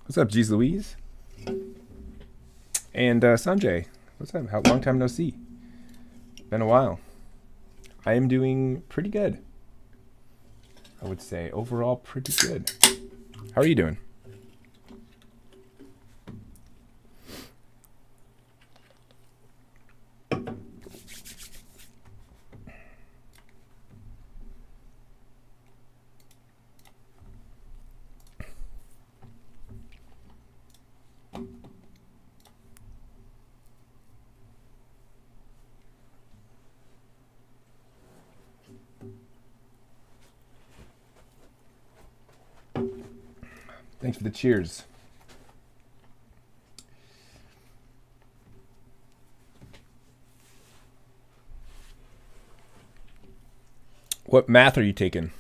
What's up, Jeez Louise? And Sanjay, what's up? How long time no see? Been a while. I am doing pretty good. I would say overall pretty good. How are you doing? Thanks for the cheers. What math are you taking?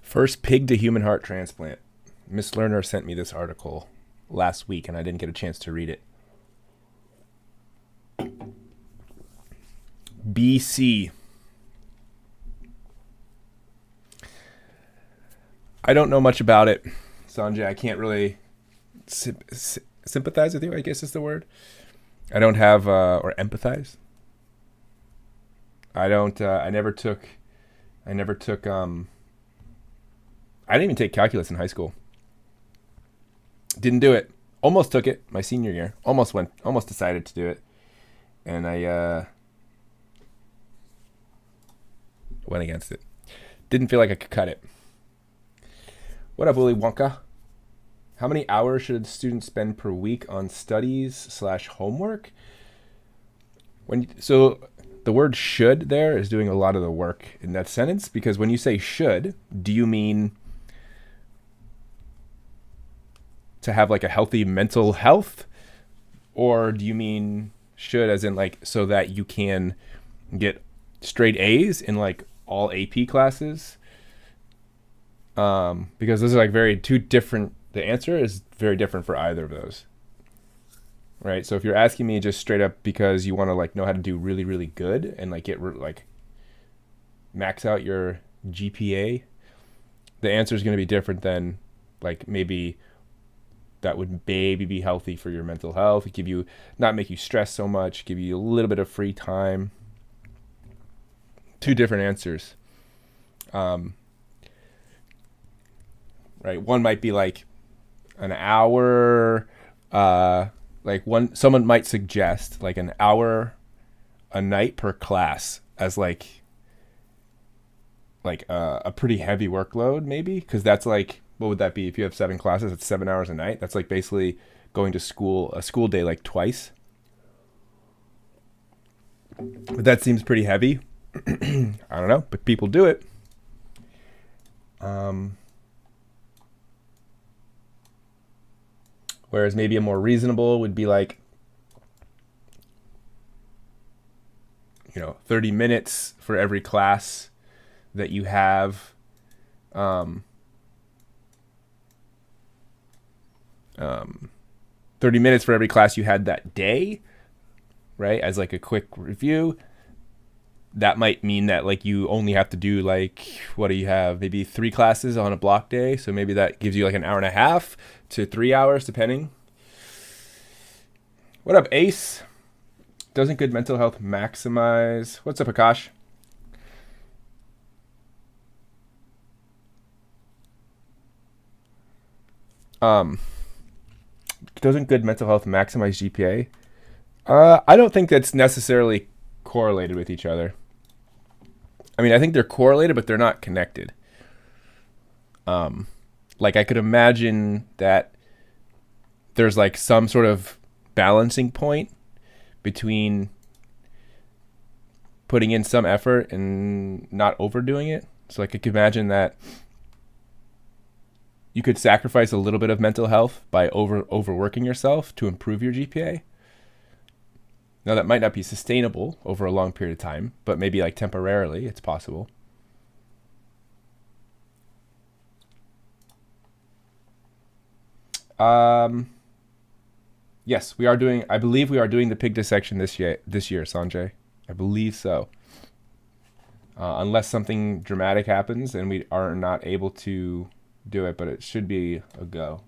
First pig to human heart transplant. Miss Lerner sent me this article last week and I didn't get a chance to read it. BC. I don't know much about it, Sanjay. I can't really sympathize with you, I guess is the word. I don't have, or empathize. I don't, I never took, I didn't even take calculus in high school. Didn't do it. Almost took it my senior year. Almost decided to do it. And I went against it. Didn't feel like I could cut it. What up, Willy Wonka? How many hours should a student spend per week on studies/homework? So the word should there is doing a lot of the work in that sentence, because when you say should, do you mean to have like a healthy mental health, or do you mean should as in like so that you can get straight A's in like all AP classes? Because those are like very two different. The answer is very different for either of those, right? So if you're asking me just straight up because you want to like know how to do really really good and like get like max out your GPA, the answer is going to be different than like maybe that would maybe be healthy for your mental health, give you not make you stress so much, give you a little bit of free time. Two different answers. Right, one might be like an hour, someone might suggest like an hour a night per class as like a pretty heavy workload, maybe, because that's like, what would that be if you have 7 classes? It's 7 hours a night. That's like basically going to school a school day like twice. But that seems pretty heavy. I don't know, but people do it. Whereas maybe a more reasonable would be like, 30 minutes for every class that you have. 30 minutes for every class you had that day, right? As like a quick review. That might mean that like you only have to do like, what do you have? Maybe 3 classes on a block day. So maybe that gives you like an hour and a half to 3 hours, depending. What up, Ace? Doesn't good mental health maximize? What's up, Akash? Doesn't good mental health maximize GPA? I don't think that's necessarily correlated with each other. I mean, I think they're correlated, but they're not connected. Like I could imagine that there's like some sort of balancing point between putting in some effort and not overdoing it. So like I could imagine that you could sacrifice a little bit of mental health by overworking yourself to improve your GPA. Now that might not be sustainable over a long period of time, but maybe like temporarily it's possible. Um, yes, we are doing. I believe we are doing the pig dissection this year. Sanjay. I believe so. Unless something dramatic happens and we are not able to do it, but it should be a go.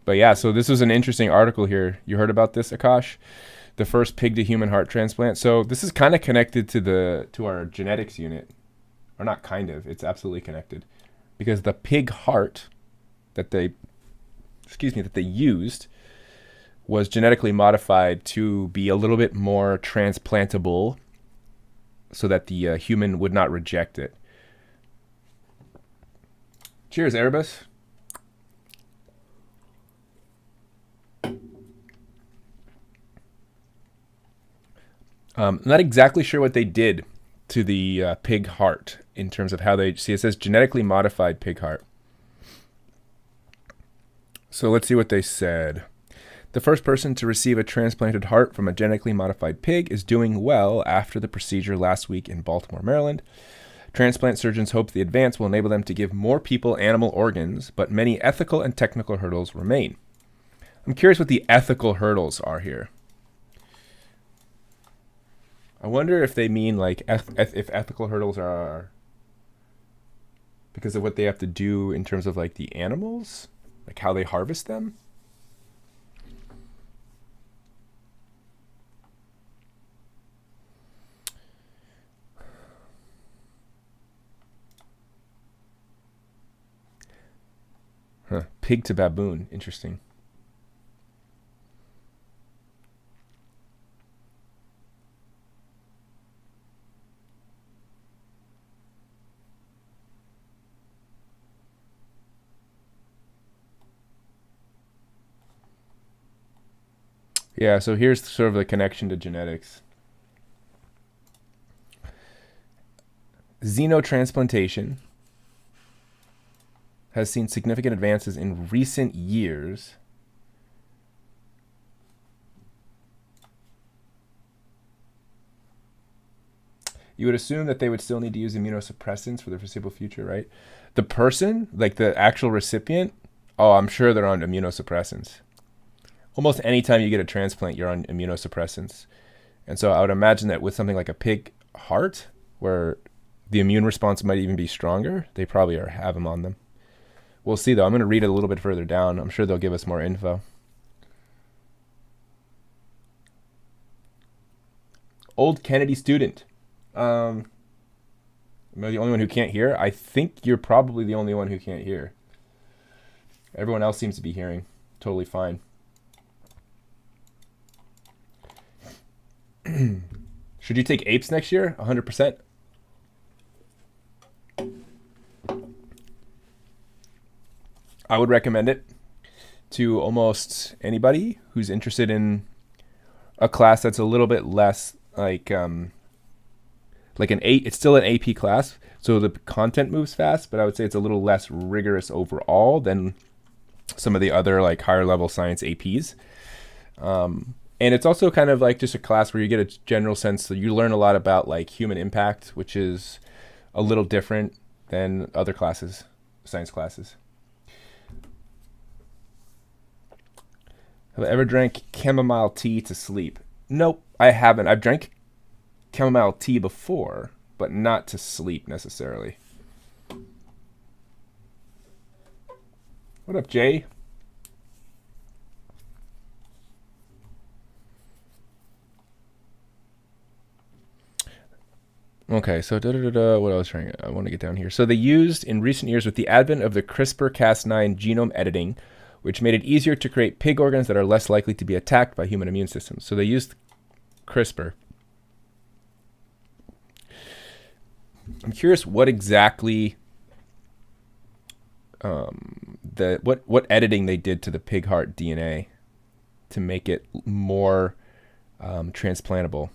But yeah, so this was an interesting article here. You heard about this, Akash? The first pig to human heart transplant. So this is kind of connected to our genetics unit, or not kind of. It's absolutely connected, because the pig heart that they used was genetically modified to be a little bit more transplantable, so that the human would not reject it. Cheers, Erebus. I'm not exactly sure what they did to the pig heart in terms of how they see. It says genetically modified pig heart. So let's see what they said. The first person to receive a transplanted heart from a genetically modified pig is doing well after the procedure last week in Baltimore, Maryland. Transplant surgeons hope the advance will enable them to give more people animal organs, but many ethical and technical hurdles remain. I'm curious what the ethical hurdles are here. I wonder if they mean like if ethical hurdles are because of what they have to do in terms of like the animals, like how they harvest them. Huh. Pig to baboon. Interesting. Yeah, so here's sort of the connection to genetics. Xenotransplantation has seen significant advances in recent years. You would assume that they would still need to use immunosuppressants for the foreseeable future, right? The person, like the actual recipient, oh, I'm sure they're on immunosuppressants. Almost any time you get a transplant, you're on immunosuppressants. And so I would imagine that with something like a pig heart, where the immune response might even be stronger, they probably have them on them. We'll see, though. I'm going to read it a little bit further down. I'm sure they'll give us more info. Old Kennedy student. Am I the only one who can't hear? I think you're probably the only one who can't hear. Everyone else seems to be hearing. Totally fine. Should you take apes next year? 100%. I would recommend it to almost anybody who's interested in a class that's a little bit less like an 8. It's still an AP class, so the content moves fast, but I would say it's a little less rigorous overall than some of the other like higher level science APs. And it's also kind of like just a class where you get a general sense that you learn a lot about like human impact, which is a little different than other classes, science classes. Have I ever drank chamomile tea to sleep? Nope, I haven't. I've drank chamomile tea before, but not to sleep necessarily. What up, Jay? Okay, so what else I want to get down here. So they used in recent years with the advent of the CRISPR-Cas9 genome editing, which made it easier to create pig organs that are less likely to be attacked by human immune systems. So they used CRISPR. I'm curious what exactly what editing they did to the pig heart DNA to make it more transplantable.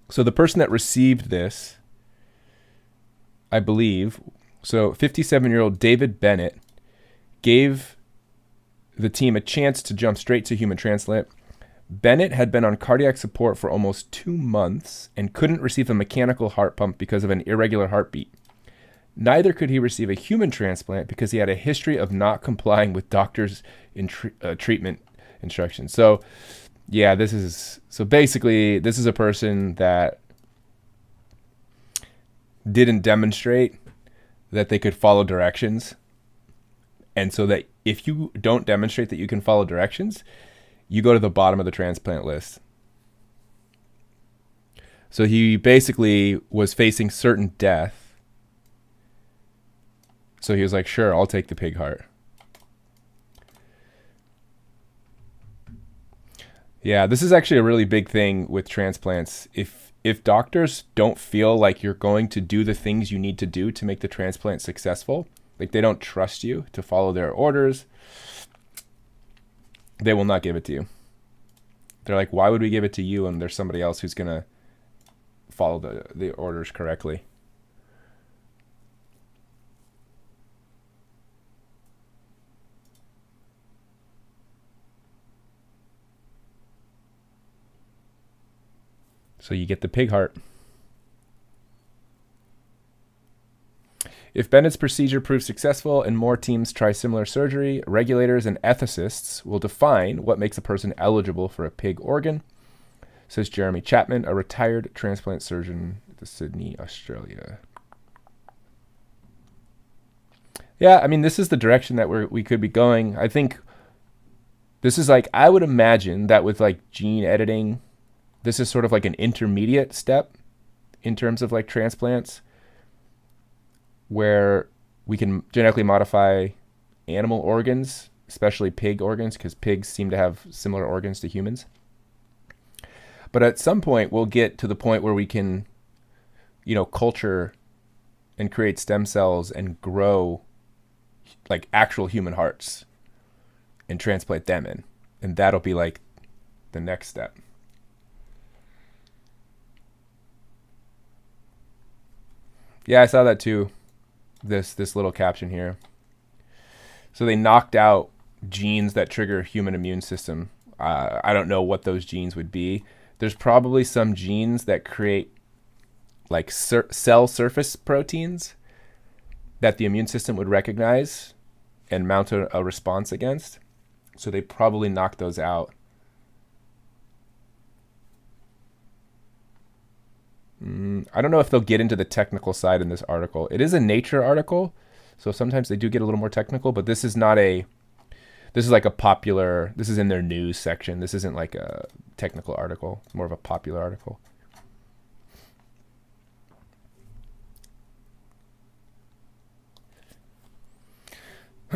So the person that received this, I believe, so 57-year-old David Bennett gave the team a chance to jump straight to human transplant. Bennett had been on cardiac support for almost 2 months and couldn't receive a mechanical heart pump because of an irregular heartbeat. Neither could he receive a human transplant because he had a history of not complying with doctors' treatment instructions. So, yeah, basically this is a person that didn't demonstrate that they could follow directions. And so that if you don't demonstrate that you can follow directions, you go to the bottom of the transplant list. So he basically was facing certain death. So he was like, sure, I'll take the pig heart. Yeah, this is actually a really big thing with transplants. If doctors don't feel like you're going to do the things you need to do to make the transplant successful, like they don't trust you to follow their orders, they will not give it to you. They're like, why would we give it to you and there's somebody else who's going to follow the orders correctly? So you get the pig heart. If Bennett's procedure proves successful and more teams try similar surgery, regulators and ethicists will define what makes a person eligible for a pig organ, says Jeremy Chapman, a retired transplant surgeon at Sydney, Australia. Yeah, I mean, this is the direction that we could be going. I think this is like, I would imagine that with like gene editing, this is sort of like an intermediate step in terms of like transplants, where we can genetically modify animal organs, especially pig organs, because pigs seem to have similar organs to humans. But at some point, we'll get to the point where we can, culture and create stem cells and grow like actual human hearts and transplant them in. And that'll be like the next step. Yeah, I saw that too. This little caption here. So they knocked out genes that trigger human immune system. I don't know what those genes would be. There's probably some genes that create like cell surface proteins that the immune system would recognize and mount a response against. So they probably knocked those out. I don't know if they'll get into the technical side in this article. It is a Nature article, so sometimes they do get a little more technical, but this is like a popular, this is in their news section. This isn't like a technical article, it's more of a popular article.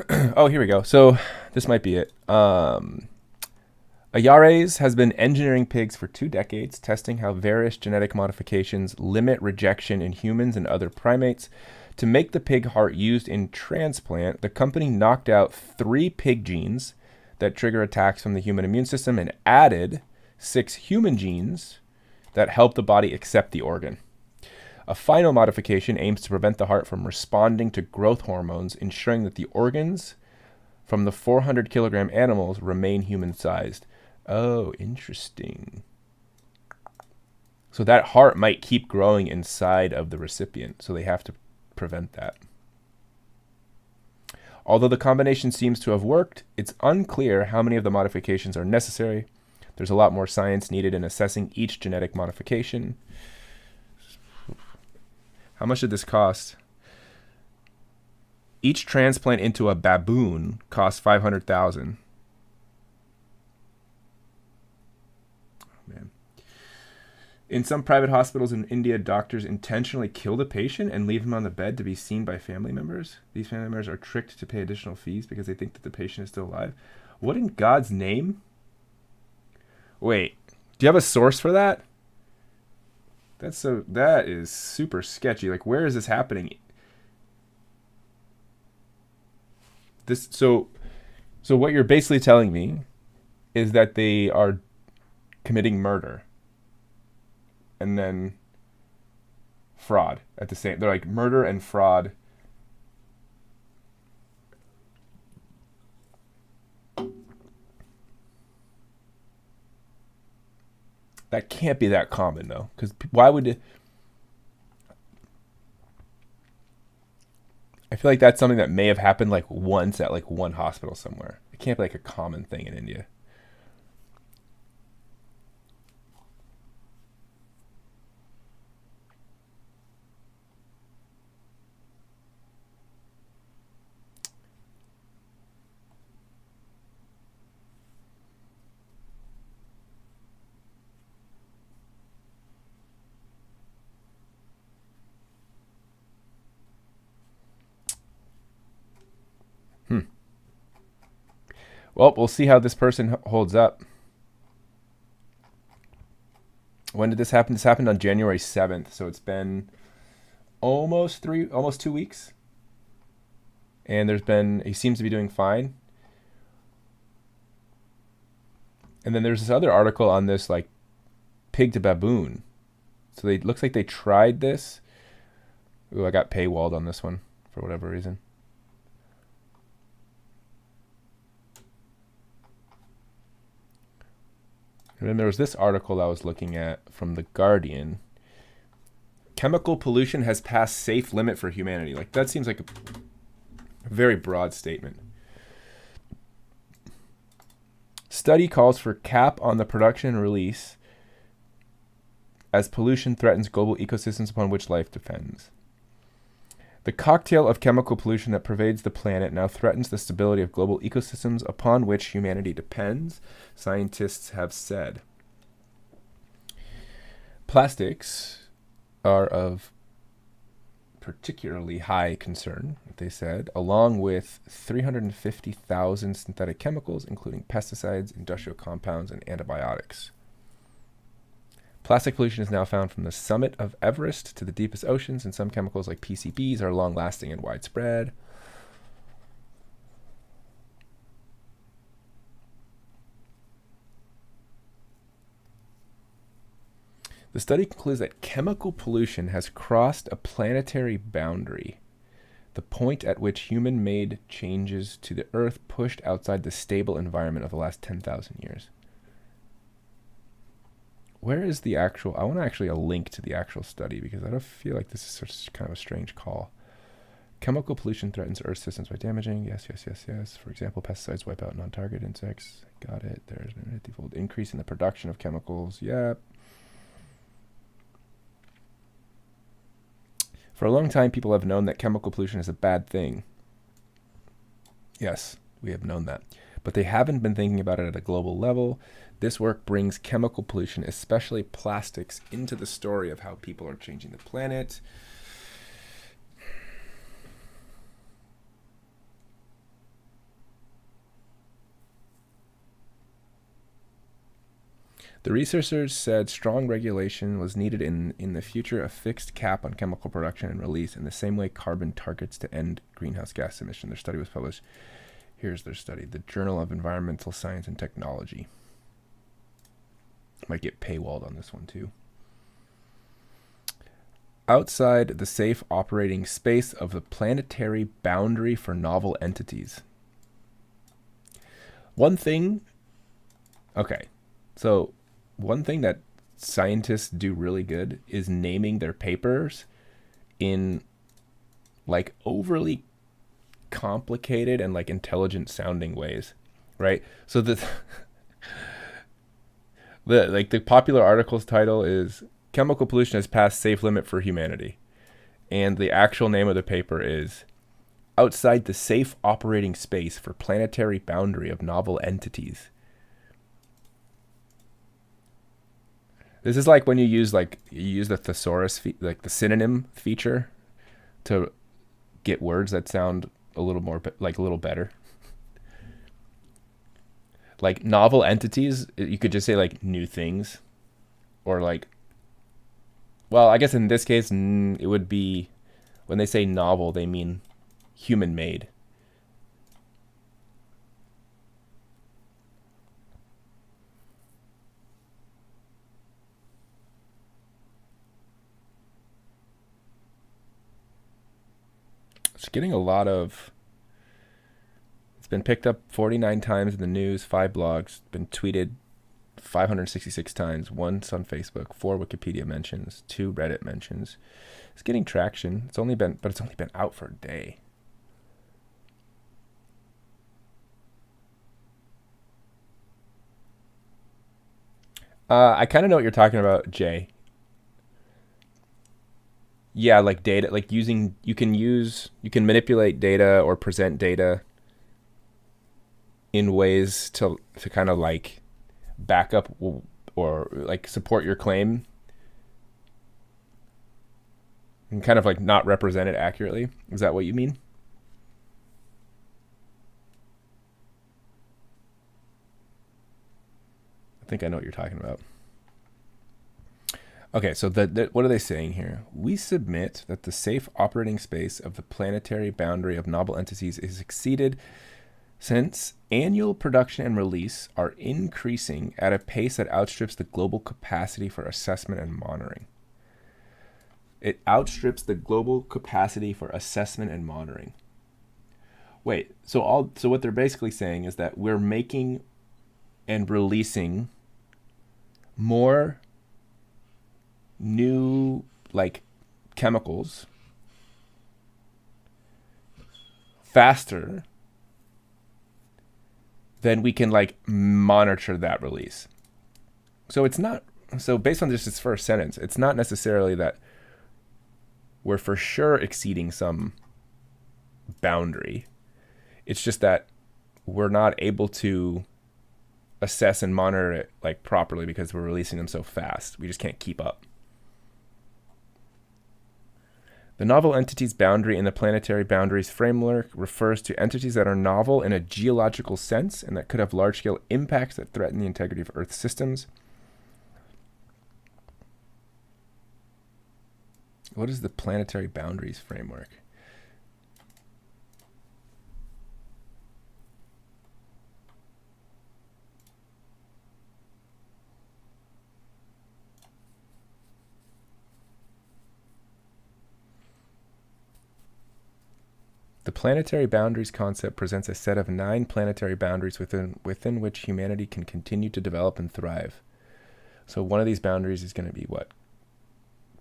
Oh, here we go. So this might be it. Ayares has been engineering pigs for 2 decades, testing how various genetic modifications limit rejection in humans and other primates. To make the pig heart used in transplant, the company knocked out 3 pig genes that trigger attacks from the human immune system and added 6 human genes that help the body accept the organ. A final modification aims to prevent the heart from responding to growth hormones, ensuring that the organs from the 400 kilogram animals remain human-sized. Oh, interesting. So that heart might keep growing inside of the recipient, so they have to prevent that. Although the combination seems to have worked, it's unclear how many of the modifications are necessary. There's a lot more science needed in assessing each genetic modification. How much did this cost? Each transplant into a baboon costs $500,000. Man. In some private hospitals in India, doctors intentionally kill the patient and leave him on the bed to be seen by family members. These family members are tricked to pay additional fees because they think that the patient is still alive. What in God's name? Wait, do you have a source for that? That is super sketchy. Like, where is this happening? So what you're basically telling me is that they are committing murder and then fraud at the same. They're like murder and fraud. That can't be that common though, because why would it? I feel like that's something that may have happened like once at like one hospital somewhere. It can't be like a common thing in India. Hmm. Well, we'll see how this person holds up. When did this happen? This happened on January 7th, so it's been almost 2 weeks. And he seems to be doing fine. And then there's this other article on this like pig to baboon. So it looks like they tried this. Ooh, I got paywalled on this one for whatever reason. And then there was this article I was looking at from The Guardian. Chemical pollution has passed safe limit for humanity. Like, that seems like a very broad statement. Study calls for cap on the production and release as pollution threatens global ecosystems upon which life depends. The cocktail of chemical pollution that pervades the planet now threatens the stability of global ecosystems upon which humanity depends, scientists have said. Plastics are of particularly high concern, they said, along with 350,000 synthetic chemicals, including pesticides, industrial compounds, and antibiotics. Plastic pollution is now found from the summit of Everest to the deepest oceans, and some chemicals like PCBs are long-lasting and widespread. The study concludes that chemical pollution has crossed a planetary boundary, the point at which human-made changes to the Earth pushed outside the stable environment of the last 10,000 years. Where is the actual... I want actually a link to the actual study because I don't feel like this is such kind of a strange call. Chemical pollution threatens Earth systems by damaging... Yes. For example, pesticides wipe out non-target insects. Got it. There's an 50-fold increase in the production of chemicals. Yep. For a long time, people have known that chemical pollution is a bad thing. Yes, we have known that. But they haven't been thinking about it at a global level. This work brings chemical pollution, especially plastics, into the story of how people are changing the planet. The researchers said strong regulation was needed in the future, a fixed cap on chemical production and release, in the same way carbon targets to end greenhouse gas emission. Their study was published. Here's their study, the Journal of Environmental Science and Technology. Might get paywalled on this one too. Outside the safe operating space of the planetary boundary for novel entities. One thing that scientists do really good is naming their papers in like overly complicated and like intelligent sounding ways, right? So the popular article's title is Chemical Pollution Has Passed Safe Limit for Humanity. And the actual name of the paper is Outside the Safe Operating Space for Planetary Boundary of Novel Entities. This is like when you use the thesaurus, like the synonym feature to get words that sound a little more, like a little better. Like novel entities, you could just say like new things, or like, well, I guess in this case, it would be, when they say novel, they mean human made. It's getting a lot of... It's been picked up 49 times in the news, 5 blogs, been tweeted 566 times, once on Facebook, 4 Wikipedia mentions, 2 Reddit mentions. It's getting traction. It's only been out for a day. I kind of know what you're talking about, Jay. Yeah, like data, like using you can manipulate data or present data in ways to kind of like back up or like support your claim and kind of like not represent it accurately. Is that what you mean? I think I know what you're talking about. Okay, so what are they saying here? We submit that the safe operating space of the planetary boundary of novel entities is exceeded since annual production and release are increasing at a pace that outstrips the global capacity for assessment and monitoring. It outstrips the global capacity for assessment and monitoring. Wait, so what they're basically saying is that we're making and releasing more new like chemicals faster than we can like monitor that release. So it's not so based on just this first sentence, it's not necessarily that we're for sure exceeding some boundary. It's just that we're not able to assess and monitor it like properly because we're releasing them so fast. We just can't keep up. The novel entities boundary in the planetary boundaries framework refers to entities that are novel in a geological sense and that could have large-scale impacts that threaten the integrity of Earth systems. What is the planetary boundaries framework? The planetary boundaries concept presents a set of 9 planetary boundaries within which humanity can continue to develop and thrive. So one of these boundaries is going to be what?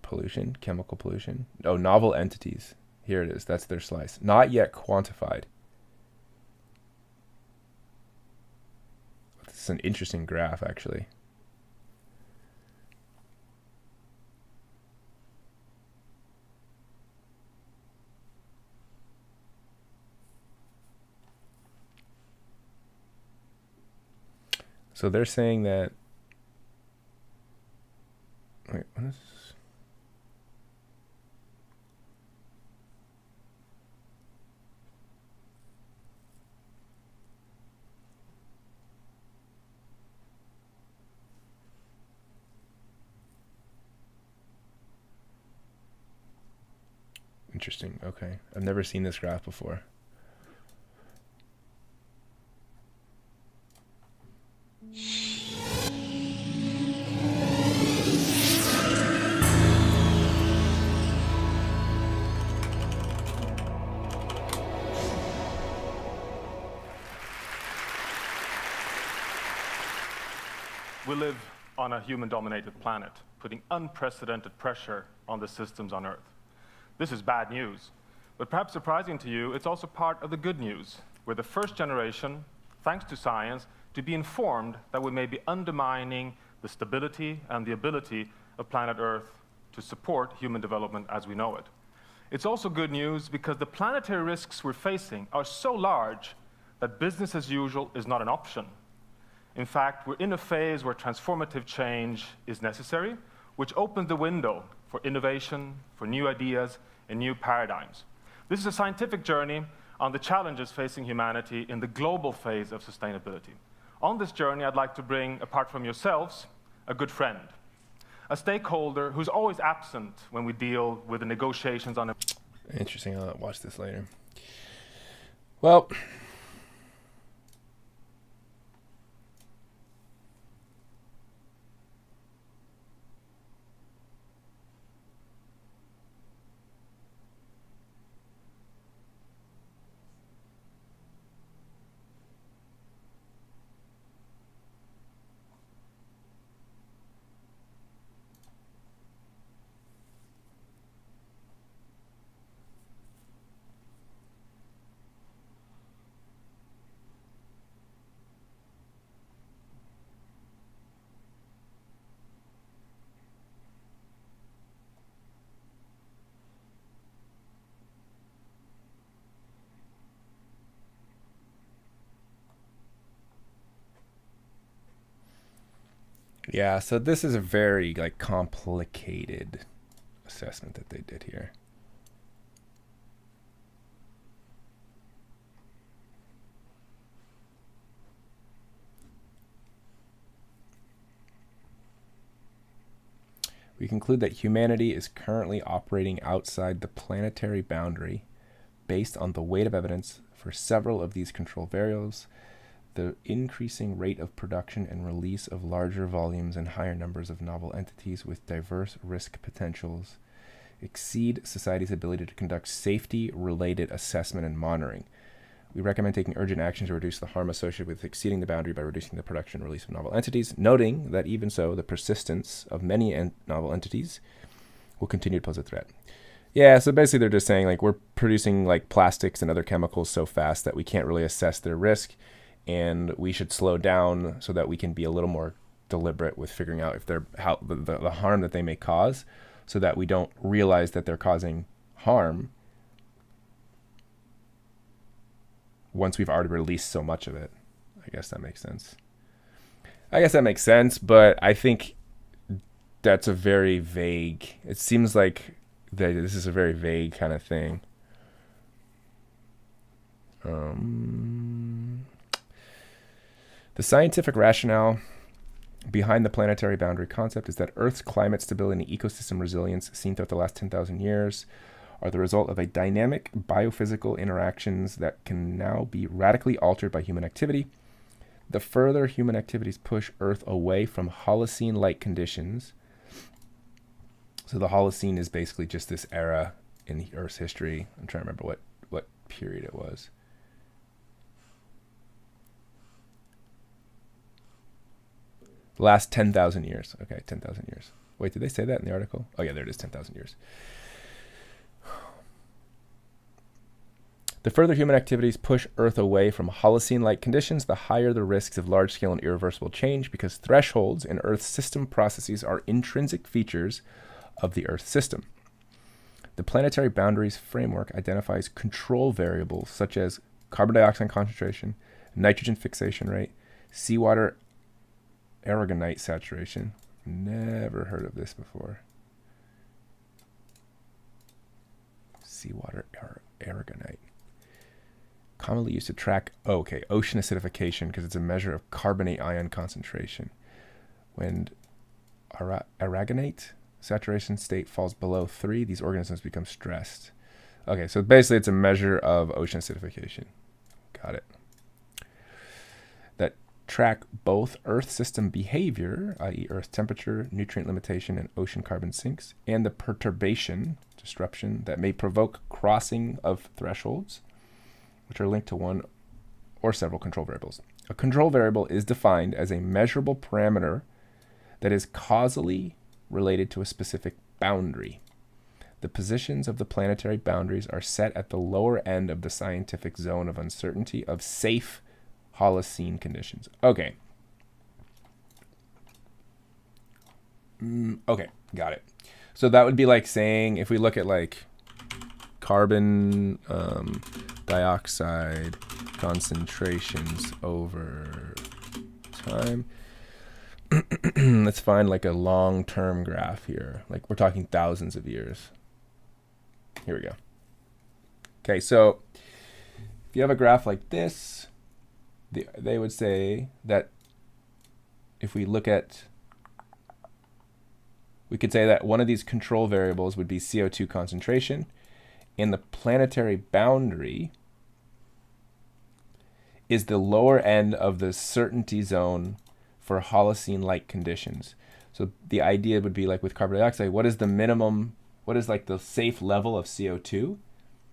Pollution, chemical pollution. Oh, novel entities. Here it is. That's their slice. Not yet quantified. This is an interesting graph, actually. So they're saying that. Wait, what is this? Interesting. Okay. I've never seen this graph before. We live on a human-dominated planet, putting unprecedented pressure on the systems on Earth. This is bad news, but perhaps surprising to you, it's also part of the good news. We're the first generation, thanks to science, to be informed that we may be undermining the stability and the ability of planet Earth to support human development as we know it. It's also good news because the planetary risks we're facing are so large that business as usual is not an option. In fact, we're in a phase where transformative change is necessary, which opens the window for innovation, for new ideas, and new paradigms. This is a scientific journey on the challenges facing humanity in the global phase of sustainability. On this journey, I'd like to bring, apart from yourselves, a good friend, a stakeholder who's always absent when we deal with the negotiations on. Interesting. I'll watch this later. Well. Yeah, so this is a very like complicated assessment that they did here. We conclude that humanity is currently operating outside the planetary boundary based on the weight of evidence for several of these control variables, the increasing rate of production and release of larger volumes and higher numbers of novel entities with diverse risk potentials exceed society's ability to conduct safety-related assessment and monitoring. We recommend taking urgent action to reduce the harm associated with exceeding the boundary by reducing the production and release of novel entities, noting that even so, the persistence of many novel entities will continue to pose a threat. Yeah, so basically they're just saying like we're producing like plastics and other chemicals so fast that we can't really assess their risk, and we should slow down so that we can be a little more deliberate with figuring out if they're how the harm that they may cause, so that we don't realize that they're causing harm once we've already released so much of it. I guess that makes sense. But I think that's a very vague, it seems like that this is a very vague kind of thing. The scientific rationale behind the planetary boundary concept is that Earth's climate stability and ecosystem resilience seen throughout the last 10,000 years are the result of a dynamic biophysical interactions that can now be radically altered by human activity. The further human activities push Earth away from Holocene-like conditions. So the Holocene is basically just this era in the Earth's history. I'm trying to remember what period it was. The last 10,000 years. Okay, 10,000 years. Wait, did they say that in the article? Oh yeah, there it is, 10,000 years. The further human activities push Earth away from Holocene-like conditions, the higher the risks of large-scale and irreversible change, because thresholds in Earth's system processes are intrinsic features of the Earth system. The planetary boundaries framework identifies control variables such as carbon dioxide concentration, nitrogen fixation rate, seawater aragonite saturation. Never heard of this before. Seawater aragonite. Commonly used to track, ocean acidification because it's a measure of carbonate ion concentration. When aragonite saturation state falls below 3, these organisms become stressed. Okay, so basically it's a measure of ocean acidification. Got it. That track both Earth system behavior, i.e. Earth temperature, nutrient limitation, and ocean carbon sinks, and the perturbation, disruption, that may provoke crossing of thresholds, which are linked to one or several control variables. A control variable is defined as a measurable parameter that is causally related to a specific boundary. The positions of the planetary boundaries are set at the lower end of the scientific zone of uncertainty of safe Holocene conditions. Okay. Okay, got it. So that would be like saying, if we look at like carbon dioxide concentrations over time. Let's find like a long-term graph here. Like we're talking thousands of years. Here we go. Okay, so if you have a graph like this, they would say that if we look at, we could say that one of these control variables would be CO2 concentration, and the planetary boundary is the lower end of the certainty zone for Holocene-like conditions. So the idea would be like with carbon dioxide, what is the minimum, what is like the safe level of CO2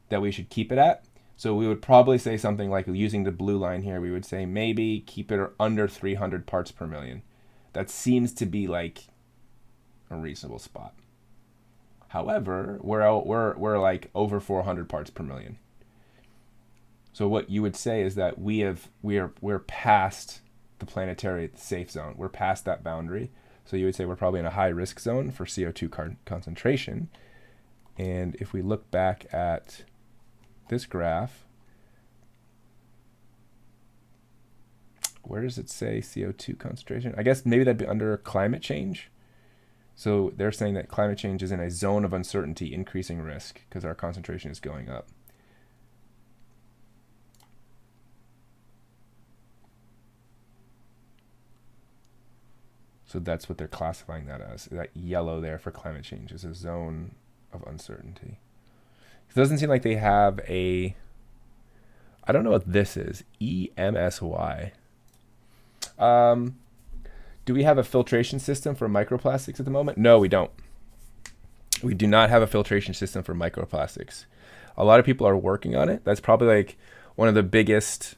that we should keep it at? So we would probably say something like, using the blue line here, we would say maybe keep it under 300 parts per million. That seems to be like a reasonable spot. However, we're like over 400 parts per million. So what you would say is that we're past the planetary safe zone. We're past that boundary. So you would say we're probably in a high risk zone for CO2 concentration. And if we look back at this graph, where does it say CO2 concentration? I guess maybe that'd be under climate change. So they're saying that climate change is in a zone of uncertainty, increasing risk because our concentration is going up. So that's what they're classifying that as. That yellow there for climate change is a zone of uncertainty. It doesn't seem like they have a... I don't know what this is. EMSY. Do we have a filtration system for microplastics at the moment? No, we don't. We do not have a filtration system for microplastics. A lot of people are working on it. That's probably like one of the biggest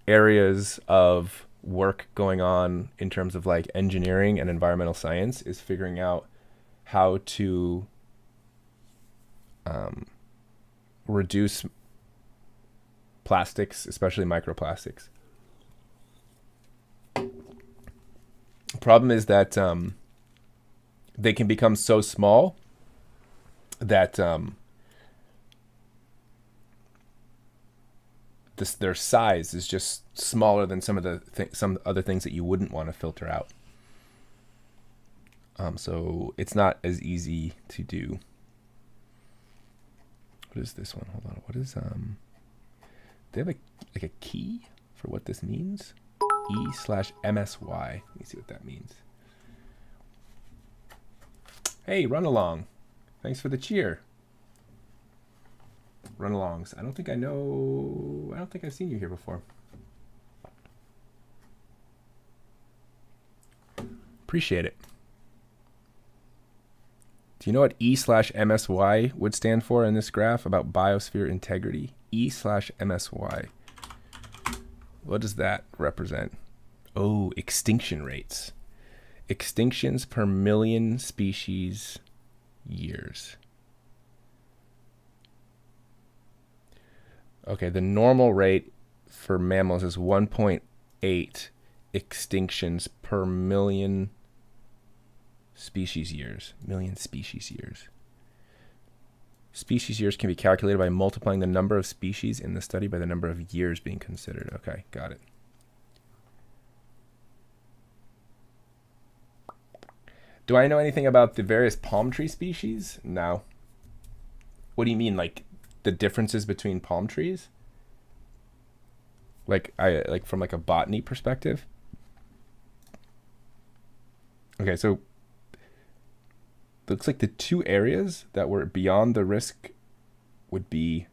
areas of work going on in terms of like engineering and environmental science, is figuring out how to reduce plastics, especially microplastics. The problem is that they can become so small that their size is just smaller than some of the some other things that you wouldn't want to filter out. So it's not as easy to do. What is this one? Hold on. What is they have like a key for what this means? E/MSY. Let me see what that means. Hey, run along. Thanks for the cheer. Run alongs. I don't think I've seen you here before. Appreciate it. Do you know what E/MSY would stand for in this graph about biosphere integrity? E/MSY. What does that represent? Oh, extinction rates. Extinctions per million species years. Okay, the normal rate for mammals is 1.8 extinctions per million species years. Million species years. Species years can be calculated by multiplying the number of species in the study by the number of years being considered. Okay, got it. Do I know anything about the various palm tree species? No. What do you mean, like the differences between palm trees? Like from like a botany perspective? Okay, so looks like the two areas that were beyond the risk would be,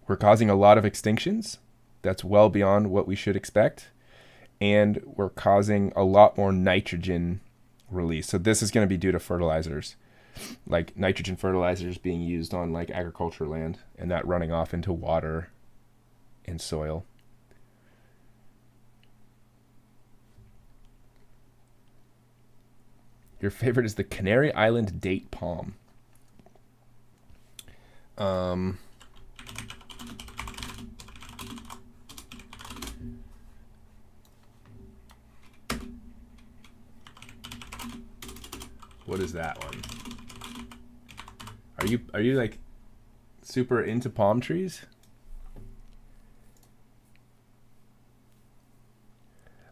we're causing a lot of extinctions. That's well beyond what we should expect. And we're causing a lot more nitrogen release. So this is going to be due to fertilizers, like nitrogen fertilizers being used on like agricultural land and that running off into water and soil. Your favorite is the Canary Island date palm. What is that one? Are you like super into palm trees?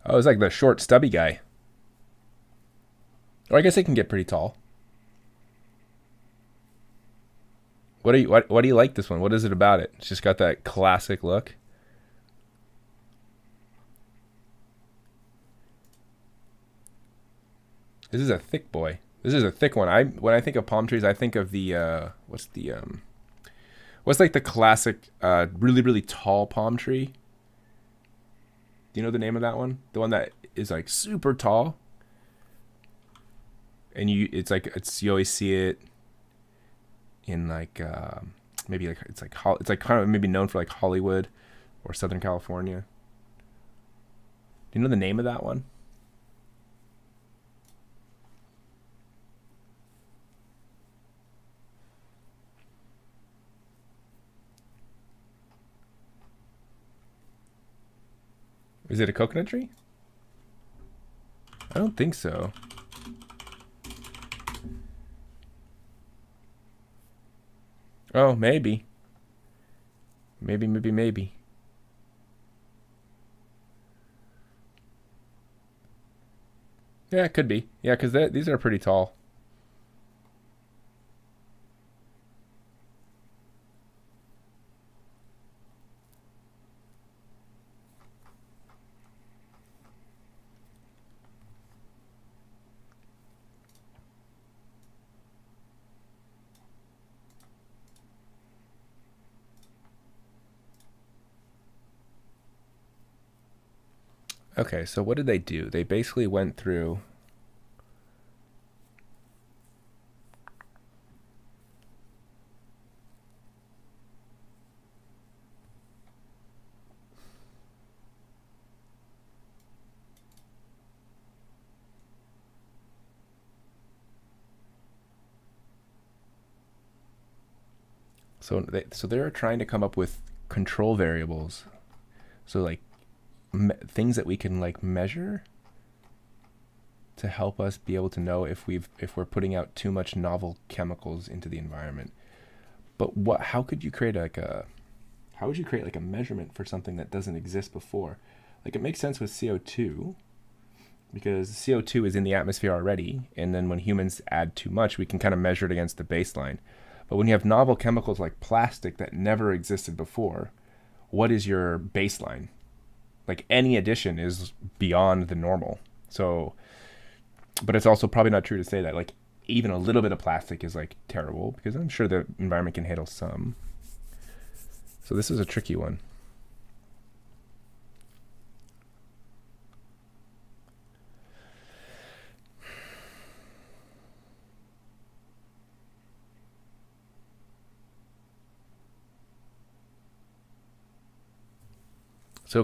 Oh, it's like the short stubby guy. Or I guess they can get pretty tall. What do you like this one? What is it about it? It's just got that classic look. This is a thick boy. This is a thick one. When I think of palm trees, I think of the what's like the classic really really tall palm tree? Do you know the name of that one? The one that is like super tall. And you always see it in like maybe like it's like kind of maybe known for like Hollywood or Southern California. Do you know the name of that one? Is it a coconut tree? I don't think so. Oh, maybe. Maybe. Yeah, it could be. Yeah, because these are pretty tall. Okay, so what did they do? They basically went through. So they're trying to come up with control variables. So like things that we can like measure to help us be able to know if we're putting out too much novel chemicals into the environment. But how would you create like a measurement for something that doesn't exist before? Like it makes sense with CO2 because CO2 is in the atmosphere already, and then when humans add too much, we can kind of measure it against the baseline. But when you have novel chemicals like plastic that never existed before, what is your baseline? Like any addition is beyond the normal. So, but it's also probably not true to say that like even a little bit of plastic is like terrible, because I'm sure the environment can handle some. So this is a tricky one. So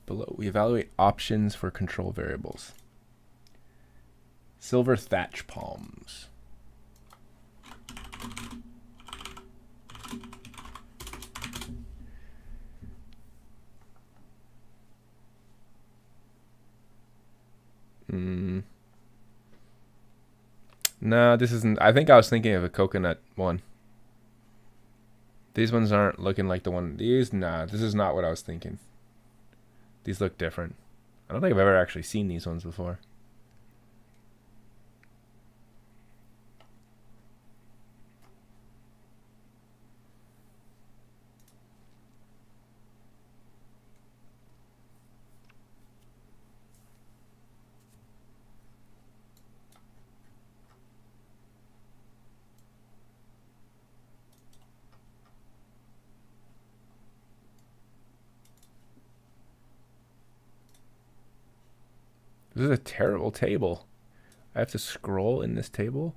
below, we evaluate options for control variables. Silver thatch palms. No, this isn't. I think I was thinking of a coconut one. These ones aren't looking like the one. This is not what I was thinking. These look different. I don't think I've ever actually seen these ones before. This is a terrible table. I have to scroll in this table.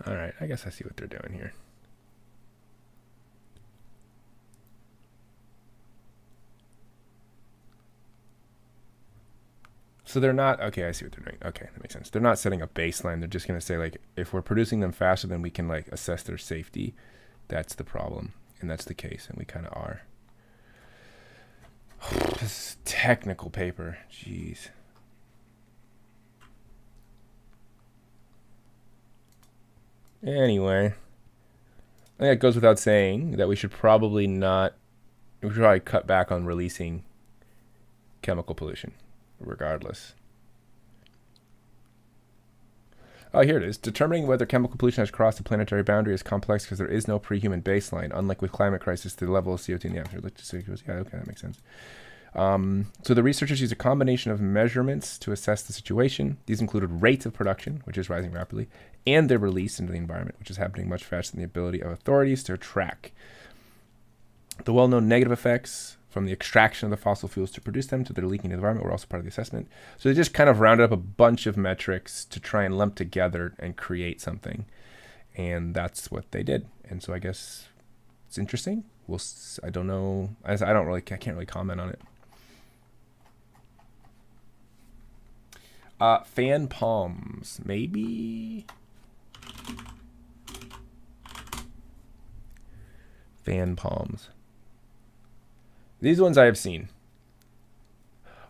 All right, I guess I see what they're doing here. So they're not, okay, I see what they're doing. Okay, that makes sense. They're not setting a baseline. They're just going to say, like, if we're producing them faster than we can, like, assess their safety, that's the problem. And that's the case, and we kind of are. This is technical paper. Jeez. Anyway, I think it goes without saying that we should probably cut back on releasing chemical pollution, regardless. Oh, here it is. Determining whether chemical pollution has crossed the planetary boundary is complex because there is no pre-human baseline, unlike with climate crisis, the level of CO2 in the atmosphere. Yeah, okay, that makes sense. So the researchers use a combination of measurements to assess the situation. These included rates of production, which is rising rapidly, and their release into the environment, which is happening much faster than the ability of authorities to track. The well-known negative effects from the extraction of the fossil fuels to produce them to their leaking to the environment were also part of the assessment. So they just kind of rounded up a bunch of metrics to try and lump together and create something. And that's what they did. And so I guess it's interesting. I don't know. I can't really comment on it. Fan palms, maybe. Fan palms. These ones I have seen.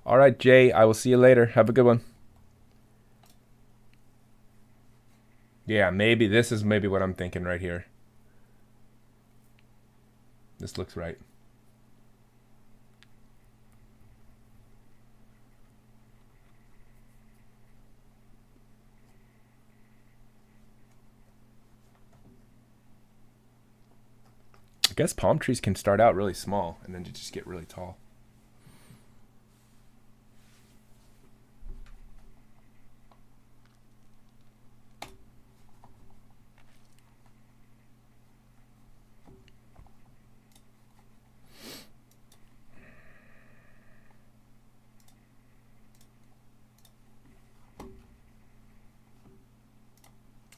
All right, Jay, I will see you later. Have a good one. Yeah, maybe this is maybe what I'm thinking right here. This looks right. I guess palm trees can start out really small and then just get really tall.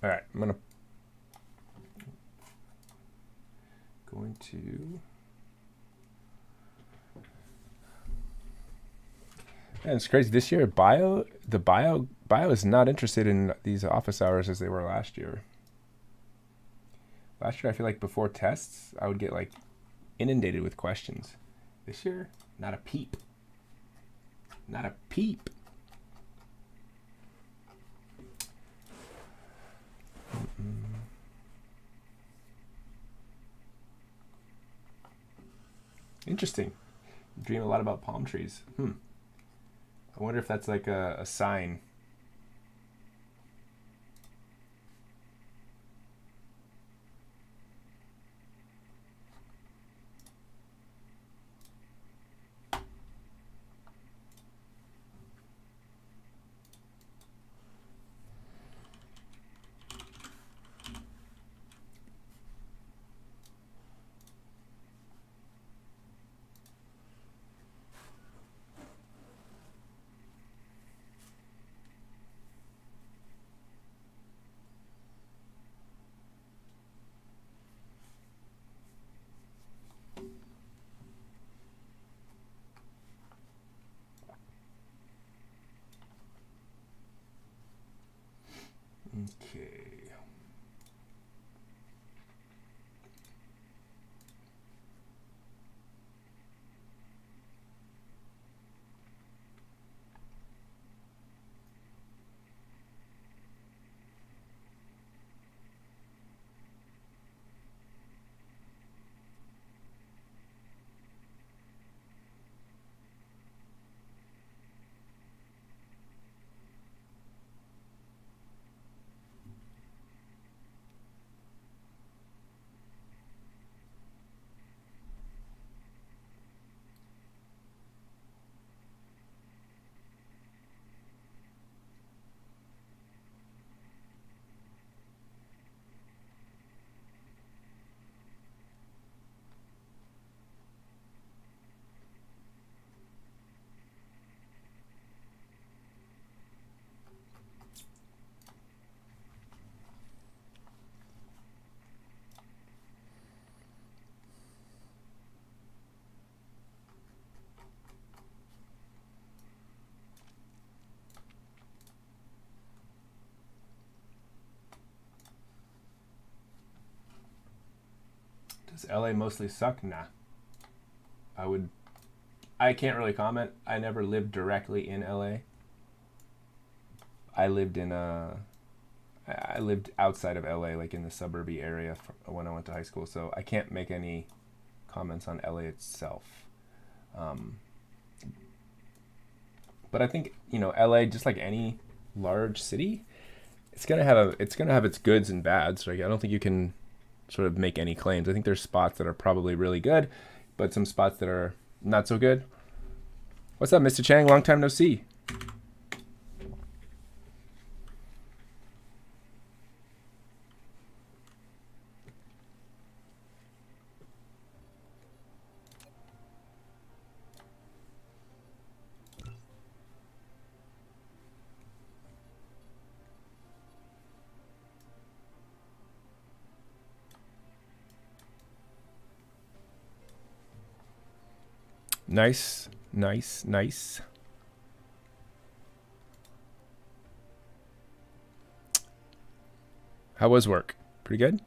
All right, I'm going to and it's crazy this year bio is not interested in these office hours as they were last year. Last year I feel like before tests I would get like inundated with questions. This year, not a peep. Not a peep. Interesting. Dream a lot about palm trees. I wonder if that's like a sign. Okay. Does LA mostly suck? Nah. I can't really comment. I never lived directly in LA. I lived outside of LA, like in the suburby area when I went to high school, so I can't make any comments on LA itself. But I think, LA, just like any large city, it's gonna have its goods and bads. Right? I don't think you can sort of make any claims. I think there's spots that are probably really good, but some spots that are not so good. What's up, Mr. Chang? Long time no see. Nice, nice, nice. How was work? Pretty good?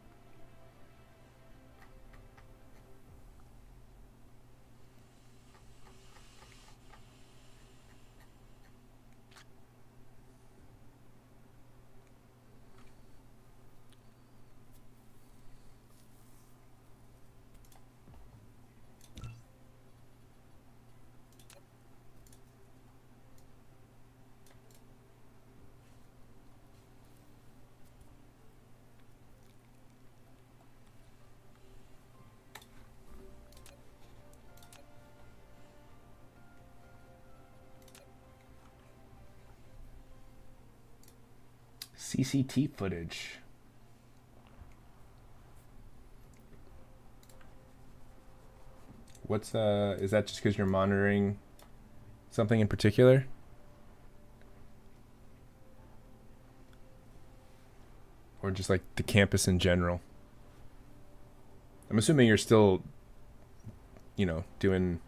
CCT footage. What's is that just because you're monitoring something in particular? Or just like the campus in general? I'm assuming you're still, doing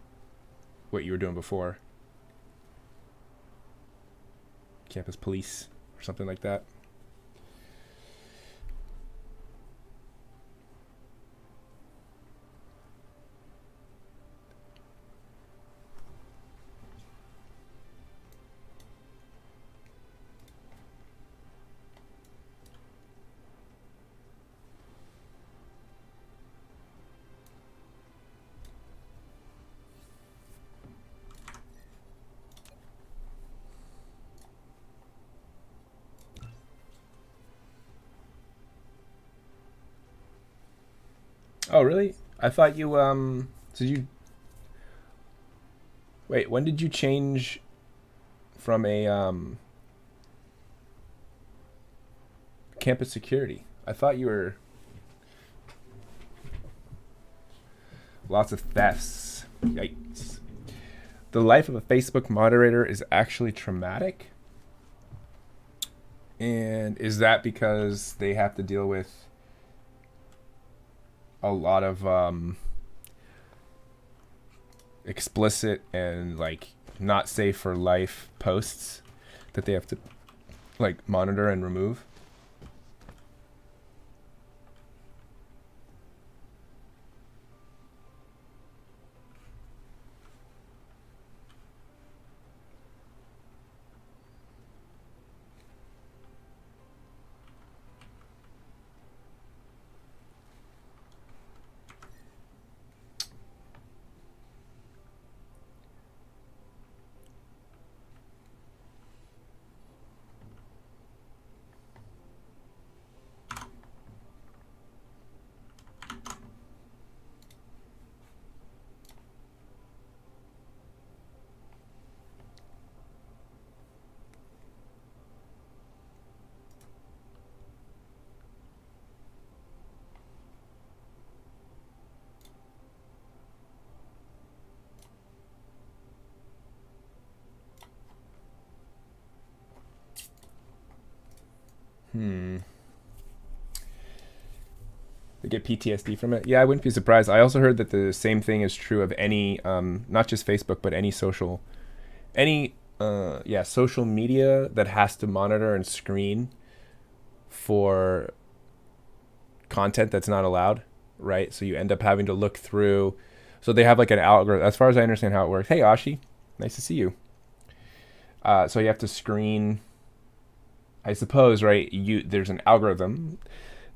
what you were doing before. Campus police or something like that. Oh, really? I thought you did you wait, when did you change from a campus security? I thought you were lots of thefts. Yikes. The life of a Facebook moderator is actually traumatic. And is that because they have to deal with a lot of explicit and like not safe for life posts that they have to like monitor and remove? They get PTSD from it. Yeah, I wouldn't be surprised. I also heard that the same thing is true of any, not just Facebook, but any social media that has to monitor and screen for content that's not allowed, right? So you end up having to look through. So they have like an algorithm. As far as I understand how it works. Hey, Ashi, nice to see you. So you have to screen. I suppose, right? There's an algorithm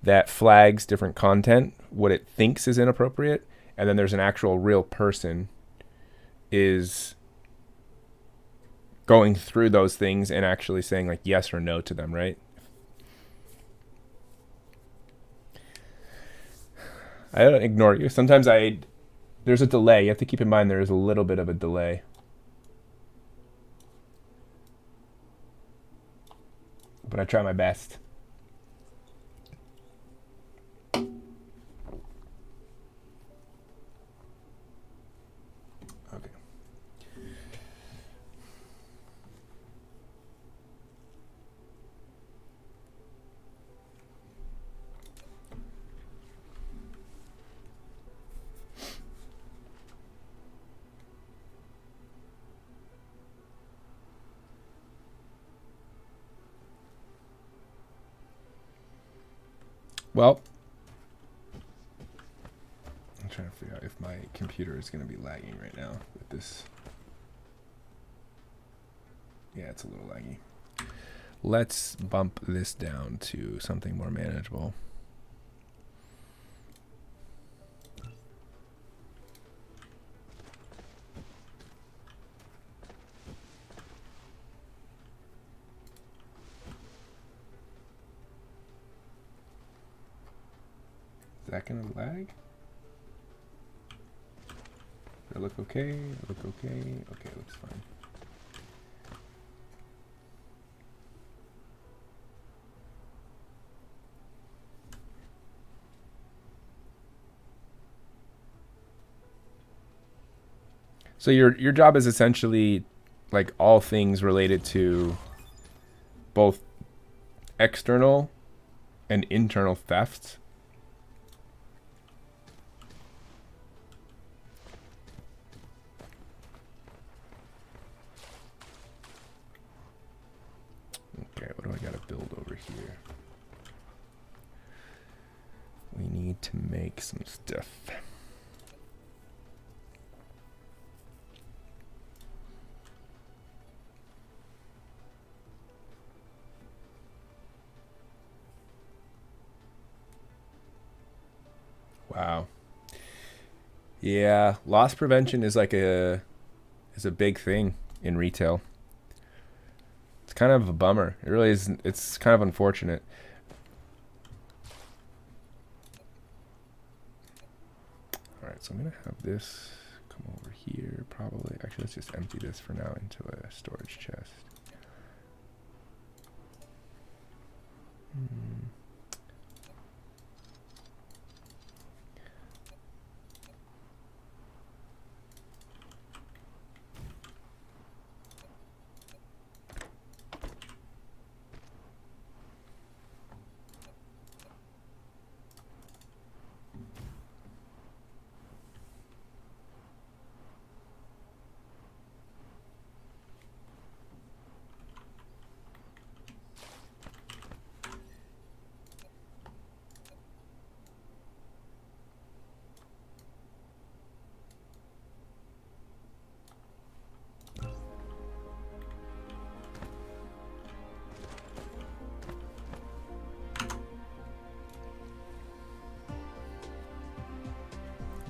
that flags different content, what it thinks is inappropriate, and then there's an actual real person is going through those things and actually saying like yes or no to them, right? I don't ignore you. Sometimes there's a delay. You have to keep in mind there is a little bit of a delay. But I try my best. Okay. Well, I'm trying to figure out if my computer is going to be lagging right now with this. Yeah, it's a little laggy. Let's bump this down to something more manageable. Is that gonna lag? Does it look okay? Look okay? Okay, it looks fine. So your job is essentially like all things related to both external and internal thefts. Okay, what do I gotta build over here? We need to make some stuff. Wow. Yeah, loss prevention is like a big thing in retail. It's kind of a bummer. It really is. It's kind of unfortunate. All right, so I'm gonna have this come over here. Probably. Actually, let's just empty this for now into a storage chest.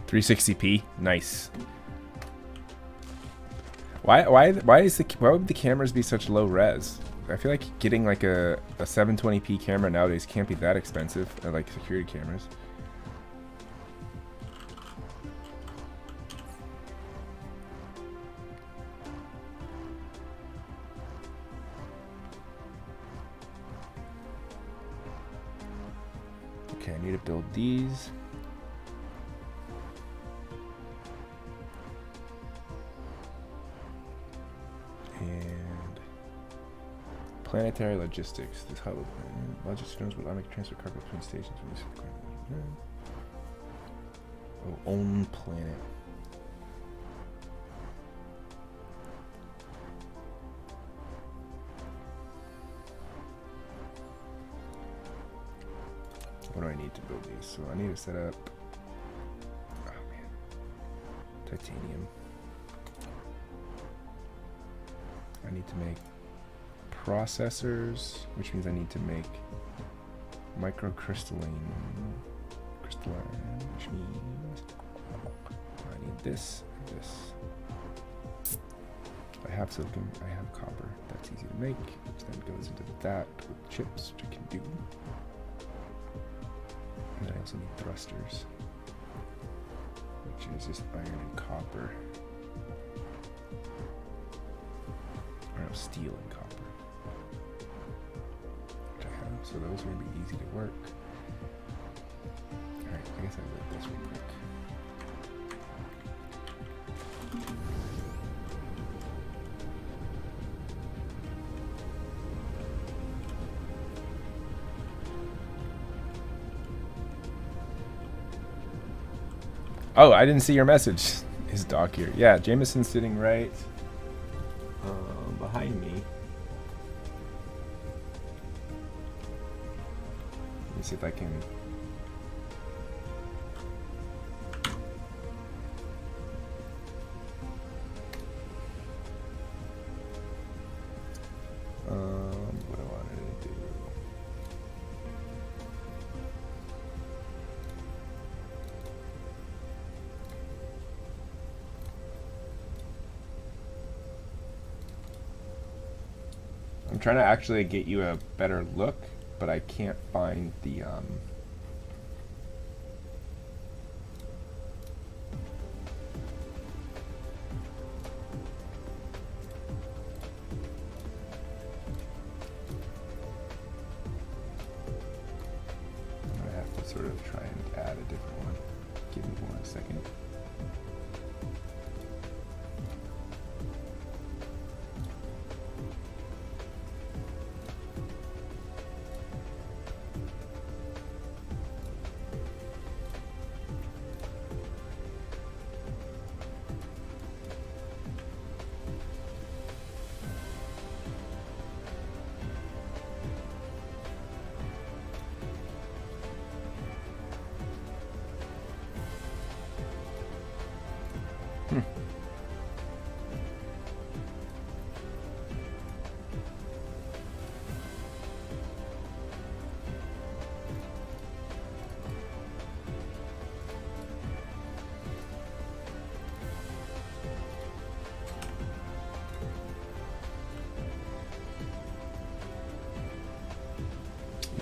.360p, nice. Why would the cameras be such low res? I feel like getting like a 720p camera nowadays can't be that expensive, like security cameras. Okay, I need to build these. Planetary logistics. This hub of logistics knows what automatic transfer cargo between stations. Oh, own planet. What do I need to build these? So I need to set up. Oh man, titanium. I need to make processors, which means I need to make microcrystalline, which means I need this and this. I have silicon, I have copper, that's easy to make, which then goes into that with chips, which I can do. And I also need thrusters, which is just iron and copper. Or no, steel and copper. So those are going to be easy to work. Alright, I guess I'll let this real quick. Oh, I didn't see your message. Is Doc here? Yeah, Jameson's sitting right behind me. Let me see if I can trying to actually get you a better look, but I can't find the I'm gonna have to sort of try and add a different one. Give me 1 second.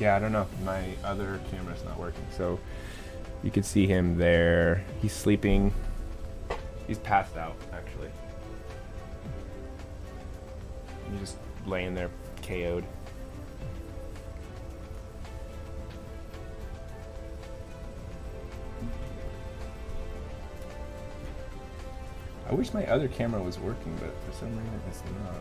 Yeah, I don't know. My other camera's not working. So you can see him there. He's sleeping. He's passed out, actually. He's just laying there, KO'd. I wish my other camera was working, but for some reason it's not.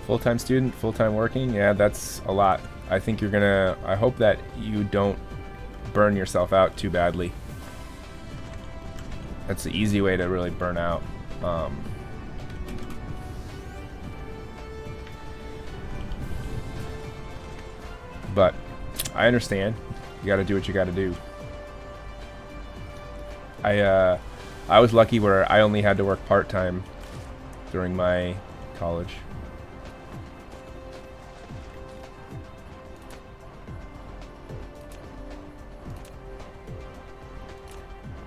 Full-time student, full-time working, yeah, that's a lot. I think you're gonna, I hope that you don't burn yourself out too badly. That's the easy way to really burn out. But I understand. You gotta do what you gotta do. I was lucky where I only had to work part-time during my college.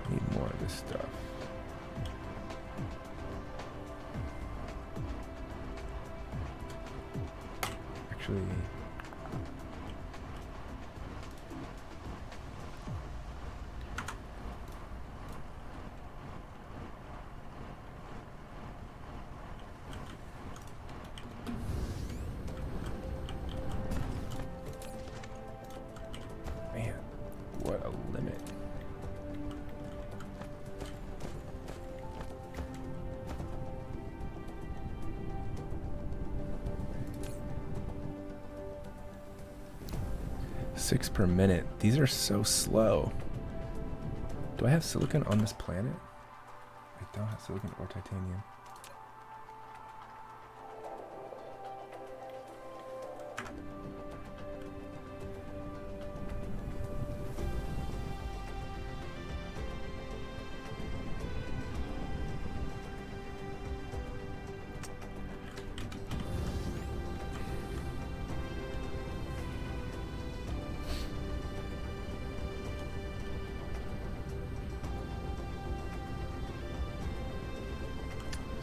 Need more of this stuff. Actually, man, what a limit. Six per minute. These are so slow. Do I have silicon on this planet? I don't have silicon or titanium.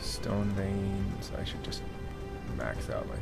Stone veins. I should just max out my.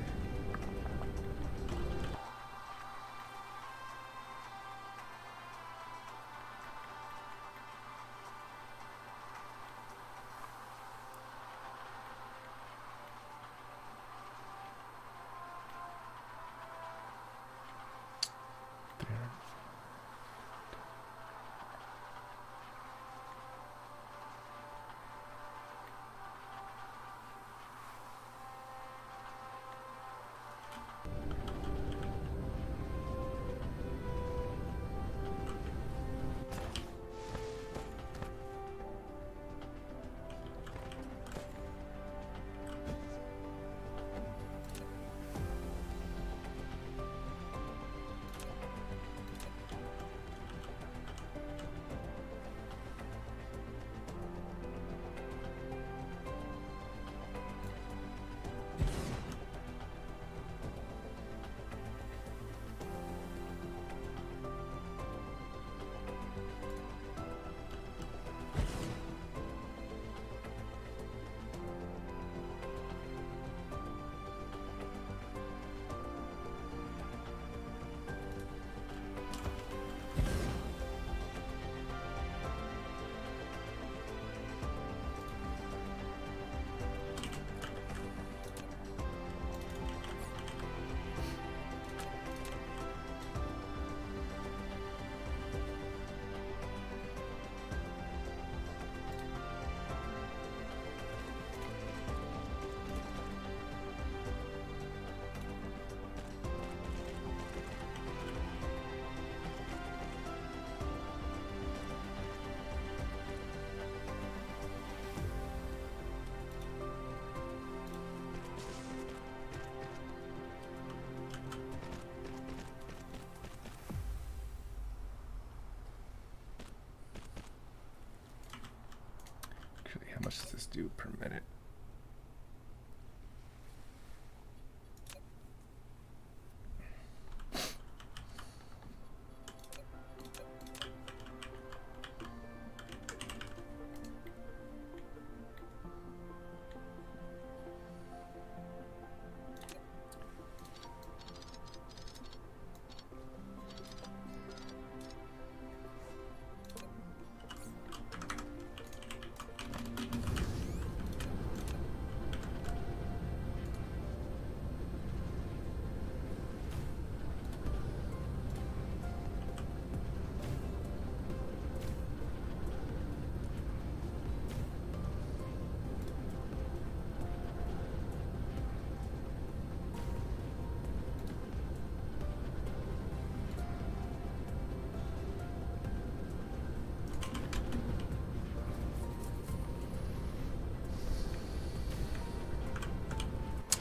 How much does this do per minute?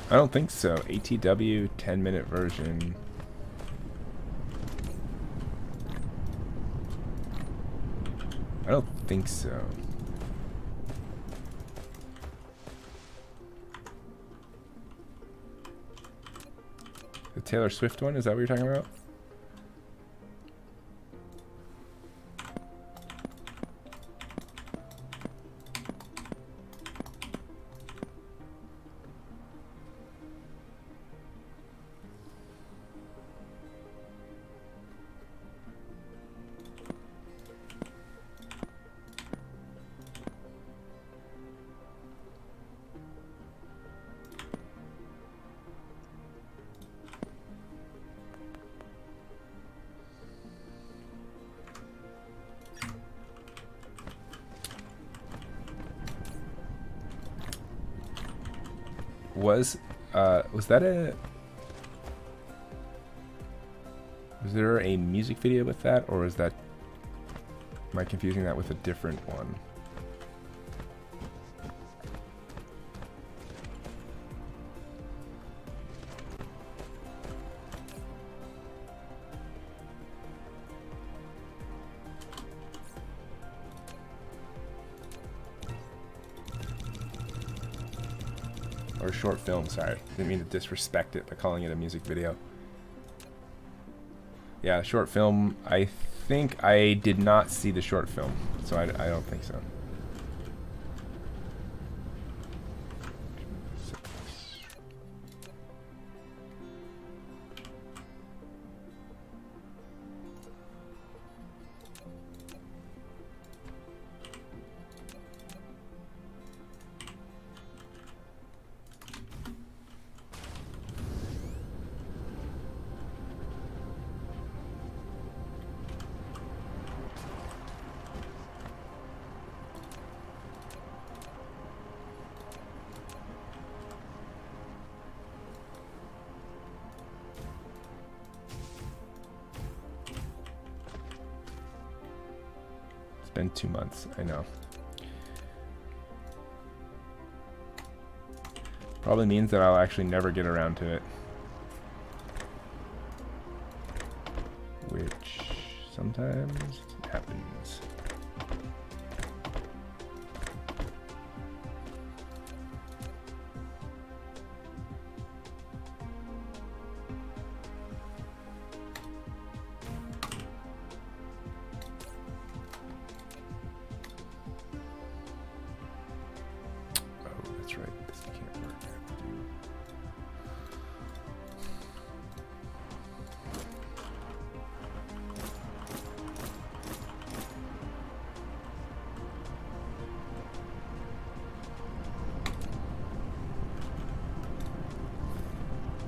I don't think so. ATW 10-minute version. I don't think so. The Taylor Swift one? Is that what you're talking about? Was that a... Was there a music video with that, or is that... Am I confusing that with a different one? Or a short film, sorry. Didn't mean to disrespect it by calling it a music video. Yeah, short film. I think I did not see the short film, so I don't think so. Been 2 months, I know. Probably means that I'll actually never get around to it. Which sometimes happens.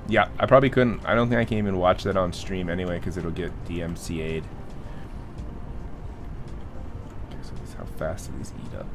Yeah, I probably couldn't. I don't think I can even watch that on stream anyway because it'll get DMCA'd. Okay, so how fast do these eat up?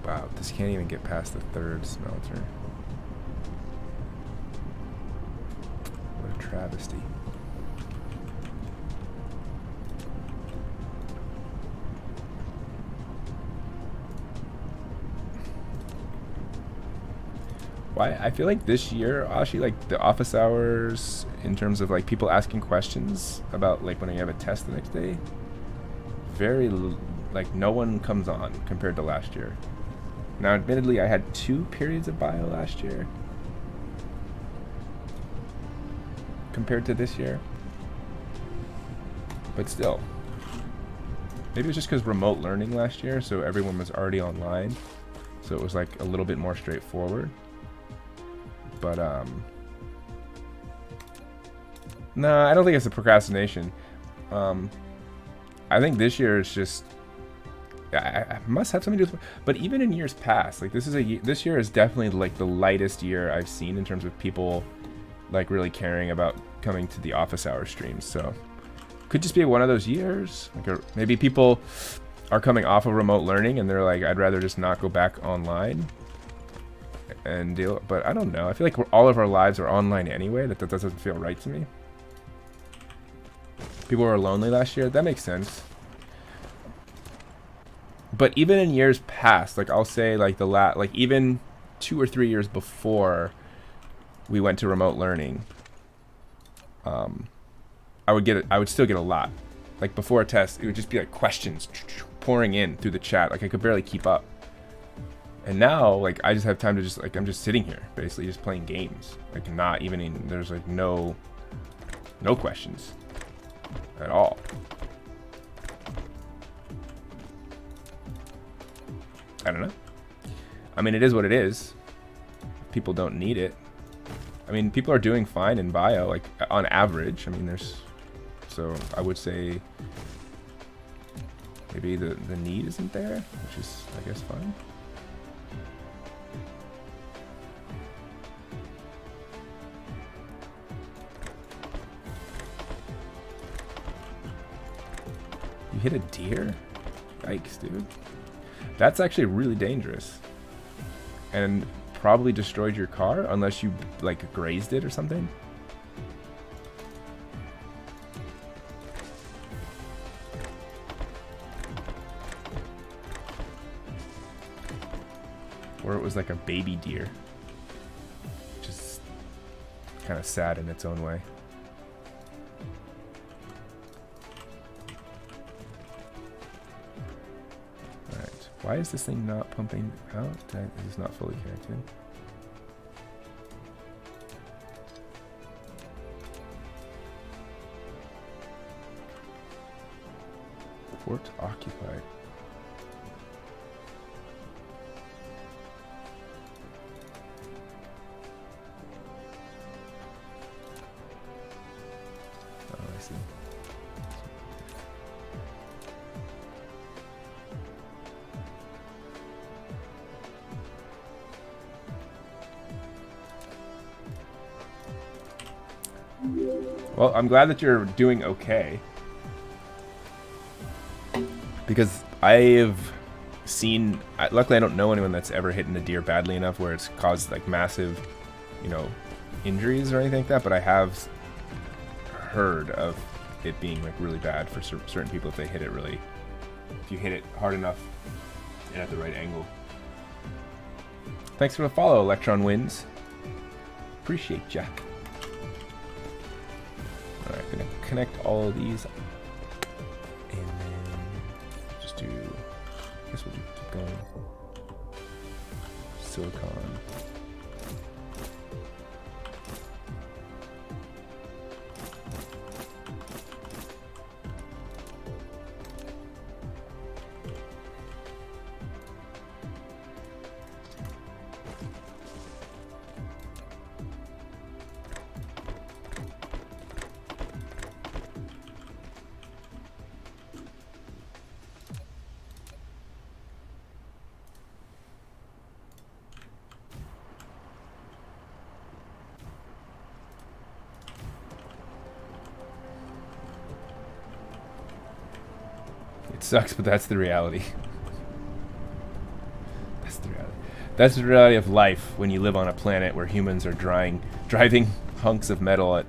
Wow, this can't even get past the third smelter. What a travesty. why I feel like this year, actually, like the office hours in terms of like people asking questions about like when you have a test the next day, like no one comes on compared to last year. Now, admittedly, I had 2 periods of bio last year compared to this year, but still, maybe it's just because remote learning last year, so everyone was already online, so it was like a little bit more straightforward. But no, I don't think it's a procrastination. I think this year is just, I must have something to do with, but even in years past, like this year is definitely like the lightest year I've seen in terms of people like really caring about coming to the office hour streams. So could just be one of those years, like maybe people are coming off of remote learning and they're like, I'd rather just not go back online and deal. But I don't know, I feel like all of our lives are online anyway. That doesn't feel right to me. People were lonely last year, that makes sense. But even in years past, like I'll say like like even 2 or 3 years before we went to remote learning, I would still get a lot. Like before a test, it would just be like questions pouring in through the chat. Like I could barely keep up. And now, like I just have time to just like, I'm just sitting here basically just playing games. Like not even there's like no questions at all. I don't know. I mean, it is what it is. People don't need it. I mean, people are doing fine in bio, like on average. I mean, so I would say maybe the need isn't there, which is, I guess, fine. You hit a deer? Yikes, dude. That's actually really dangerous. And probably destroyed your car unless you like grazed it or something. Or it was like a baby deer. Which is kind of sad in its own way. Why is this thing not pumping out? It is not fully connected. Fort occupied. Oh, I see. Well, I'm glad that you're doing okay. Because I've seen, luckily I don't know anyone that's ever hit a deer badly enough where it's caused like massive, injuries or anything like that, but I have heard of it being like really bad for certain people if they hit it if you hit it hard enough and at the right angle. Thanks for the follow, Electron Wins. Appreciate ya. Alright, gonna connect all of these and then just do, I guess we'll keep going. Silicon. Sucks, but that's the reality. That's the reality. That's the reality of life when you live on a planet where humans are driving hunks of metal at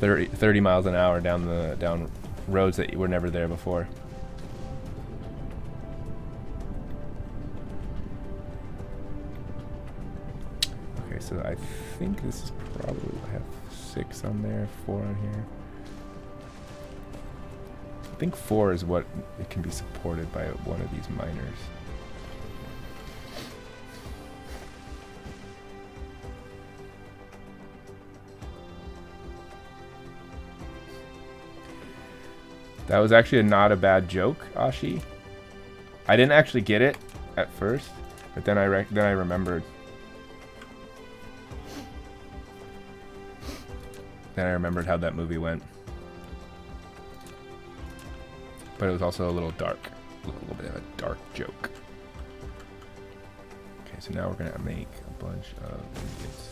30 miles an hour down roads that were never there before. Okay, so I think this is probably, I have 6 on there, 4 on here. I think 4 is what it can be supported by one of these minors. That was actually not a bad joke, Ashi. I didn't actually get it at first, but then I remembered. Then I remembered how that movie went. But it was also a little dark. A little bit of a dark joke. Okay, so now we're going to make a bunch of ingots.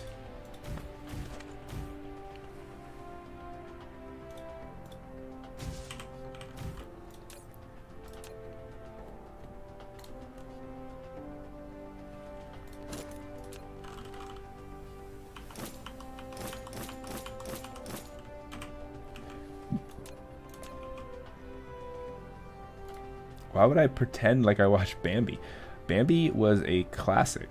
Why would I pretend like I watched Bambi? Bambi was a classic.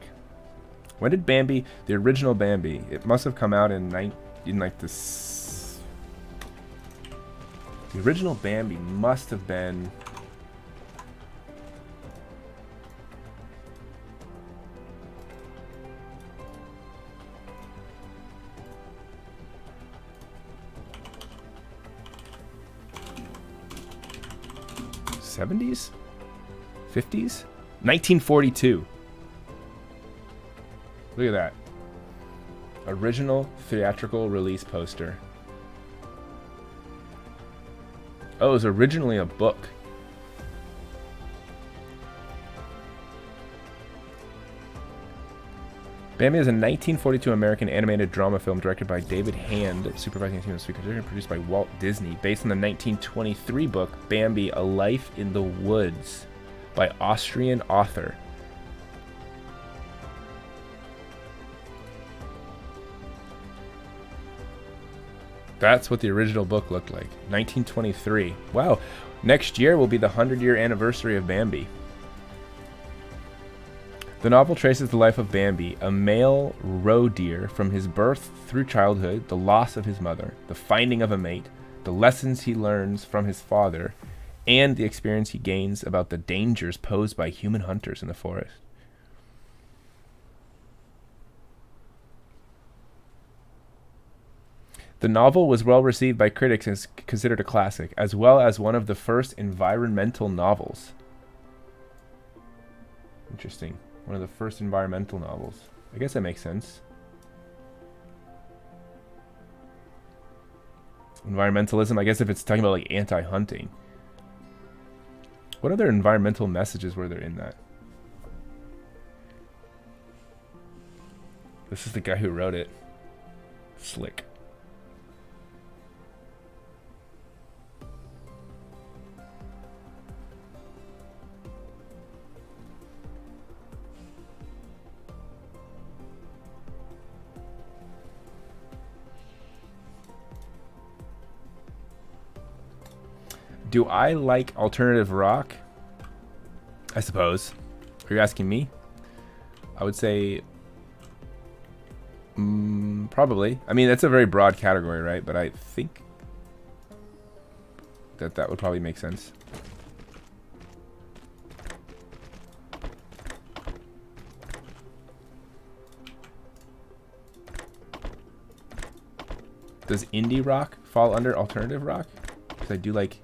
When did Bambi, the original Bambi, it must have come out in like this. The original Bambi must have been. '70s? 50s? 1942. Look at that. Original theatrical release poster. Oh, it was originally a book. Bambi is a 1942 American animated drama film directed by David Hand, supervising a team of speakers, and produced by Walt Disney, based on the 1923 book Bambi, A Life in the Woods by Austrian author. That's what the original book looked like. 1923. Wow. Next year will be the 100-year anniversary of Bambi. The novel traces the life of Bambi, a male roe deer, from his birth through childhood, the loss of his mother, the finding of a mate, the lessons he learns from his father, and the experience he gains about the dangers posed by human hunters in the forest. The novel was well received by critics and is considered a classic, as well as one of the first environmental novels. Interesting. One of the first environmental novels. I guess that makes sense. Environmentalism, I guess if it's talking about like anti-hunting. What other environmental messages were there in that? This is the guy who wrote it. Slick. Do I like alternative rock? I suppose. Are you asking me? I would say probably. I mean, that's a very broad category, right? But I think that would probably make sense. Does indie rock fall under alternative rock? Because I do like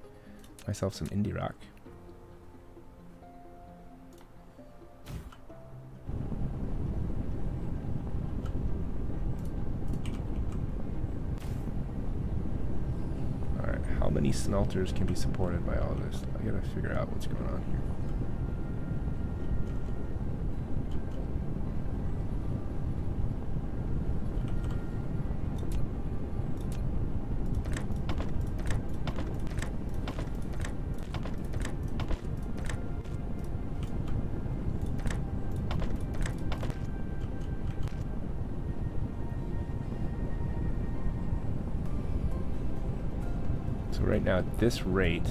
myself some indie rock. Alright, how many smelters can be supported by all this? I gotta figure out what's going on here. Right now, at this rate,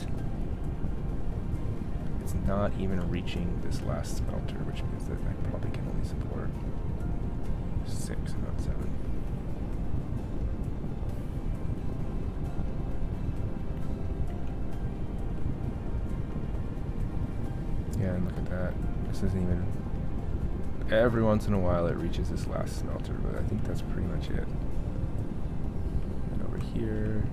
it's not even reaching this last smelter, which means that I probably can only support 6 of them. This isn't even... Every once in a while it reaches this last smelter, but I think that's pretty much it. And over here...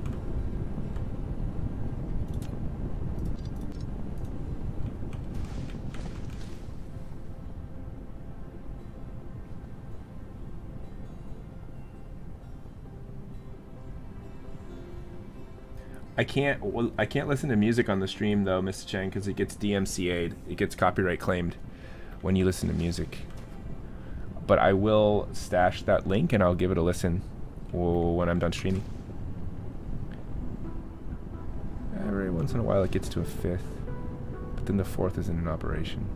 I can't listen to music on the stream though, Mr. Chang, because it gets DMCA'd. It gets copyright claimed when you listen to music. But I will stash that link and I'll give it a listen when I'm done streaming. Every once in a while it gets to a 5th, but then the 4th isn't in operation.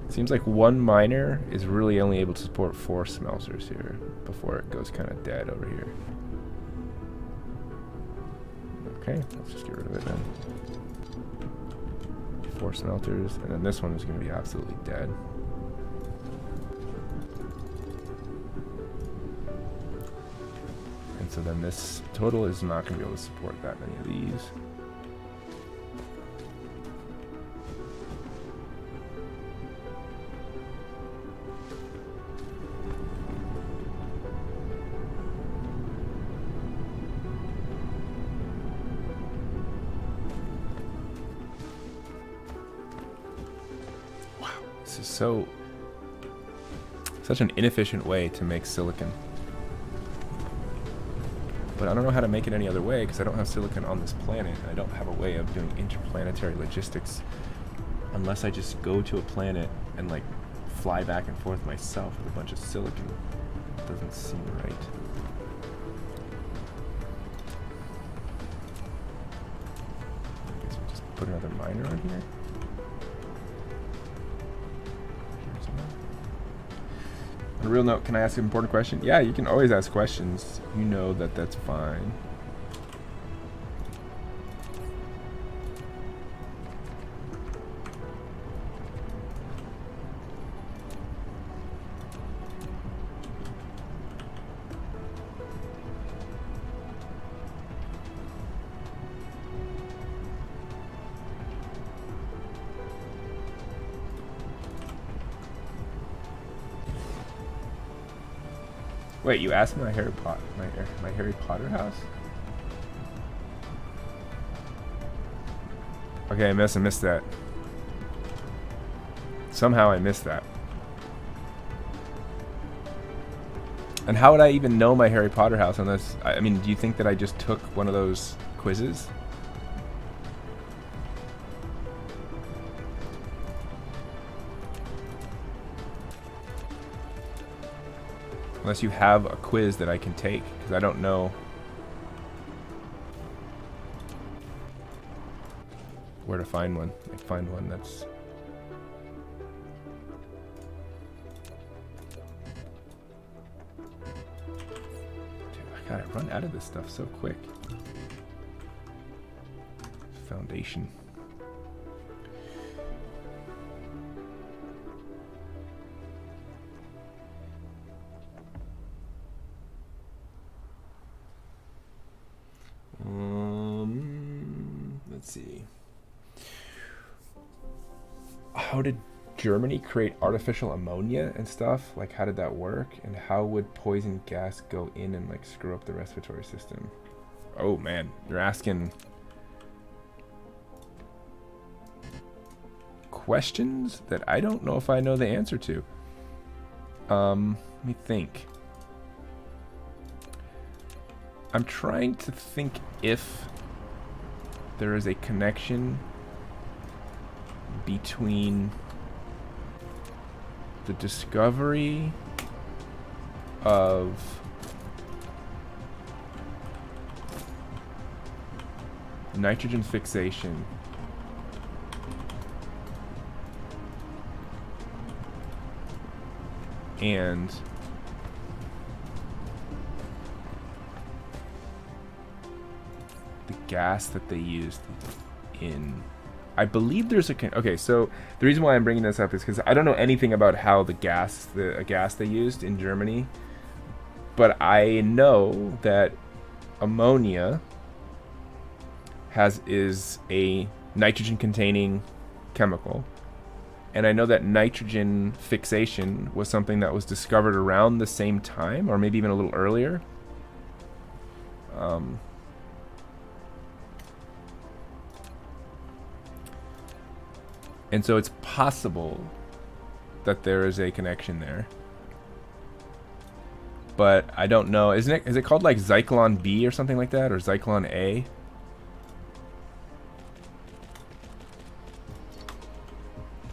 It seems like one miner is really only able to support 4 smelters here before it goes kind of dead over here. Okay, let's just get rid of it then. 4 smelters, and then this one is going to be absolutely dead. And so then this total is not going to be able to support that many of these. Such an inefficient way to make silicon. But I don't know how to make it any other way because I don't have silicon on this planet. I don't have a way of doing interplanetary logistics unless I just go to a planet and like fly back and forth myself with a bunch of silicon. It doesn't seem right. I guess we'll just put another miner on here. On a real note, can I ask an important question? Yeah, you can always ask questions. You know that that's fine. Wait, you asked me my Harry Potter house? Okay, I missed that. Somehow I missed that. And how would I even know my Harry Potter house unless... I mean, do you think that I just took one of those quizzes? Unless you have a quiz that I can take, because I don't know where to find one. I find one that's... Dude, I run out of this stuff so quick. Foundation. Let's see. How did Germany create artificial ammonia and stuff? Like, how did that work? And how would poison gas go in and like screw up the respiratory system? Oh man, you're asking questions that I don't know if I know the answer to. Let me think. I'm trying to think if there is a connection between the discovery of nitrogen fixation and the gas that they used in... I believe there's a... Okay, so the reason why I'm bringing this up is because I don't know anything about how the gas they used in Germany, but I know that ammonia is a nitrogen-containing chemical. And I know that nitrogen fixation was something that was discovered around the same time, or maybe even a little earlier. And so it's possible that there is a connection there. But I don't know. Is it called like Zyklon B or something like that? Or Zyklon A?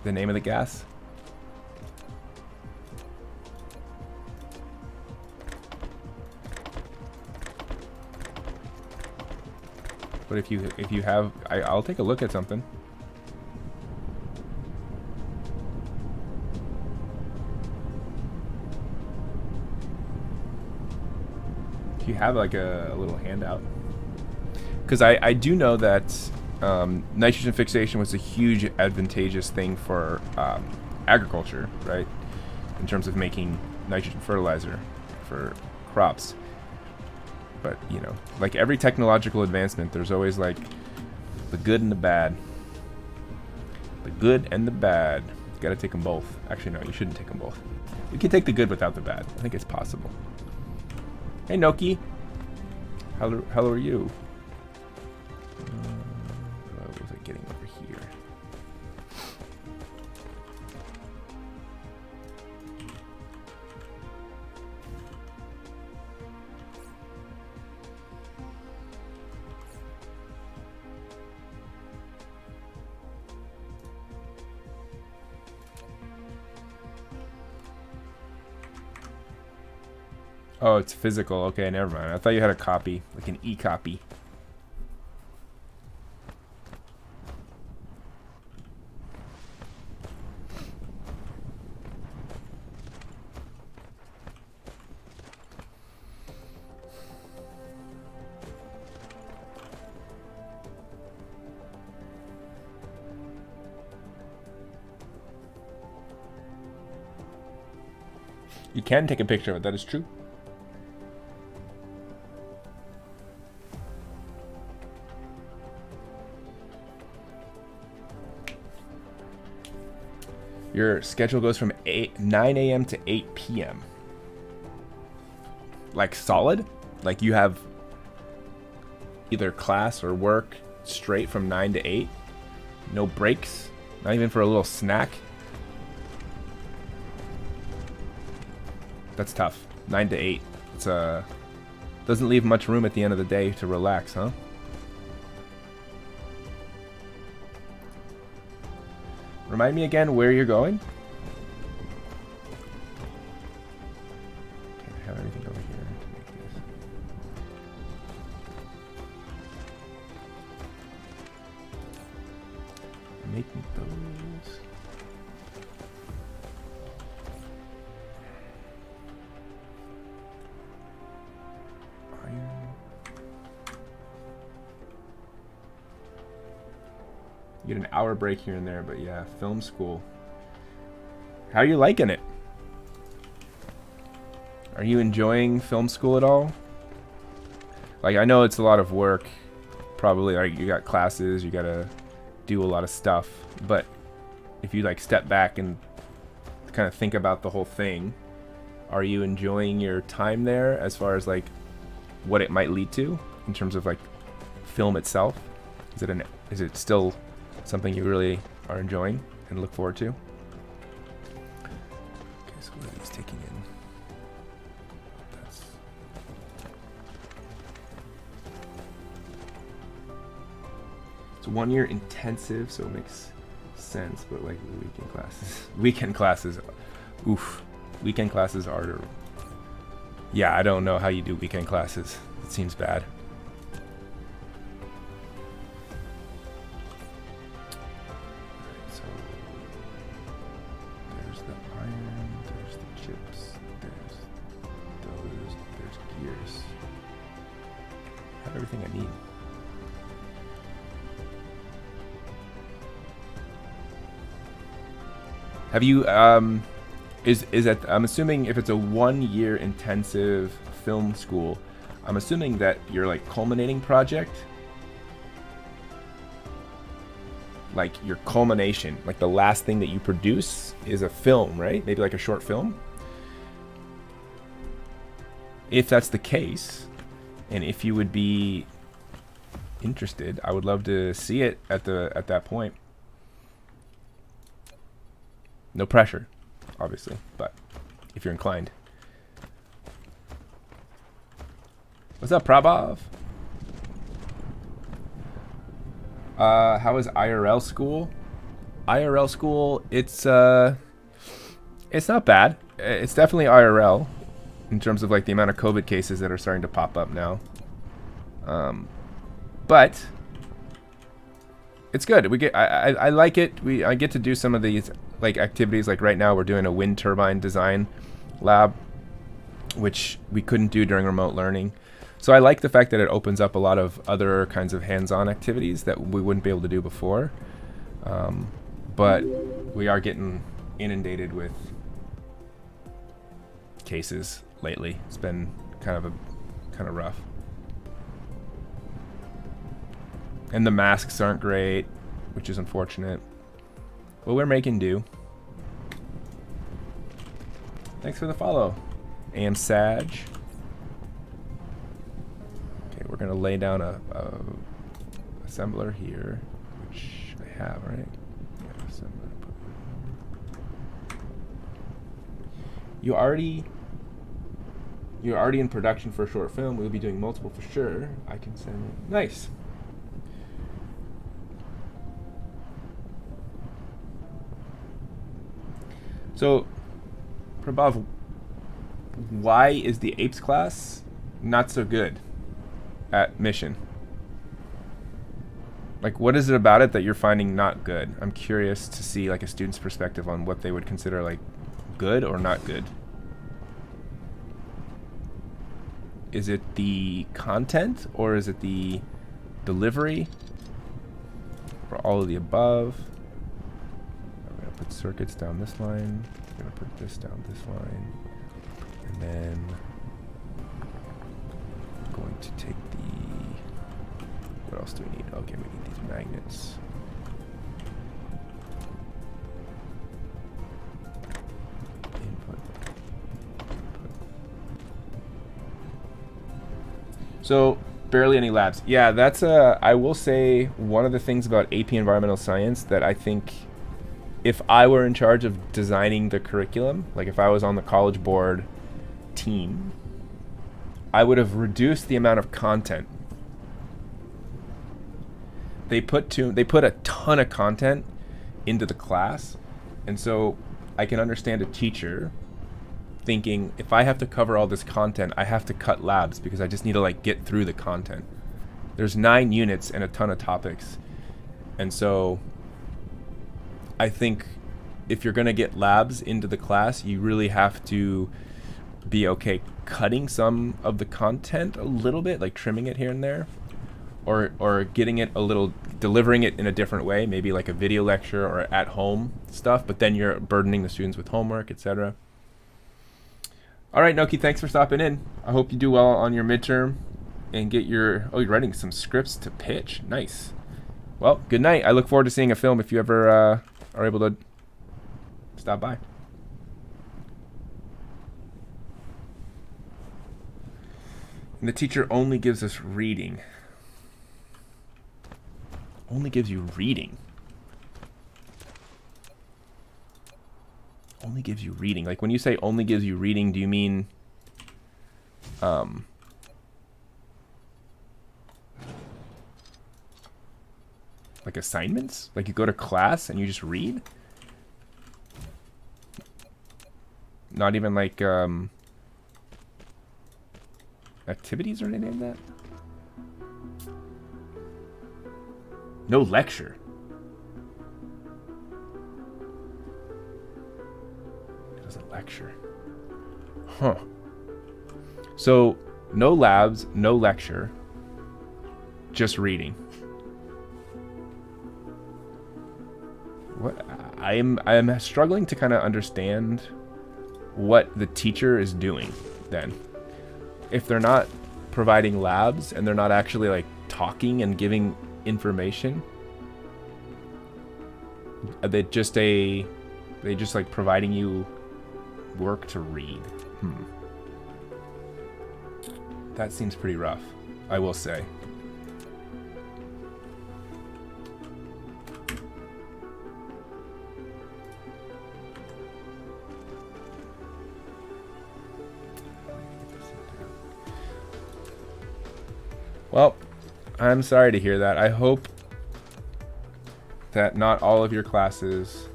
The name of the gas? But if you have, I'll take a look at something. If you have like a little handout, because I do know that nitrogen fixation was a huge advantageous thing for agriculture, right? In terms of making nitrogen fertilizer for crops. But, you know, like every technological advancement, there's always like the good and the bad. The good and the bad. You gotta take them both. Actually, no, you shouldn't take them both. You can take the good without the bad. I think it's possible. Hey, Noki. How are you? What was I getting over here? Oh, it's physical. Okay, never mind. I thought you had a copy, like an e-copy. You can take a picture of it. That is true. Your schedule goes from 9 a.m. to 8 p.m. Like solid? Like you have either class or work straight from 9 to 8? No breaks? Not even for a little snack? That's tough. 9 to 8. It's doesn't leave much room at the end of the day to relax, huh? Remind me again where you're going? Okay, I have everything over here to make this. Make me those. Iron. You get an hour break here and there, but yeah, film school. How are you liking it? Are you enjoying film school at all? Like, I know it's a lot of work. Probably, like, you got classes, you gotta do a lot of stuff. But if you, like, step back and kind of think about the whole thing, are you enjoying your time there as far as, like, what it might lead to in terms of, like, film itself? Is it still something you really are enjoying and look forward to? Okay, so what are these taking in? It's 1 year intensive, so it makes sense, but like weekend classes, oof. Weekend classes are, yeah, I don't know how you do weekend classes. It seems bad. Everything I need. Have you is that, I'm assuming if it's a 1 year intensive film school, I'm assuming that your like culminating project like your culmination, like the last thing that you produce is a film, right? Maybe like a short film. If that's the case, and if you would be interested, I would love to see it at that point. No pressure, obviously, but if you're inclined. What's up, Prabhav? How is IRL school? IRL school, it's not bad. It's definitely IRL in terms of like the amount of COVID cases that are starting to pop up now. But it's good. I like it. I get to do some of these like activities. Like right now, we're doing a wind turbine design lab, which we couldn't do during remote learning. So I like the fact that it opens up a lot of other kinds of hands-on activities that we wouldn't be able to do before. But we are getting inundated with cases lately. It's been kind of rough. And the masks aren't great, which is unfortunate. But we're making do. Thanks for the follow, Am Sag. Okay, we're gonna lay down a assembler here, which I have, right? Yeah, assembler. You're already in production for a short film. We'll be doing multiple for sure. I can send it. Nice. So, Prabhav, why is the Apes class not so good at Mission? Like, what is it about it that you're finding not good? I'm curious to see like a student's perspective on what they would consider like good or not good. Is it the content or is it the delivery? For all of the above. I'm gonna put circuits down this line. I'm gonna put this down this line. And then I'm going to take the, what else do we need? Okay, we need these magnets. Input. So barely any labs. Yeah, that's I will say one of the things about AP Environmental Science that I think if I were in charge of designing the curriculum, like if I was on the College Board team, I would have reduced the amount of content. They put a ton of content into the class, and so I can understand a teacher thinking, if I have to cover all this content, I have to cut labs because I just need to like get through the content. There's 9 units and a ton of topics. And so I think if you're going to get labs into the class, you really have to be okay cutting some of the content a little bit, like trimming it here and there, or getting it a little, delivering it in a different way, maybe like a video lecture or at home stuff, but then you're burdening the students with homework, etc. All right, Noki, thanks for stopping in. I hope you do well on your midterm and get your, you're writing some scripts to pitch. Nice. Well, good night. I look forward to seeing a film if you ever are able to stop by. And the teacher only gives us reading. Only gives you reading. Only gives you reading. Like when you say only gives you reading, do you mean like assignments? Like you go to class and you just read? Not even like activities or anything like that? No lecture. It doesn't lecture. Huh. So no labs, no lecture, just reading. What I'm struggling to kind of understand what the teacher is doing then. If they're not providing labs and they're not actually like talking and giving information, Are they just like providing you work to read? That seems pretty rough, I will say. Well, I'm sorry to hear that. I hope that not all of your classes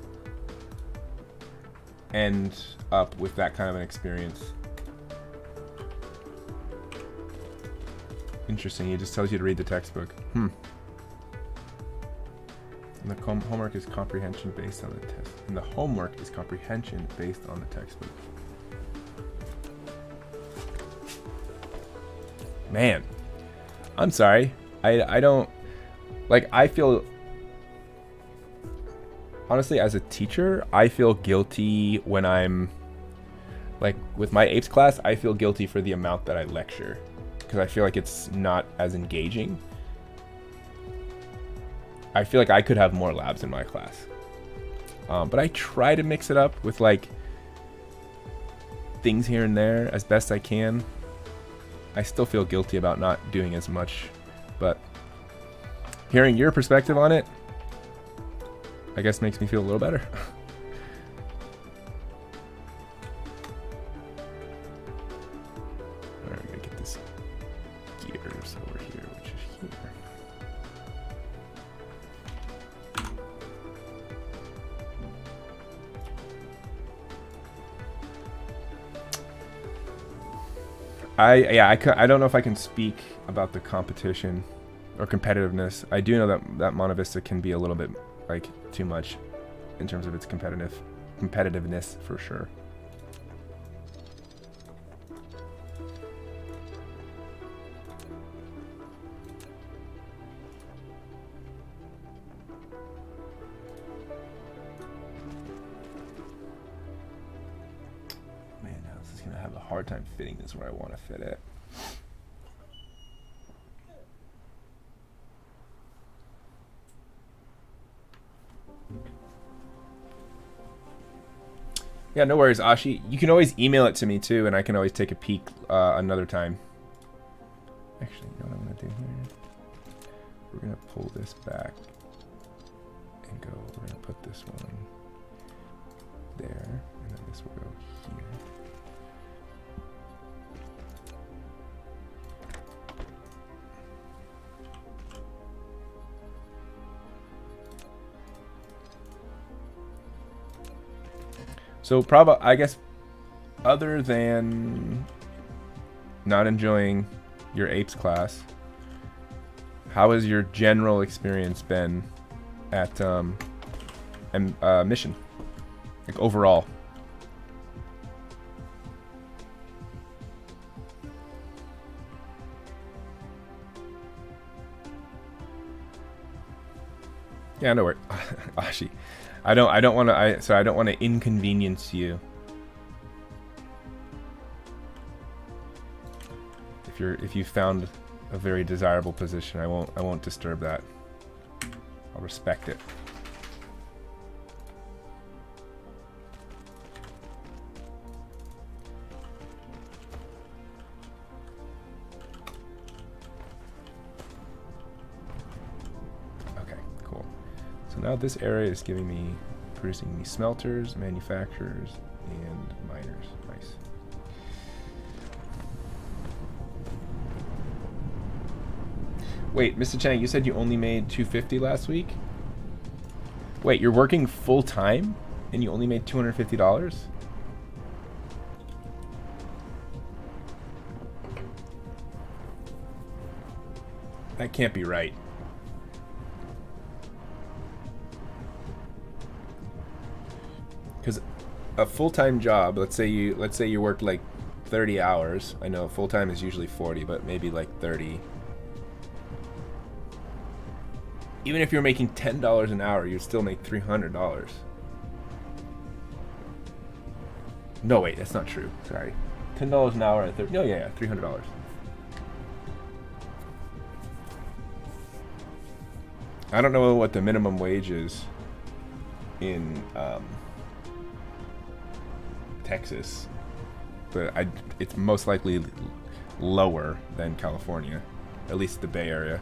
end up with that kind of an experience. Interesting. It just tells you to read the textbook. And the homework is comprehension based on the test. And the homework is comprehension based on the textbook. Man, I'm sorry. I don't like. I feel honestly, as a teacher, I feel guilty when I'm like with my apes class. I feel guilty for the amount that I lecture because I feel like it's not as engaging. I feel like I could have more labs in my class, but I try to mix it up with like things here and there as best I can. I still feel guilty about not doing as much, but hearing your perspective on it, I guess makes me feel a little better. Alright, I'm gonna get this gears over here, which is here. I don't know if I can speak about the competition or competitiveness. I do know that Monte Vista can be a little bit like too much in terms of its competitiveness for sure. Man, now this is gonna have a hard time fitting this where I want to fit it. Yeah, no worries, Ashi. You can always email it to me too, and I can always take a peek another time. Actually, you know what I'm gonna do here? We're gonna pull this back and go. We're gonna put this one there, and then this will go here. So probably, I guess, other than not enjoying your apes class, how has your general experience been at mission, like overall? Yeah, no worries, Ashi. I don't want to inconvenience you. If you found a very desirable position, I won't disturb that. I'll respect it. Okay, cool. So now this area is producing me smelters, manufacturers, and miners. Nice. Wait, Mr. Chang, you said you only made $250 last week? Wait, you're working full time and you only made $250? That can't be right. Because a full-time job, let's say you worked like 30 hours. I know full-time is usually 40, but maybe like 30. Even if you're making $10 an hour, you'd still make $300. No, wait, that's not true. Sorry. $10 an hour at 30. No, yeah, $300. I don't know what the minimum wage is in Texas, but it's most likely lower than California, at least the Bay Area.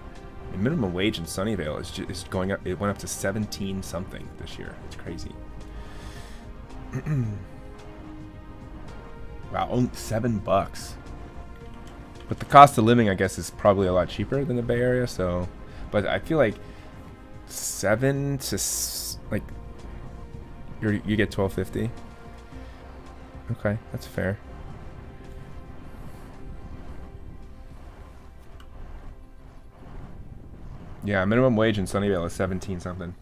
The minimum wage in Sunnyvale is going up. It went up to 17 something this year. It's crazy. Wow, only $7. But the cost of living, I guess, is probably a lot cheaper than the Bay Area. So, but I feel like 7 to like you get $12.50. Okay, that's fair. Yeah, minimum wage in Sunnyvale is 17 something.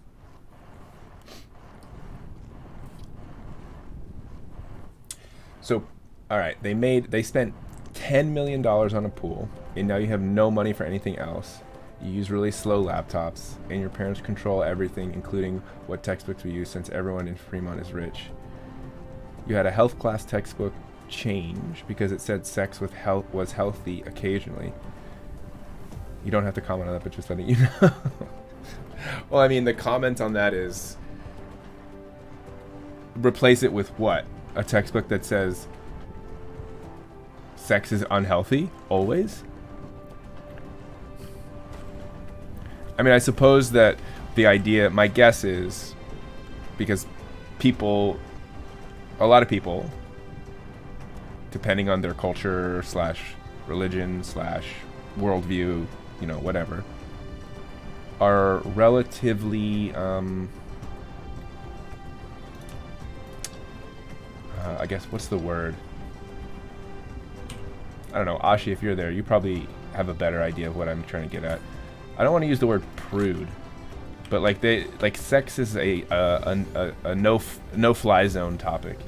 So, all right, they spent $10 million on a pool, and now you have no money for anything else. You use really slow laptops, and your parents control everything, including what textbooks we use, since everyone in Fremont is rich. You had a health class textbook change because it said sex with health was healthy occasionally. You don't have to comment on that, but just letting you know. Well, I mean, the comment on that is replace it with what? A textbook that says sex is unhealthy always? I mean, I suppose that the idea, my guess is, because a lot of people, depending on their culture / religion / worldview, you know, whatever, are relatively, I guess, what's the word? I don't know, Ashi, if you're there, you probably have a better idea of what I'm trying to get at. I don't want to use the word prude, but like sex is a no-fly zone topic,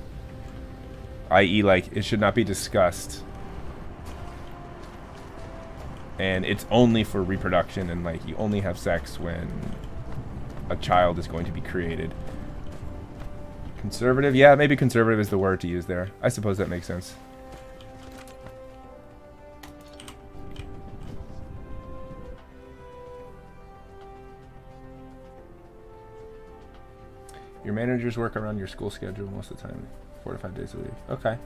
i.e., like it should not be discussed, and it's only for reproduction, and like you only have sex when a child is going to be created. Conservative? Yeah, maybe conservative is the word to use there. I suppose that makes sense. Your managers work around your school schedule most of the time, 4 to 5 days a week. Okay.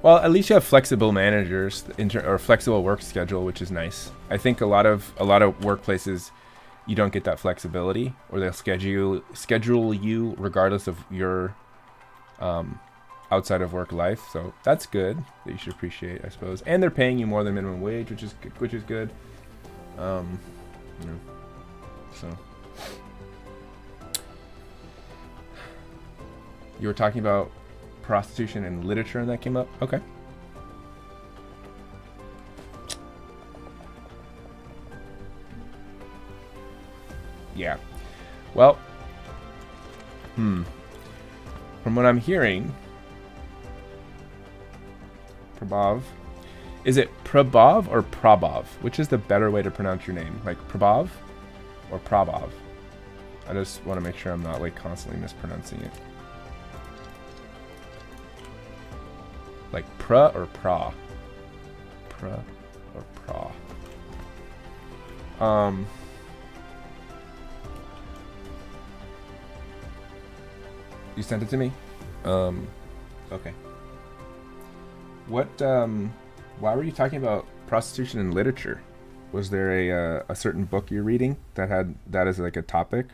Well, at least you have flexible managers or flexible work schedule, which is nice. I think a lot of workplaces, you don't get that flexibility, or they'll schedule you regardless of your outside of work life. So that's good that you should appreciate, I suppose. And they're paying you more than minimum wage, which is good. You know, so. You were talking about prostitution and literature, and that came up? Okay. Yeah. Well, from what I'm hearing, Prabhav, is it Prabhav or Prabhav? Which is the better way to pronounce your name? Like Prabhav or Prabhav? I just want to make sure I'm not like constantly mispronouncing it. Like pra or pra? Pra or pra? You sent it to me? Okay. What, why were you talking about prostitution in literature? Was there a certain book you're reading that had that as like a topic?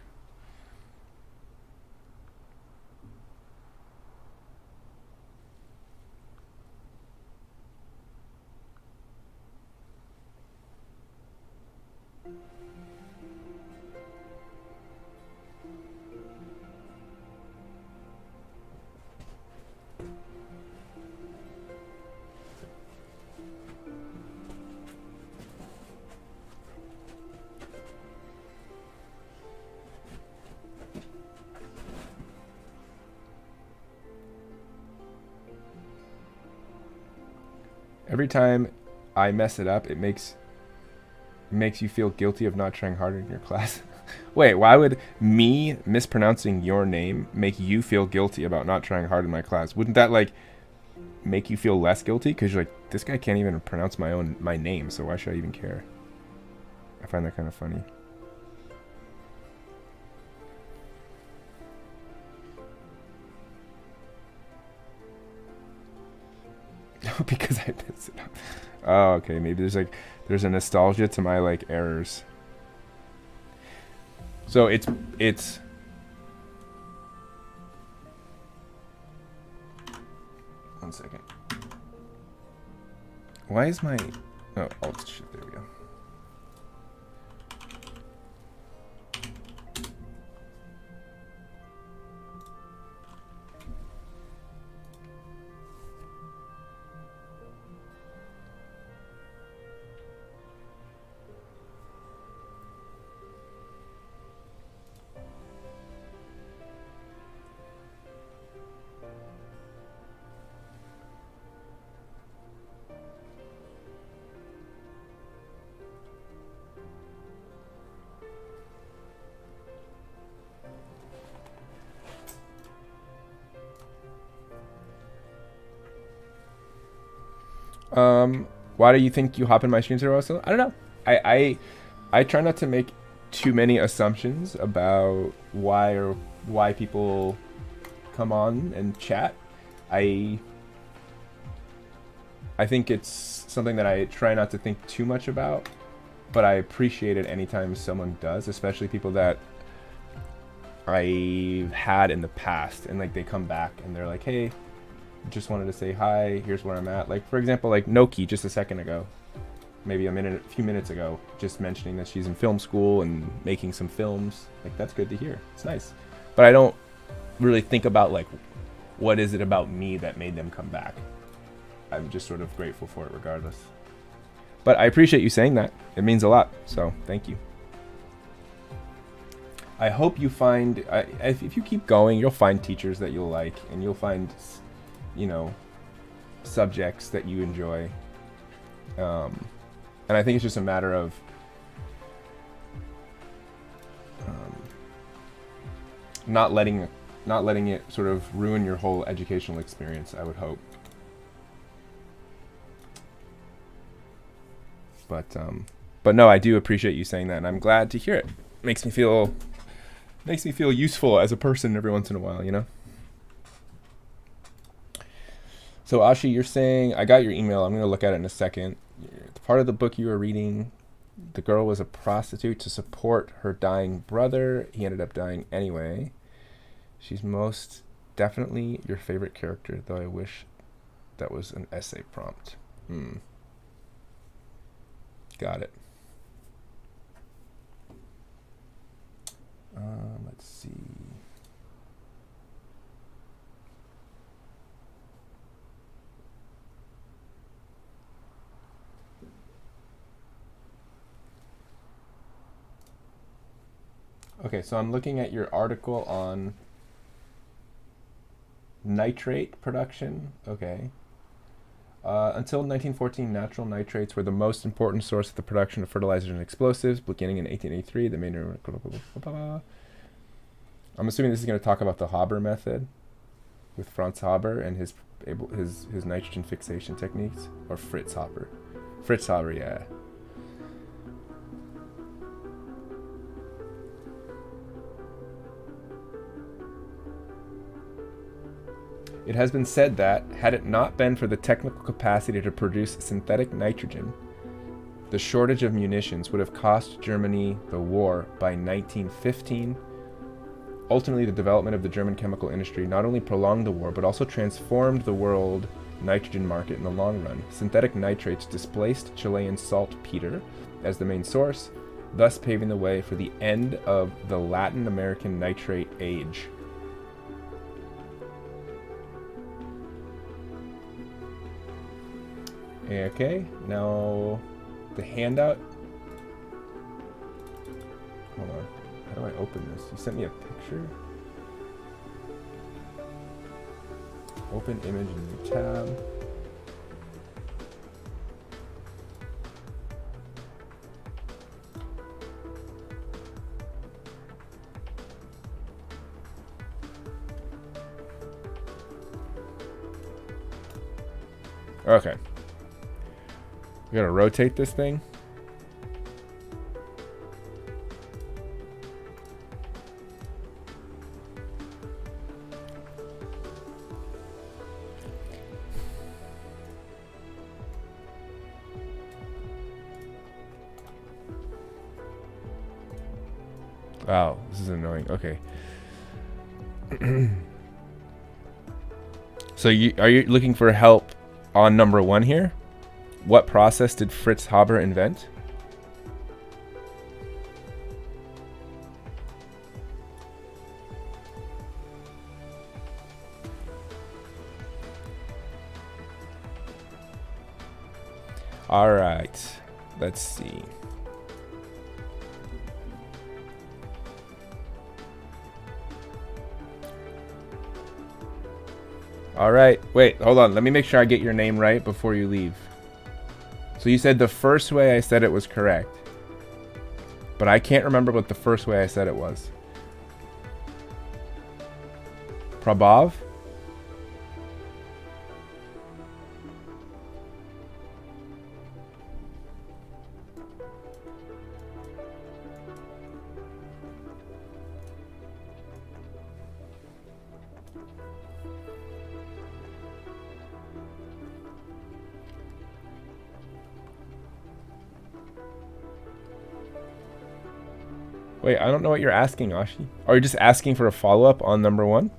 Every time I mess it up, it makes you feel guilty of not trying harder in your class. Wait, why would me mispronouncing your name make you feel guilty about not trying hard in my class? Wouldn't that like make you feel less guilty? Because you're like, this guy can't even pronounce my name, so why should I even care? I find that kind of funny. because I messed it up. Oh, okay. Maybe there's a nostalgia to my like errors. So it's 1 second. Why is my oh shit, there we go. Why do you think you hop in my streams so often? I don't know. I try not to make too many assumptions about why people come on and chat. I think it's something that I try not to think too much about, but I appreciate it anytime someone does, especially people that I've had in the past, and like they come back and they're like, hey, just wanted to say hi, here's where I'm at. Like for example, like Noki just a second ago, maybe a few minutes ago, just mentioning that she's in film school and making some films. Like that's good to hear. It's nice. But I don't really think about like what is it about me that made them come back. I'm just sort of grateful for it regardless. But I appreciate you saying that. It means a lot. So thank you. I hope you find, if you keep going, you'll find teachers that you'll like, and you'll find, you know, subjects that you enjoy. And I think it's just a matter of not letting it sort of ruin your whole educational experience, I would hope. But no, I do appreciate you saying that, and I'm glad to hear it. Makes me feel useful as a person every once in a while, you know? So Ashi, you're saying, I got your email. I'm going to look at it in a second. The part of the book you were reading, the girl was a prostitute to support her dying brother. He ended up dying anyway. She's most definitely your favorite character, though I wish that was an essay prompt. Got it. Let's see. Okay, so I'm looking at your article on nitrate production. Okay. Until 1914, natural nitrates were the most important source of the production of fertilizers and explosives. Beginning in 1883, the main... I'm assuming this is going to talk about the Haber method with Franz Haber and his nitrogen fixation techniques, or Fritz Haber. Fritz Haber, yeah. It has been said that, had it not been for the technical capacity to produce synthetic nitrogen, the shortage of munitions would have cost Germany the war by 1915. Ultimately, the development of the German chemical industry not only prolonged the war, but also transformed the world nitrogen market in the long run. Synthetic nitrates displaced Chilean saltpeter as the main source, thus paving the way for the end of the Latin American nitrate age. Okay, now the handout. Hold on. How do I open this? You sent me a picture? Open image in new tab. Okay. We gotta rotate this thing. Wow, this is annoying. Okay. So are you looking for help on number 1 here? What process did Fritz Haber invent? All right, let's see. All right, wait, hold on. Let me make sure I get your name right before you leave. So you said the first way I said it was correct, but I can't remember what the first way I said it was. Prabhav? Wait, I don't know what you're asking, Ashi. Are you just asking for a follow-up on number 1?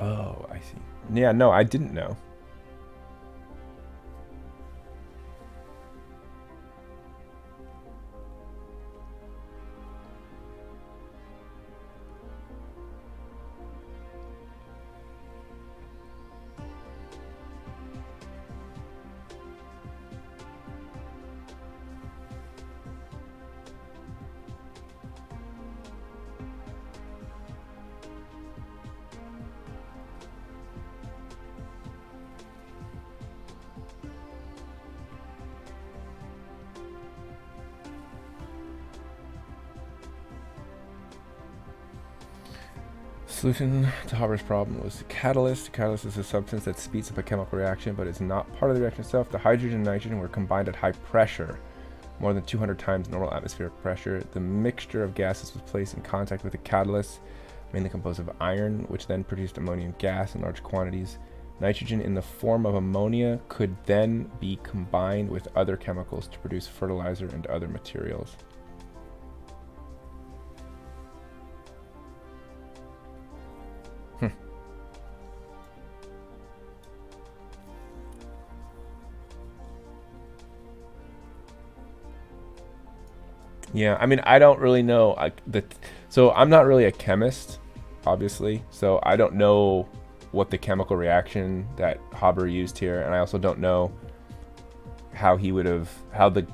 Oh, I see. Yeah, no, I didn't know. Solution to Haber's problem was the catalyst. The catalyst is a substance that speeds up a chemical reaction, but is not part of the reaction itself. The hydrogen and nitrogen were combined at high pressure, more than 200 times normal atmospheric pressure. The mixture of gases was placed in contact with the catalyst, mainly composed of iron, which then produced ammonium gas in large quantities. Nitrogen in the form of ammonia could then be combined with other chemicals to produce fertilizer and other materials. Yeah, I mean, I don't really know. So I'm not really a chemist, obviously. So I don't know what the chemical reaction that Haber used here, and I also don't know how how the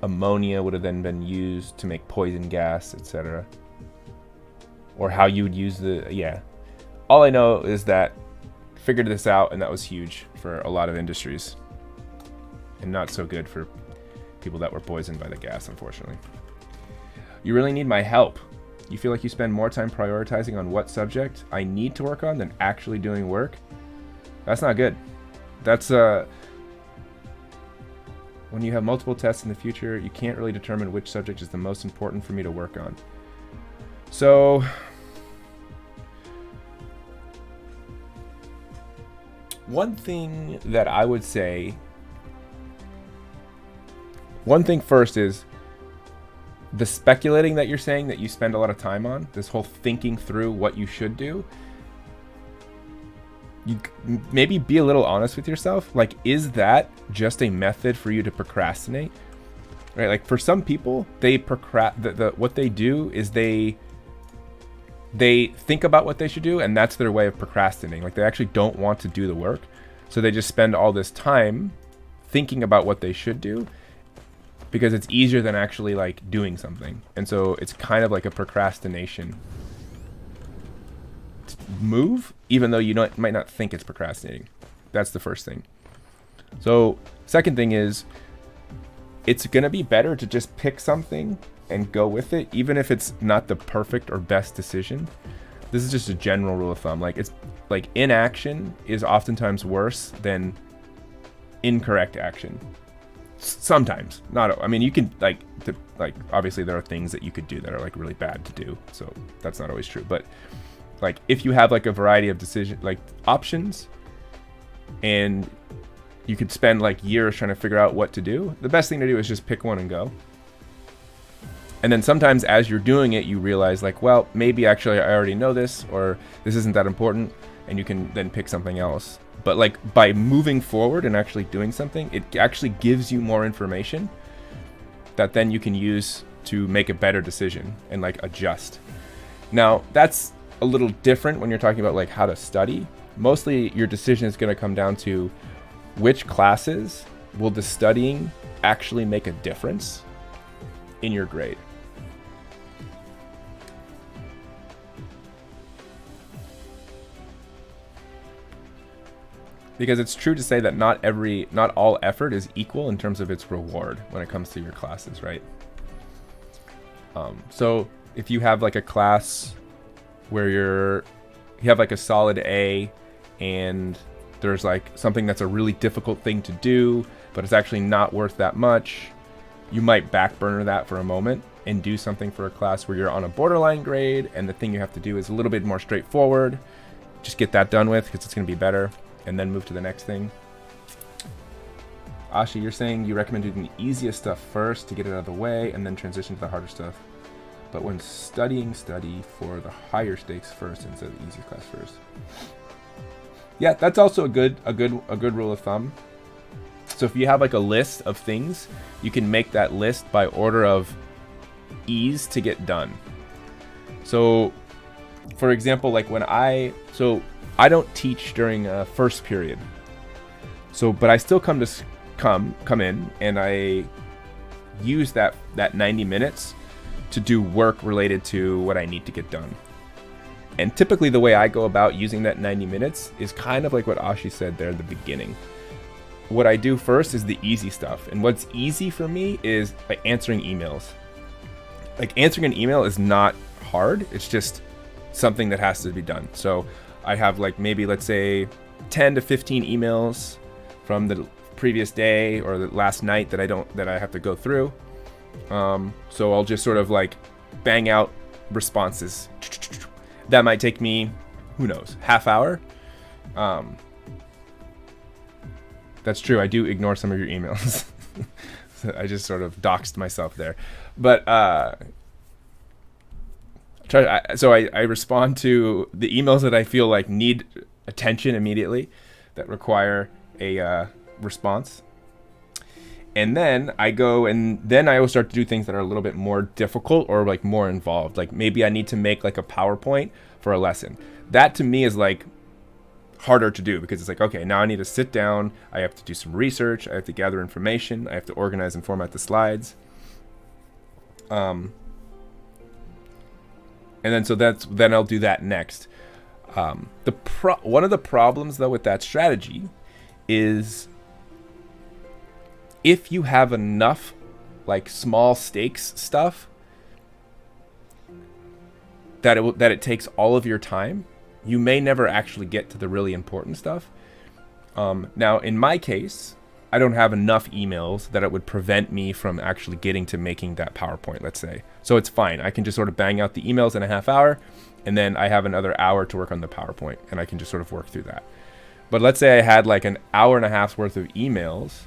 ammonia would have then been used to make poison gas, etc. Or how you would use yeah. All I know is that figured this out, and that was huge for a lot of industries, and not so good for people that were poisoned by the gas, unfortunately. You really need my help. You feel like you spend more time prioritizing on what subject I need to work on than actually doing work? That's not good. That's when you have multiple tests in the future, you can't really determine which subject is the most important for me to work on. So one thing that I would say, one thing first is the speculating that you're saying that you spend a lot of time on, this whole thinking through what you should do. You maybe be a little honest with yourself. Like, is that just a method for you to procrastinate? Right? Like for some people, they what they do is they think about what they should do, and that's their way of procrastinating. Like they actually don't want to do the work, so they just spend all this time thinking about what they should do, because it's easier than actually like doing something. And so it's kind of like a procrastination move, even though you might not think it's procrastinating. That's the first thing. So second thing is, it's gonna be better to just pick something and go with it, even if it's not the perfect or best decision. This is just a general rule of thumb. Like, it's like inaction is oftentimes worse than incorrect action. Sometimes, not. I mean, you can like obviously there are things that you could do that are like really bad to do. So that's not always true. But like if you have like a variety of decision like options, and you could spend like years trying to figure out what to do, the best thing to do is just pick one and go. And then sometimes as you're doing it, you realize like, well, maybe actually I already know this, or this isn't that important, and you can then pick something else. But like by moving forward and actually doing something, it actually gives you more information that then you can use to make a better decision and like adjust. Now that's a little different when you're talking about like how to study. Mostly your decision is going to come down to which classes will the studying actually make a difference in your grade. Because it's true to say that not all effort is equal in terms of its reward when it comes to your classes, right? So if you have like a class where you have like a solid A, and there's like something that's a really difficult thing to do, but it's actually not worth that much, you might back burner that for a moment and do something for a class where you're on a borderline grade, and the thing you have to do is a little bit more straightforward. Just get that done with because it's going to be better, and then move to the next thing. Ashi, you're saying you recommend doing the easiest stuff first to get it out of the way and then transition to the harder stuff. But when studying, study for the higher stakes first instead of the easiest class first. Yeah, that's also a good rule of thumb. So if you have like a list of things, you can make that list by order of ease to get done. So for example, like when I don't teach during first period. So, but I still come in and I use that 90 minutes to do work related to what I need to get done. And typically the way I go about using that 90 minutes is kind of like what Ashi said there at the beginning. What I do first is the easy stuff. And what's easy for me is like answering emails. Like answering an email is not hard. It's just something that has to be done. So I have like maybe let's say 10 to 15 emails from the previous day or the last night that I have to go through. So I'll just sort of like bang out responses. That might take me, who knows, half hour. That's true. I do ignore some of your emails. So I just sort of doxed myself there. But I respond to the emails that I feel like need attention immediately, that require a response. And then I go and then I will start to do things that are a little bit more difficult or like more involved. Like maybe I need to make like a PowerPoint for a lesson. That to me is like harder to do because it's like, okay, now I need to sit down. I have to do some research. I have to gather information. I have to organize and format the slides. And then I'll do that next. One of the problems though with that strategy is if you have enough like small stakes stuff that it takes all of your time, you may never actually get to the really important stuff. Now in my case, I don't have enough emails that it would prevent me from actually getting to making that PowerPoint, let's say. So it's fine. I can just sort of bang out the emails in a half hour, and then I have another hour to work on the PowerPoint, and I can just sort of work through that. But let's say I had like an hour and a half's worth of emails.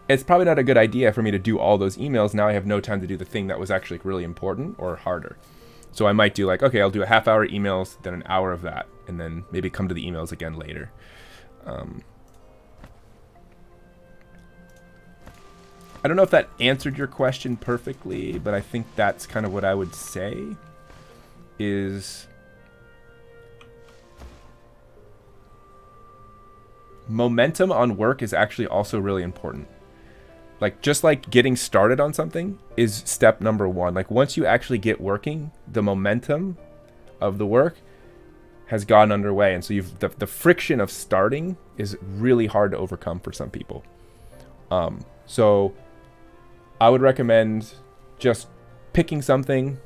It's probably not a good idea for me to do all those emails. Now I have no time to do the thing that was actually really important or harder. So I might do like, okay, I'll do a half hour emails, then an hour of that, and then maybe come to the emails again later. I don't know if that answered your question perfectly, but I think that's kind of what I would say is momentum on work is actually also really important. Like just like getting started on something is step number one. Like once you actually get working, the momentum of the work has gotten underway. And so the friction of starting is really hard to overcome for some people. So I would recommend just picking something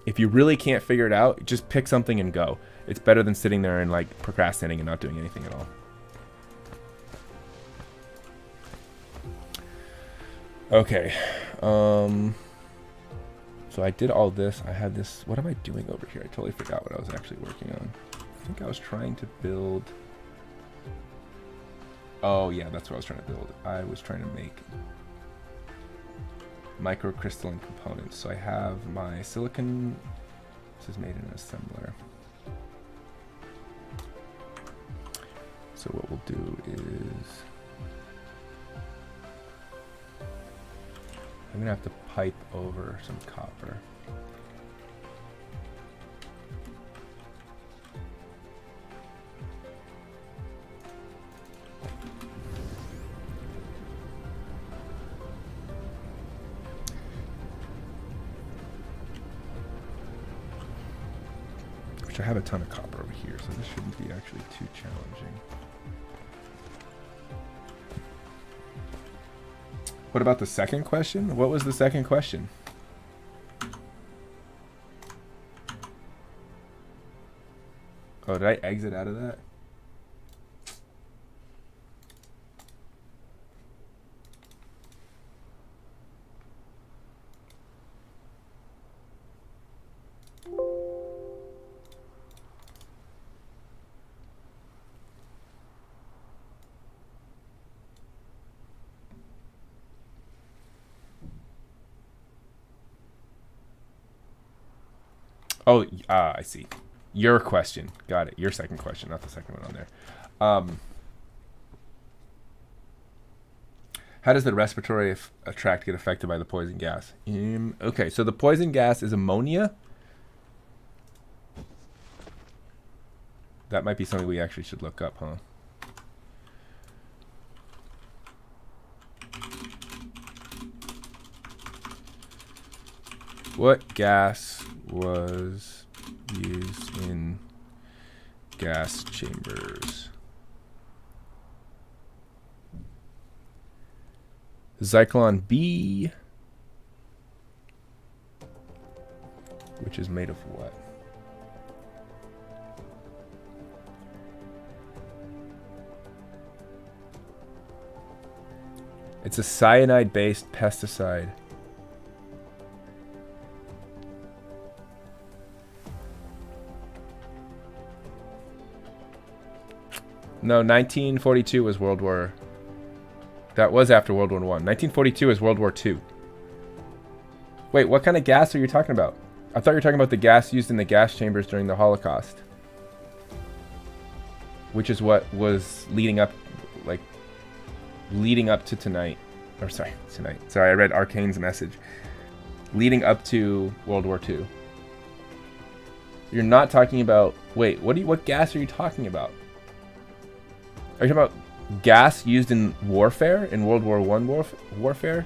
If you really can't figure it out, just pick something and go. It's better than sitting there and like procrastinating and not doing anything at all. Okay. So I did all this. I had this. What am I doing over here? I totally forgot what I was actually working on. I think I was trying to build. Oh yeah, that's what I was trying to build. I was trying to make microcrystalline components. So I have my silicon. This is made in an assembler. So what we'll do is I'm gonna have to pipe over some copper. Which I have a ton of copper over here, so this shouldn't be actually too challenging. What about the second question? What was the second question? Oh, did I exit out of that? Oh, I see. Your question. Got it. Your second question, not the second one on there. How does the respiratory tract get affected by the poison gas? Okay, so the poison gas is ammonia. That might be something we actually should look up, huh? What gas was used in gas chambers? Zyklon B, which is made of what? It's a cyanide-based pesticide. No, 1942 was World War. That was after World War I. 1942 is World War II. Wait, what kind of gas are you talking about? I thought you were talking about the gas used in the gas chambers during the Holocaust. Which is what was leading up to tonight. Or sorry, tonight. Sorry, I read Arcane's message. Leading up to World War II. You're not talking about... Wait, what gas are you talking about? Are you talking about gas used in warfare? In World War I warfare?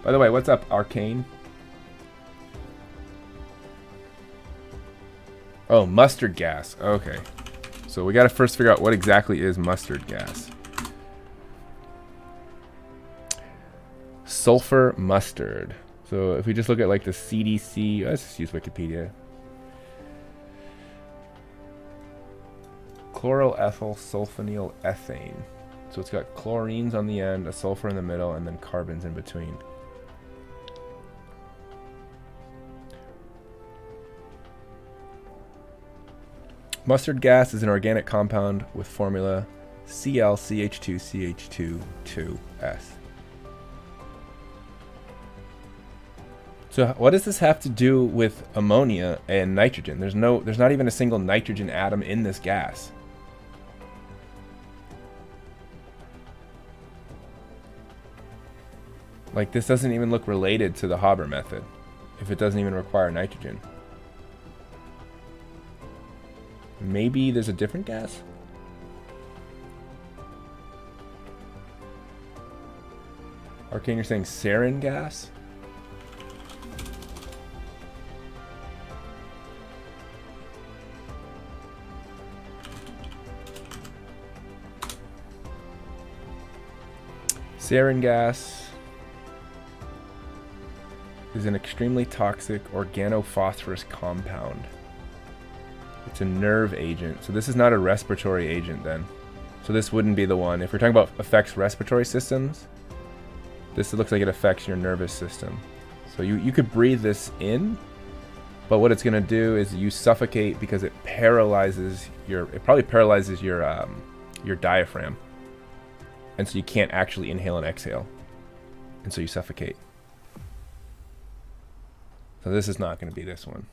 By the way, what's up, Arcane? Oh, mustard gas. Okay. So we gotta first figure out what exactly is mustard gas. Sulfur mustard. So if we just look at like the CDC, let's just use Wikipedia. Chloroethyl sulfonyl ethane. So it's got chlorines on the end, a sulfur in the middle, and then carbons in between. Mustard gas is an organic compound with formula ClCH2CH22S. So what does this have to do with ammonia and nitrogen? There's not even a single nitrogen atom in this gas. Like, this doesn't even look related to the Haber method, if it doesn't even require nitrogen. Maybe there's a different gas? Arcane, you're saying sarin gas? Sarin gas. is an extremely toxic organophosphorus compound. It's a nerve agent. So this is not a respiratory agent then. So this wouldn't be the one. If we're talking about affects respiratory systems, this looks like it affects your nervous system. So you could breathe this in, but what it's going to do is you suffocate because it probably paralyzes your diaphragm. And so you can't actually inhale and exhale. And so you suffocate. So this is not going to be this one.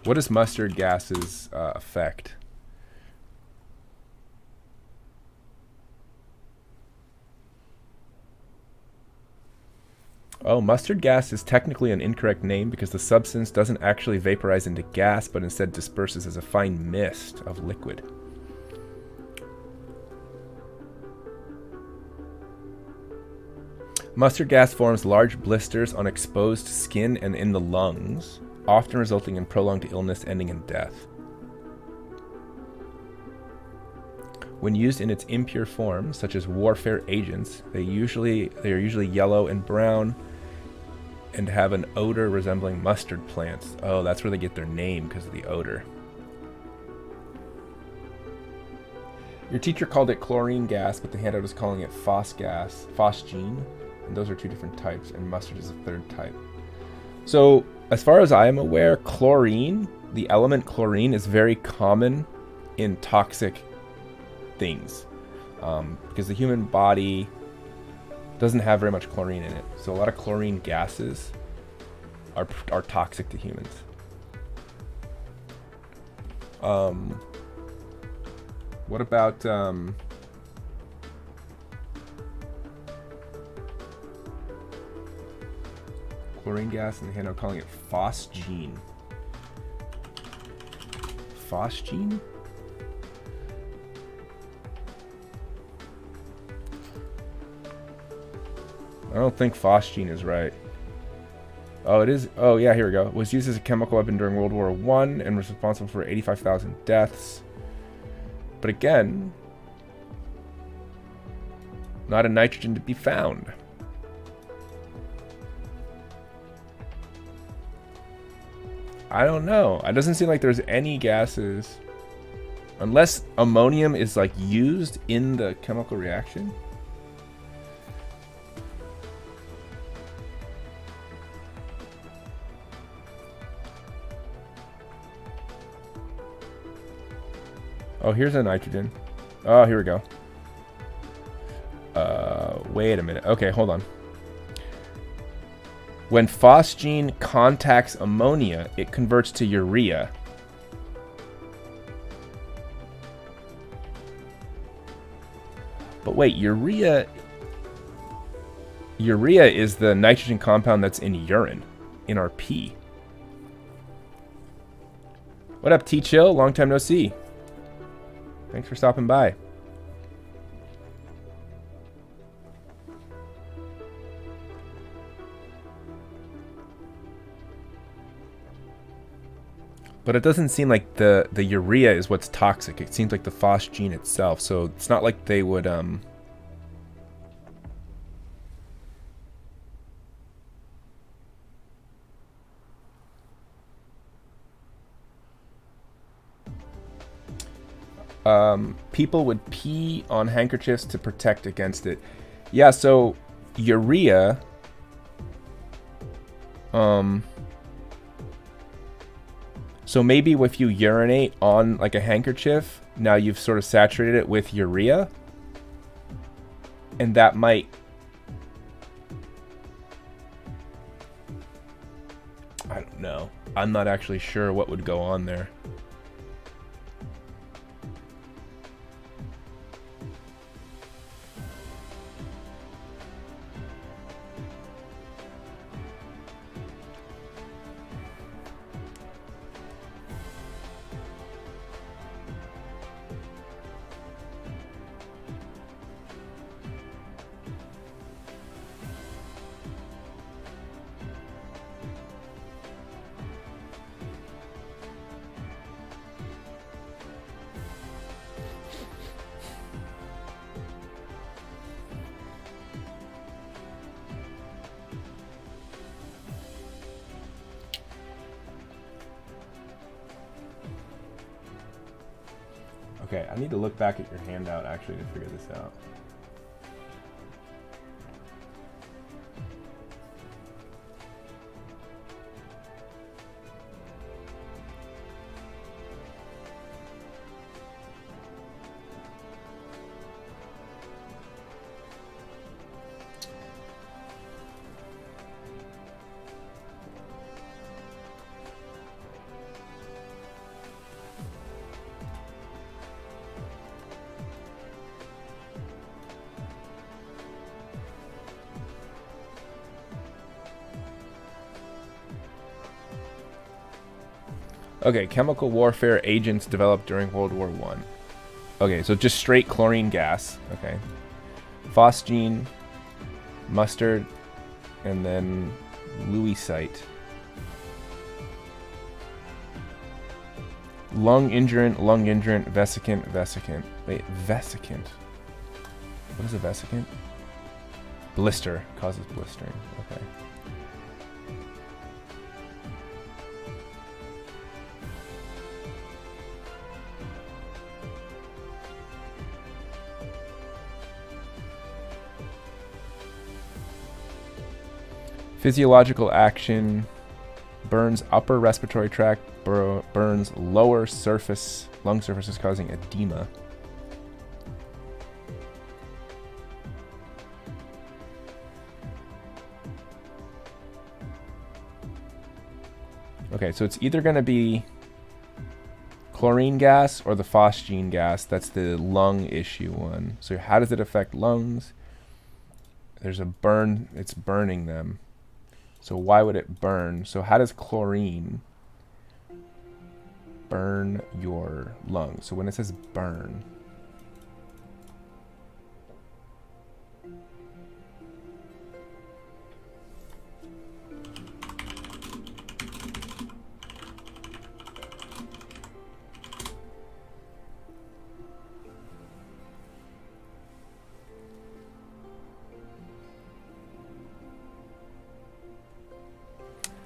What is mustard gas's effect? Oh, mustard gas is technically an incorrect name because the substance doesn't actually vaporize into gas, but instead disperses as a fine mist of liquid. Mustard gas forms large blisters on exposed skin and in the lungs, often resulting in prolonged illness ending in death. When used in its impure forms, such as warfare agents, they are usually yellow and brown and have an odor resembling mustard plants. Oh, that's where they get their name, because of the odor. Your teacher called it chlorine gas, but the handout is calling it phosgene. And those are two different types, and mustard is a third type. So, as far as I am aware, chlorine, the element chlorine, is very common in toxic things. Because the human body doesn't have very much chlorine in it. So a lot of chlorine gases are toxic to humans. What about... chlorine gas, and the handout calling it phosgene. Phosgene? I don't think phosgene is right. Oh, it is. Oh, yeah, here we go. It was used as a chemical weapon during World War I and was responsible for 85,000 deaths. But again, not a nitrogen to be found. I don't know. It doesn't seem like there's any gases. Unless ammonium is like used in the chemical reaction. Oh, here's a nitrogen. Oh, here we go. Wait a minute. Okay, hold on. When phosgene contacts ammonia, it converts to urea. But wait, urea is the nitrogen compound that's in urine, in our pee. What up, T-Chill? Long time no see. Thanks for stopping by. But it doesn't seem like the urea is what's toxic. It seems like the phosgene itself. So it's not like they would people would pee on handkerchiefs to protect against it. Yeah, so urea so maybe if you urinate on like a handkerchief, now you've sort of saturated it with urea, and that might, I don't know. I'm not actually sure what would go on there. Okay, I need to look back at your handout actually to figure this out. Okay, chemical warfare agents developed during World War I. Okay, so just straight chlorine gas. Okay. Phosgene, mustard, and then Lewisite. Lung injurant, vesicant. Wait, vesicant. What is a vesicant? Blister. Causes blistering. Okay. Physiological action. Burns upper respiratory tract. Burns lower surface. Lung surfaces causing edema. Okay, so it's either going to be chlorine gas or the phosgene gas. That's the lung issue one. So how does it affect lungs? There's a burn. It's burning them. So why would it burn? So how does chlorine burn your lungs? So when it says burn,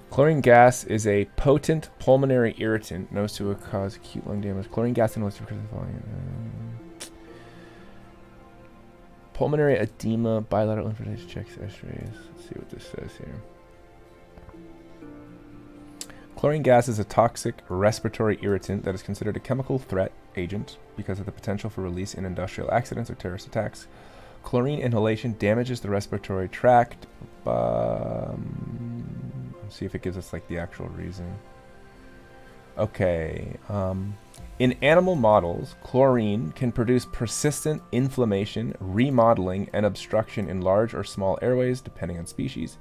chlorine gas is a potent pulmonary irritant known to cause acute lung damage. Chlorine gas and because of volume. Pulmonary edema, bilateral infiltration checks, X-rays. Let's see what this says here. Chlorine gas is a toxic respiratory irritant that is considered a chemical threat agent because of the potential for release in industrial accidents or terrorist attacks. Chlorine inhalation damages the respiratory tract. See if it gives us like the actual reason. Okay. In animal models, chlorine can produce persistent inflammation, remodeling, and obstruction in large or small airways, depending on species.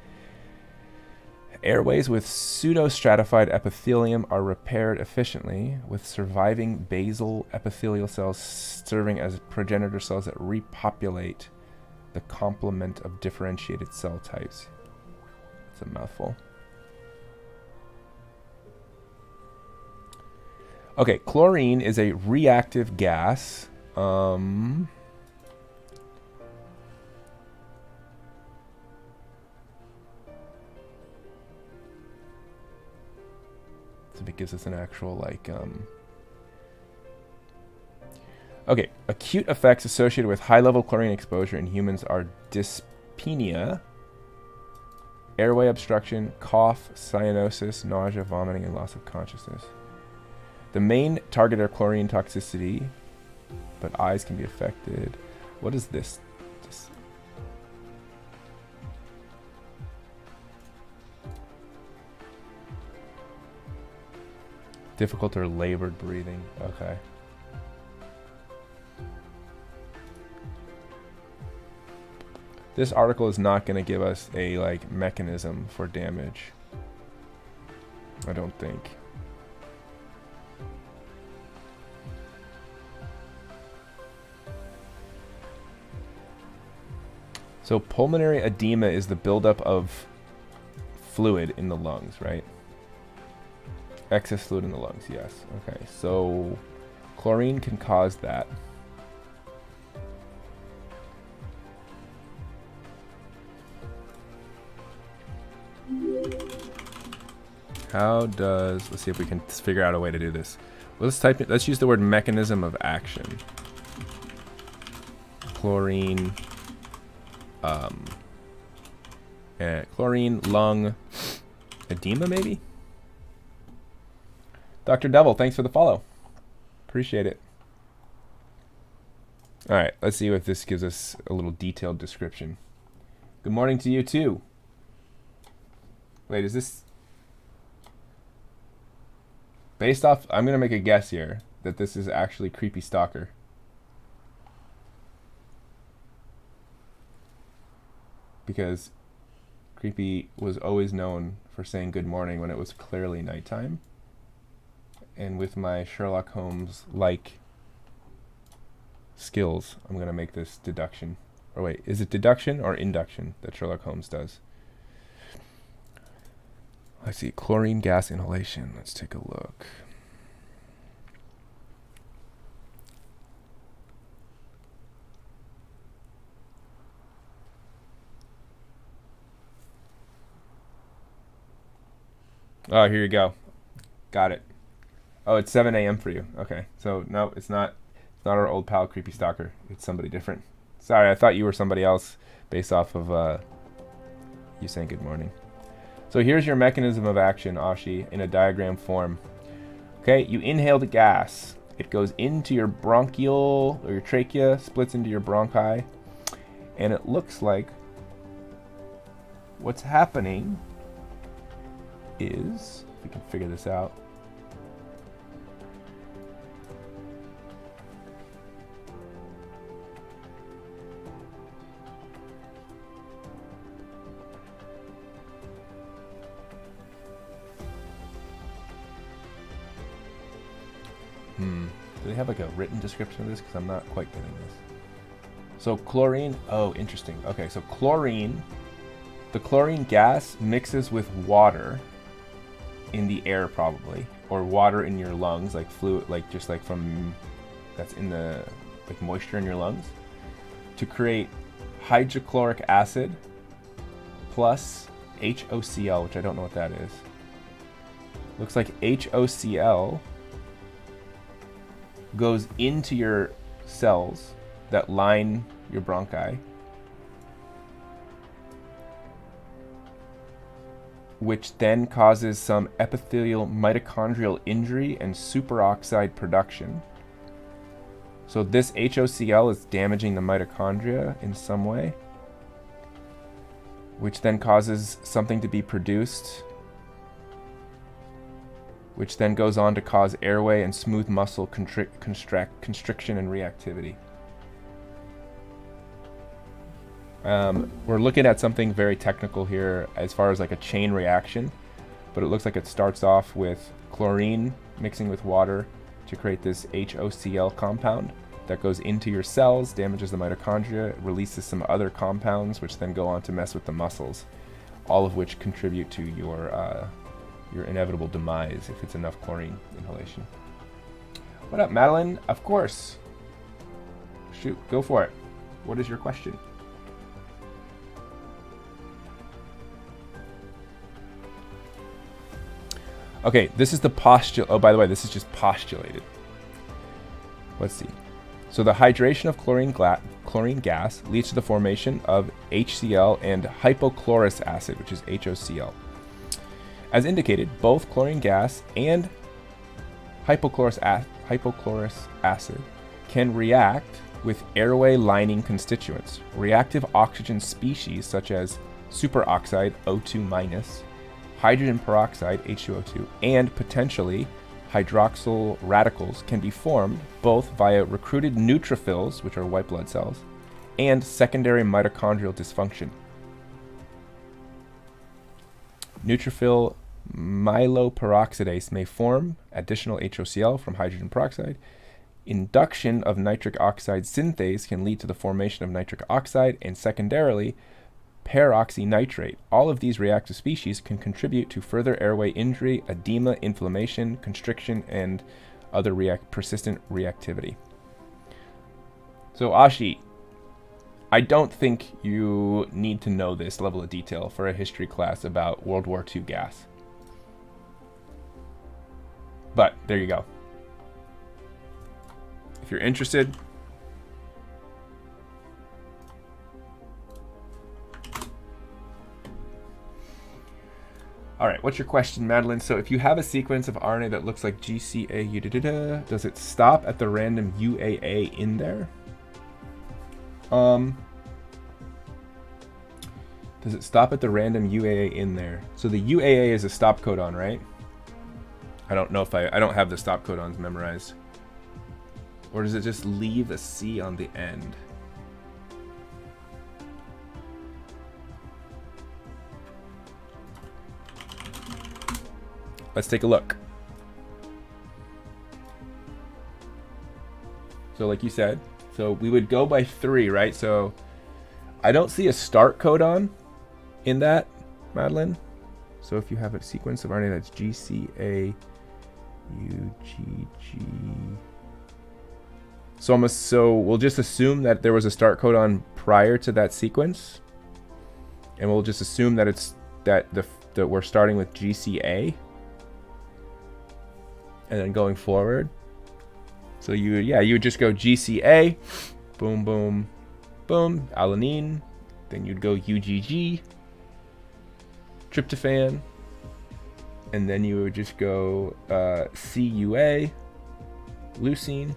Airways with pseudostratified epithelium are repaired efficiently, with surviving basal epithelial cells serving as progenitor cells that repopulate the complement of differentiated cell types. It's a mouthful. Okay, chlorine is a reactive gas. So it gives us an actual like okay, acute effects associated with high-level chlorine exposure in humans are dyspnea, airway obstruction, cough, cyanosis, nausea, vomiting, and loss of consciousness. The main target are chlorine toxicity, but eyes can be affected. What is this? Difficult or labored breathing. Okay. This article is not going to give us a like mechanism for damage. I don't think. So pulmonary edema is the buildup of fluid in the lungs, right? Excess fluid in the lungs, yes. Okay, so chlorine can cause that. How does, let's see if we can figure out a way to do this. let's type it. Let's use the word mechanism of action. Chlorine. Chlorine lung edema, maybe. Dr. Devil, thanks for the follow. Appreciate it. All right, let's see if this gives us a little detailed description. Good morning to you too. Wait, is this based off? I'm gonna make a guess here that this is actually Creepy Stalker. Because Creepy was always known for saying good morning when it was clearly nighttime. And with my Sherlock Holmes-like skills, I'm going to make this deduction. Or wait, is it deduction or induction that Sherlock Holmes does? Let's see, chlorine gas inhalation. Let's take a look. Oh, here you go. Got it. Oh, it's 7 a.m. for you. Okay. So, no, it's not our old pal, Creepy Stalker. It's somebody different. Sorry, I thought you were somebody else based off of you saying good morning. So here's your mechanism of action, Ashi, in a diagram form. Okay, you inhale the gas. It goes into your bronchial, or your trachea, splits into your bronchi. And it looks like what's happening is, if we can figure this out, do they have like a written description of this? Because I'm not quite getting this. So chlorine, oh, interesting. Okay, so chlorine, the chlorine gas mixes with water in the air probably, or water in your lungs, like fluid, like just like from, that's in the, like moisture in your lungs, to create hydrochloric acid plus HOCl, which I don't know what that is. Looks like HOCl goes into your cells that line your bronchi, which then causes some epithelial mitochondrial injury and superoxide production. So this HOCl is damaging the mitochondria in some way, which then causes something to be produced, which then goes on to cause airway and smooth muscle constriction and reactivity. We're looking at something very technical here as far as like a chain reaction, but it looks like it starts off with chlorine mixing with water to create this HOCl compound that goes into your cells, damages the mitochondria, releases some other compounds which then go on to mess with the muscles, all of which contribute to your inevitable demise if it's enough chlorine inhalation. What up, Madeline? Of course. Shoot, go for it. What is your question? Okay, this is the oh, by the way, this is just postulated. Let's see. So the hydration of chlorine gas leads to the formation of HCl and hypochlorous acid, which is HOCl. As indicated, both chlorine gas and hypochlorous acid can react with airway lining constituents, reactive oxygen species such as superoxide O2-, hydrogen peroxide H2O2, and potentially hydroxyl radicals can be formed both via recruited neutrophils, which are white blood cells, and secondary mitochondrial dysfunction. Neutrophil myeloperoxidase may form additional HOCl from hydrogen peroxide. Induction of nitric oxide synthase can lead to the formation of nitric oxide and secondarily peroxynitrate. All of these reactive species can contribute to further airway injury, edema, inflammation, constriction, and other persistent reactivity. So Ashi, I don't think you need to know this level of detail for a history class about World War II gas. But there you go. if you're interested. All right, what's your question, Madeline? So if you have a sequence of RNA that looks like GCA, does it stop at the random UAA in there? Does it stop at the random UAA in there? So the UAA is a stop codon, right? I don't know if I don't have the stop codons memorized. Or does it just leave a C on the end? Let's take a look. So like you said, so we would go by 3, right? So I don't see a start codon in that, Madeline. So if you have a sequence of RNA that's GCA, UGG. So we'll just assume that there was a start codon prior to that sequence. And we'll just assume that it's that we're starting with GCA. And then going forward. So you would just go GCA, boom, boom, boom, alanine. Then you'd go UGG, tryptophan. And then you would just go CUA, leucine.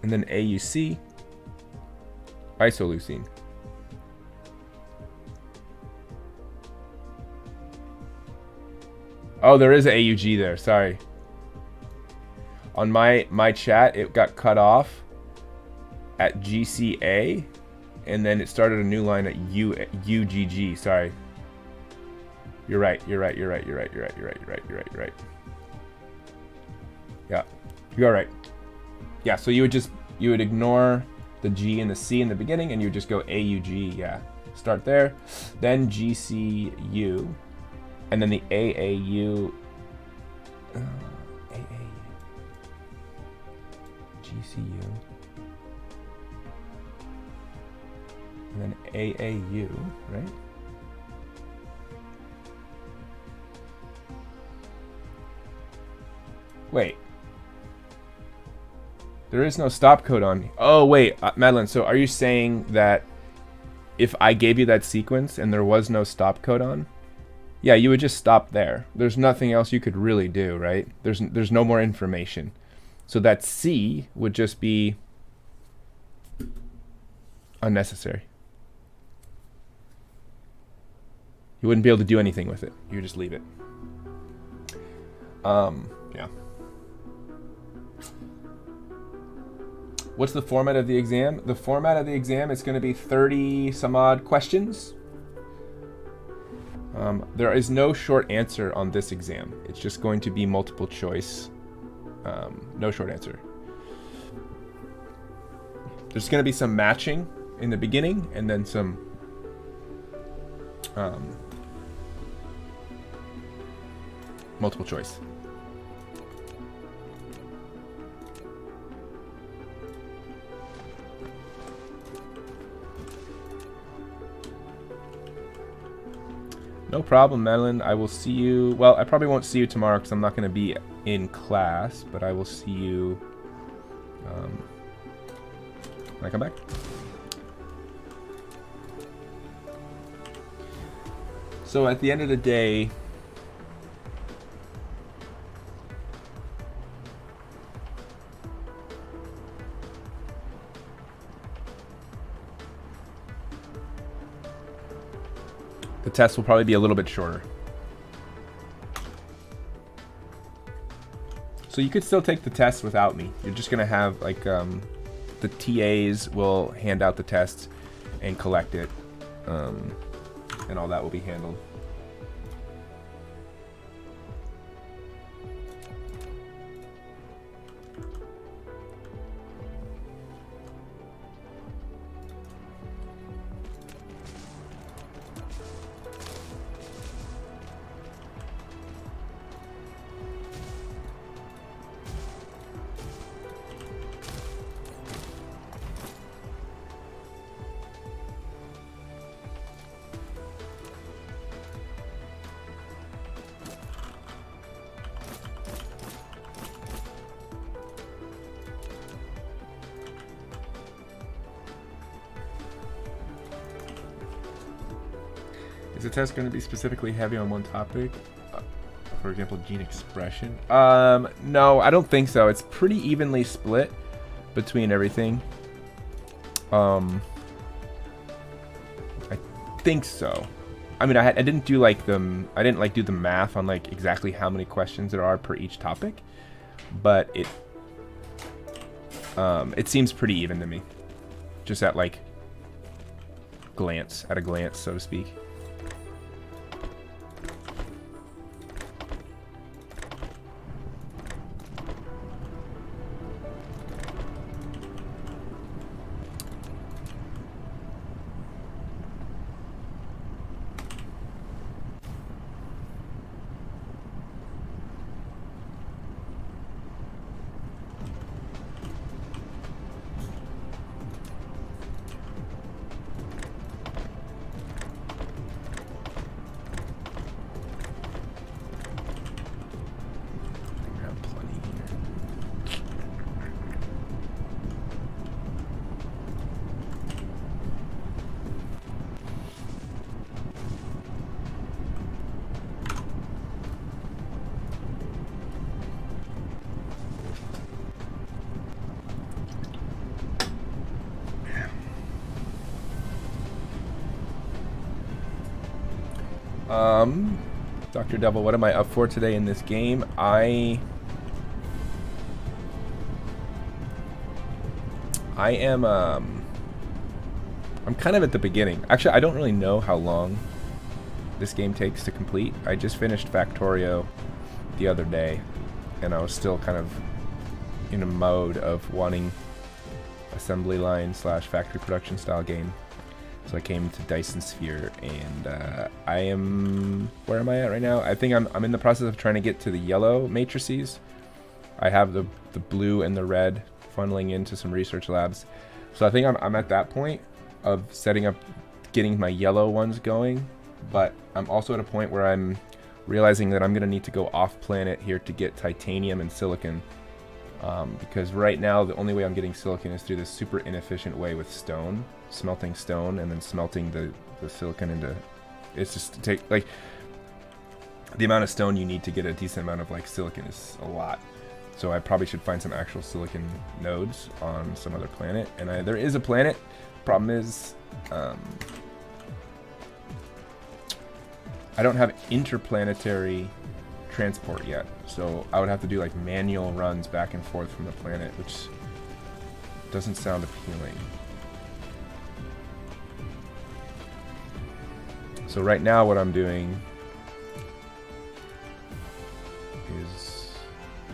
And then AUC, isoleucine. Oh, there is an AUG there. Sorry. On my chat, it got cut off at GCA, and then it started a new line at UGG. Sorry. You're right. You're right. Yeah, you're right. Yeah, so you would ignore the G and the C in the beginning, and you would just go AUG. Yeah, start there, then GCU. And then the AAU, GCU, and then AAU, right? Wait. There is no stop codon. Oh, wait, Madeline, so are you saying that if I gave you that sequence and there was no stop codon, yeah, you would just stop there. There's nothing else you could really do, right? There's no more information. So that C would just be unnecessary. You wouldn't be able to do anything with it. You would just leave it. Yeah. What's the format of the exam? The format of the exam is going to be 30 some odd questions. There is no short answer on this exam. It's just going to be multiple choice. No short answer. There's going to be some matching in the beginning, and then some multiple choice. No problem, Madeline. I will see you. Well, I probably won't see you tomorrow because I'm not going to be in class, but I will see you when I come back. So at the end of the day, the test will probably be a little bit shorter. So you could still take the test without me. You're just gonna have like the TAs will hand out the test and collect it, and all that will be handled. Is the test going to be specifically heavy on one topic? For example, gene expression? No, I don't think so. It's pretty evenly split between everything. I think so. I mean, I didn't do like I didn't like do the math on like exactly how many questions there are per each topic, but it seems pretty even to me, just at like at a glance, so to speak. Dr. Devil, what am I up for today in this game? I'm kind of at the beginning. Actually, I don't really know how long this game takes to complete. I just finished Factorio the other day, and I was still kind of in a mode of wanting assembly line / factory production style game. So I came to Dyson Sphere, and where am I at right now? I think I'm in the process of trying to get to the yellow matrices. I have the blue and the red funneling into some research labs. So I think I'm at that point of setting up, getting my yellow ones going. But I'm also at a point where I'm realizing that I'm going to need to go off planet here to get titanium and silicon. Because right now the only way I'm getting silicon is through this super inefficient way with stone, smelting stone and then smelting the silicon into, it's just to take, like, the amount of stone you need to get a decent amount of like silicon is a lot. So I probably should find some actual silicon nodes on some other planet, and there is a planet. Problem is I don't have interplanetary transport yet, so I would have to do like manual runs back and forth from the planet, which doesn't sound appealing. So right now what I'm doing is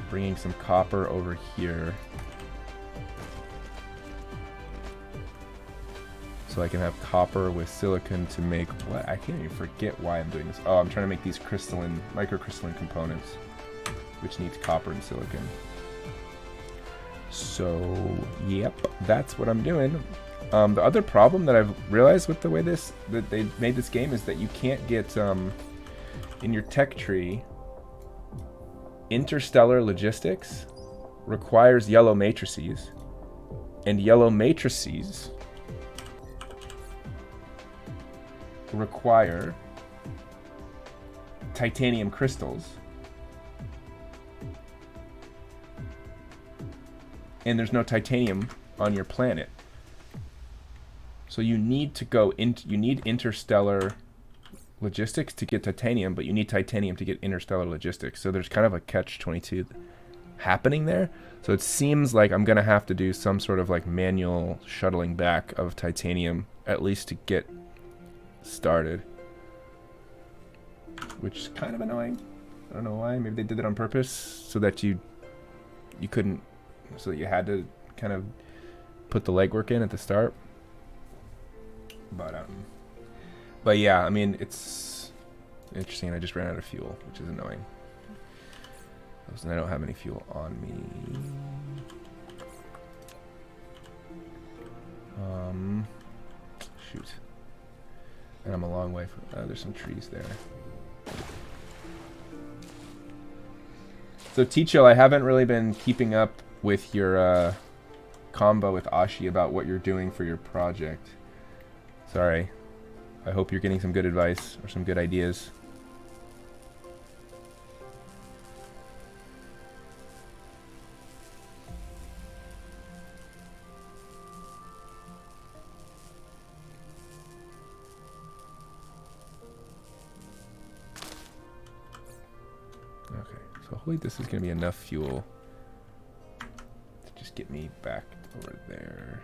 bringing some copper over here so I can have copper with silicon to make what? I can't even forget why I'm doing this. Oh, I'm trying to make these microcrystalline components, which needs copper and silicon. So, yep, that's what I'm doing. The other problem that I've realized with the way that they made this game is that you can't get, in your tech tree, interstellar logistics requires yellow matrices, and yellow matrices require titanium crystals, and there's no titanium on your planet, so you need to go you need interstellar logistics to get titanium, but you need titanium to get interstellar logistics. So there's kind of a catch-22 happening there. So it seems like I'm gonna have to do some sort of like manual shuttling back of titanium, at least to get started, which is kind of annoying. I don't know why. Maybe they did it on purpose so that you couldn't, so that you had to kind of put the legwork in at the start. But yeah, I mean, it's interesting. I just ran out of fuel, which is annoying. And I don't have any fuel on me. Shoot. And I'm a long way from, there's some trees there. So Ticho, I haven't really been keeping up with your combo with Ashi about what you're doing for your project. Sorry. I hope you're getting some good advice or some good ideas. Okay, so hopefully this is going to be enough fuel to just get me back over there.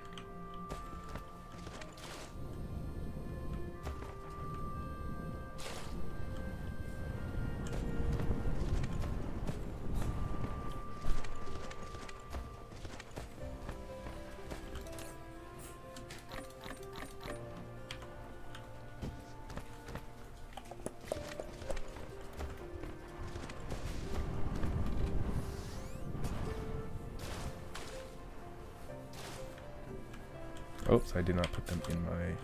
Oops, I did not put them in my...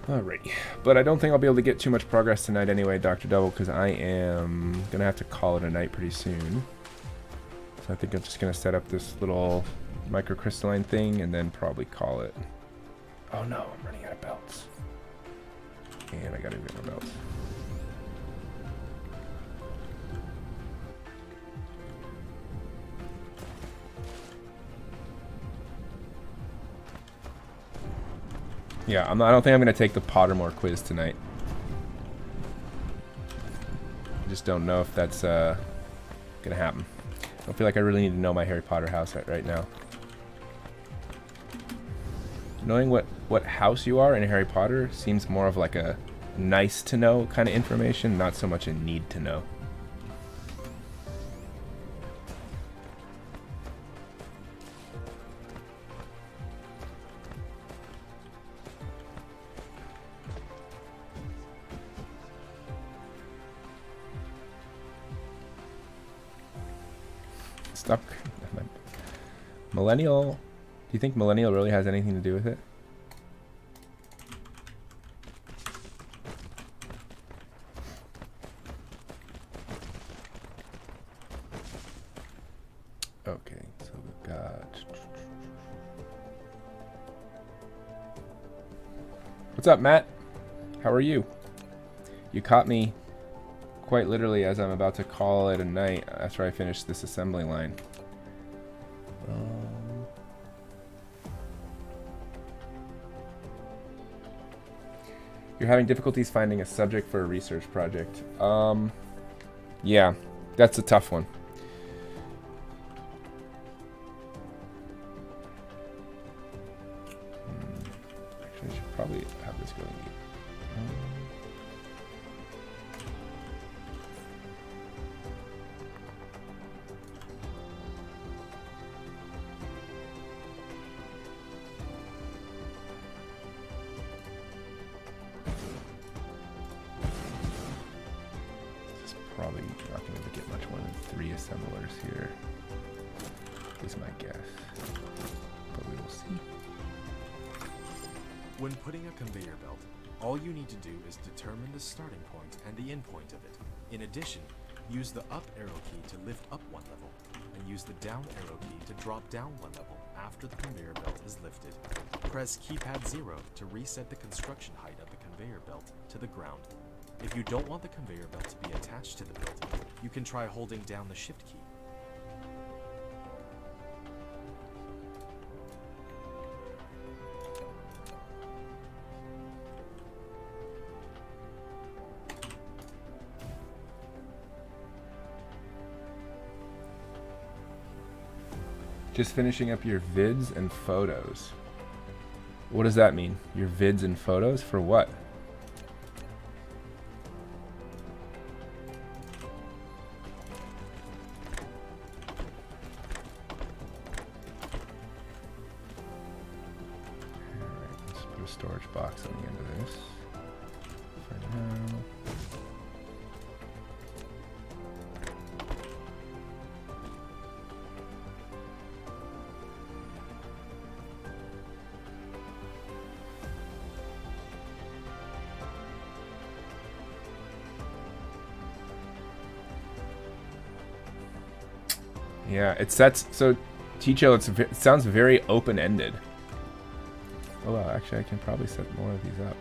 Alrighty. But I don't think I'll be able to get too much progress tonight anyway, Dr. Double, because I am going to have to call it a night pretty soon. So I think I'm just going to set up this little microcrystalline thing and then probably call it. Oh no, I'm running out of belts. And I got to get more belts. Yeah, I don't think I'm going to take the Pottermore quiz tonight. I just don't know if that's going to happen. I don't feel like I really need to know my Harry Potter house right now. Knowing what house you are in Harry Potter seems more of like a nice to know kind of information, not so much a need to know. Stuck. Millennial. Do you think millennial really has anything to do with it? Okay, so we've got... What's up, Matt? How are you? You caught me quite literally as I'm about to call it a night after I finish this assembly line. You're having difficulties finding a subject for a research project. Yeah, that's a tough one. Actually, I should probably have this going. Probably not going to get much more than 3 assemblers here, is my guess. But we will see. When putting a conveyor belt, all you need to do is determine the starting point and the end point of it. In addition, use the up arrow key to lift up one level, and use the down arrow key to drop down one level after the conveyor belt is lifted. Press keypad 0 to reset the construction height of the conveyor belt to the ground. If you don't want the conveyor belt to be attached to the building, you can try holding down the shift key. Just finishing up your vids and photos. What does that mean? Your vids and photos? For what? Storage box on the end of this for now. Yeah, it sets, so Ticho, it sounds very open-ended. Oh, well, actually, I can probably set more of these up.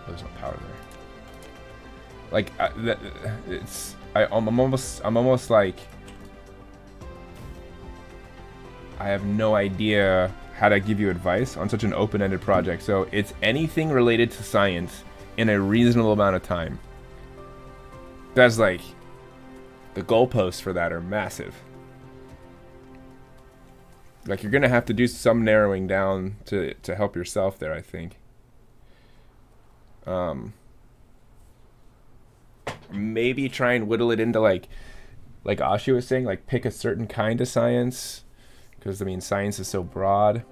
Oh, there's no power there. Like, I'm almost like, I have no idea how to give you advice on such an open-ended project. So it's anything related to science in a reasonable amount of time. That's like, the goalposts for that are massive. Like, you're gonna have to do some narrowing down to help yourself there, I think. Maybe try and whittle it into like Ashi was saying, like pick a certain kind of science, because I mean science is so broad.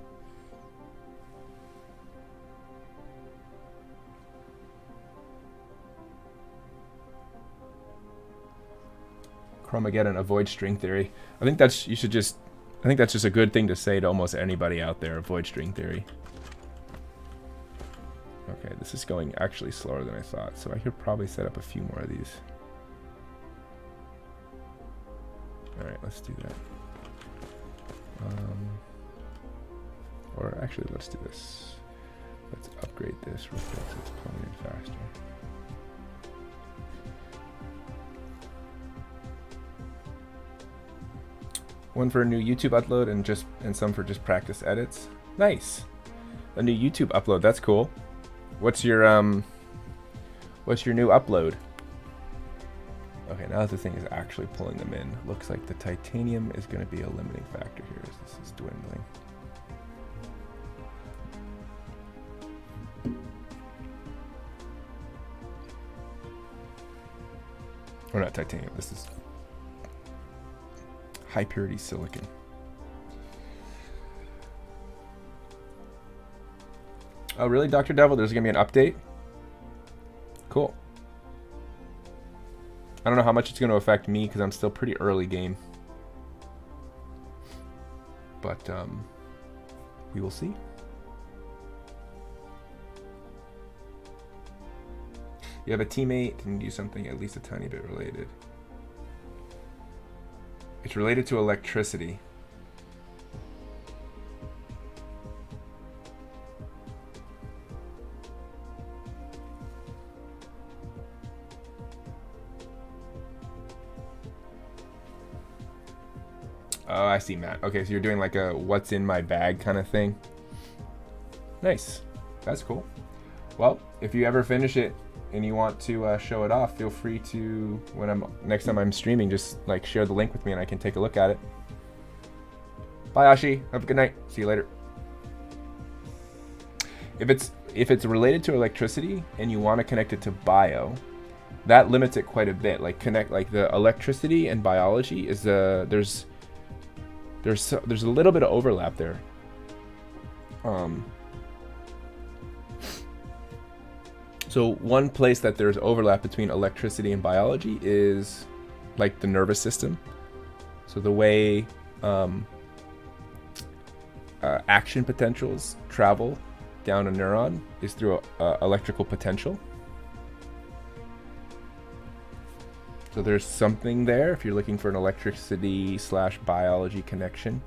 Chromageddon, avoid string theory. I think that's just a good thing to say to almost anybody out there. Avoid string theory. Okay, this is going actually slower than I thought, so I could probably set up a few more of these. Alright, let's do that. Or actually, let's do this. Let's upgrade this real quick so it's pulling in faster. One for a new YouTube upload and some for just practice edits. Nice. A new YouTube upload, that's cool. What's your new upload? Okay, now that the thing is actually pulling them in, looks like the titanium is going to be a limiting factor here as this is dwindling. Or not titanium, this is high purity silicon. Oh, really, Dr. Devil? There's going to be an update? Cool. I don't know how much it's going to affect me because I'm still pretty early game. But, we will see. You have a teammate and do something at least a tiny bit related. It's related to electricity. Oh, I see, Matt. Okay, so you're doing like a what's in my bag kind of thing. Nice. That's cool. Well, if you ever finish it and you want to show it off, feel free to, next time I'm streaming, just like share the link with me and I can take a look at it. Bye, Ashi. Have a good night. See you later. If it's related to electricity and you want to connect it to bio, that limits it quite a bit. Like the electricity and biology is there's a little bit of overlap there. So one place that there's overlap between electricity and biology is like the nervous system. So the way action potentials travel down a neuron is through electrical potential. So there's something there if you're looking for an electricity/biology connection.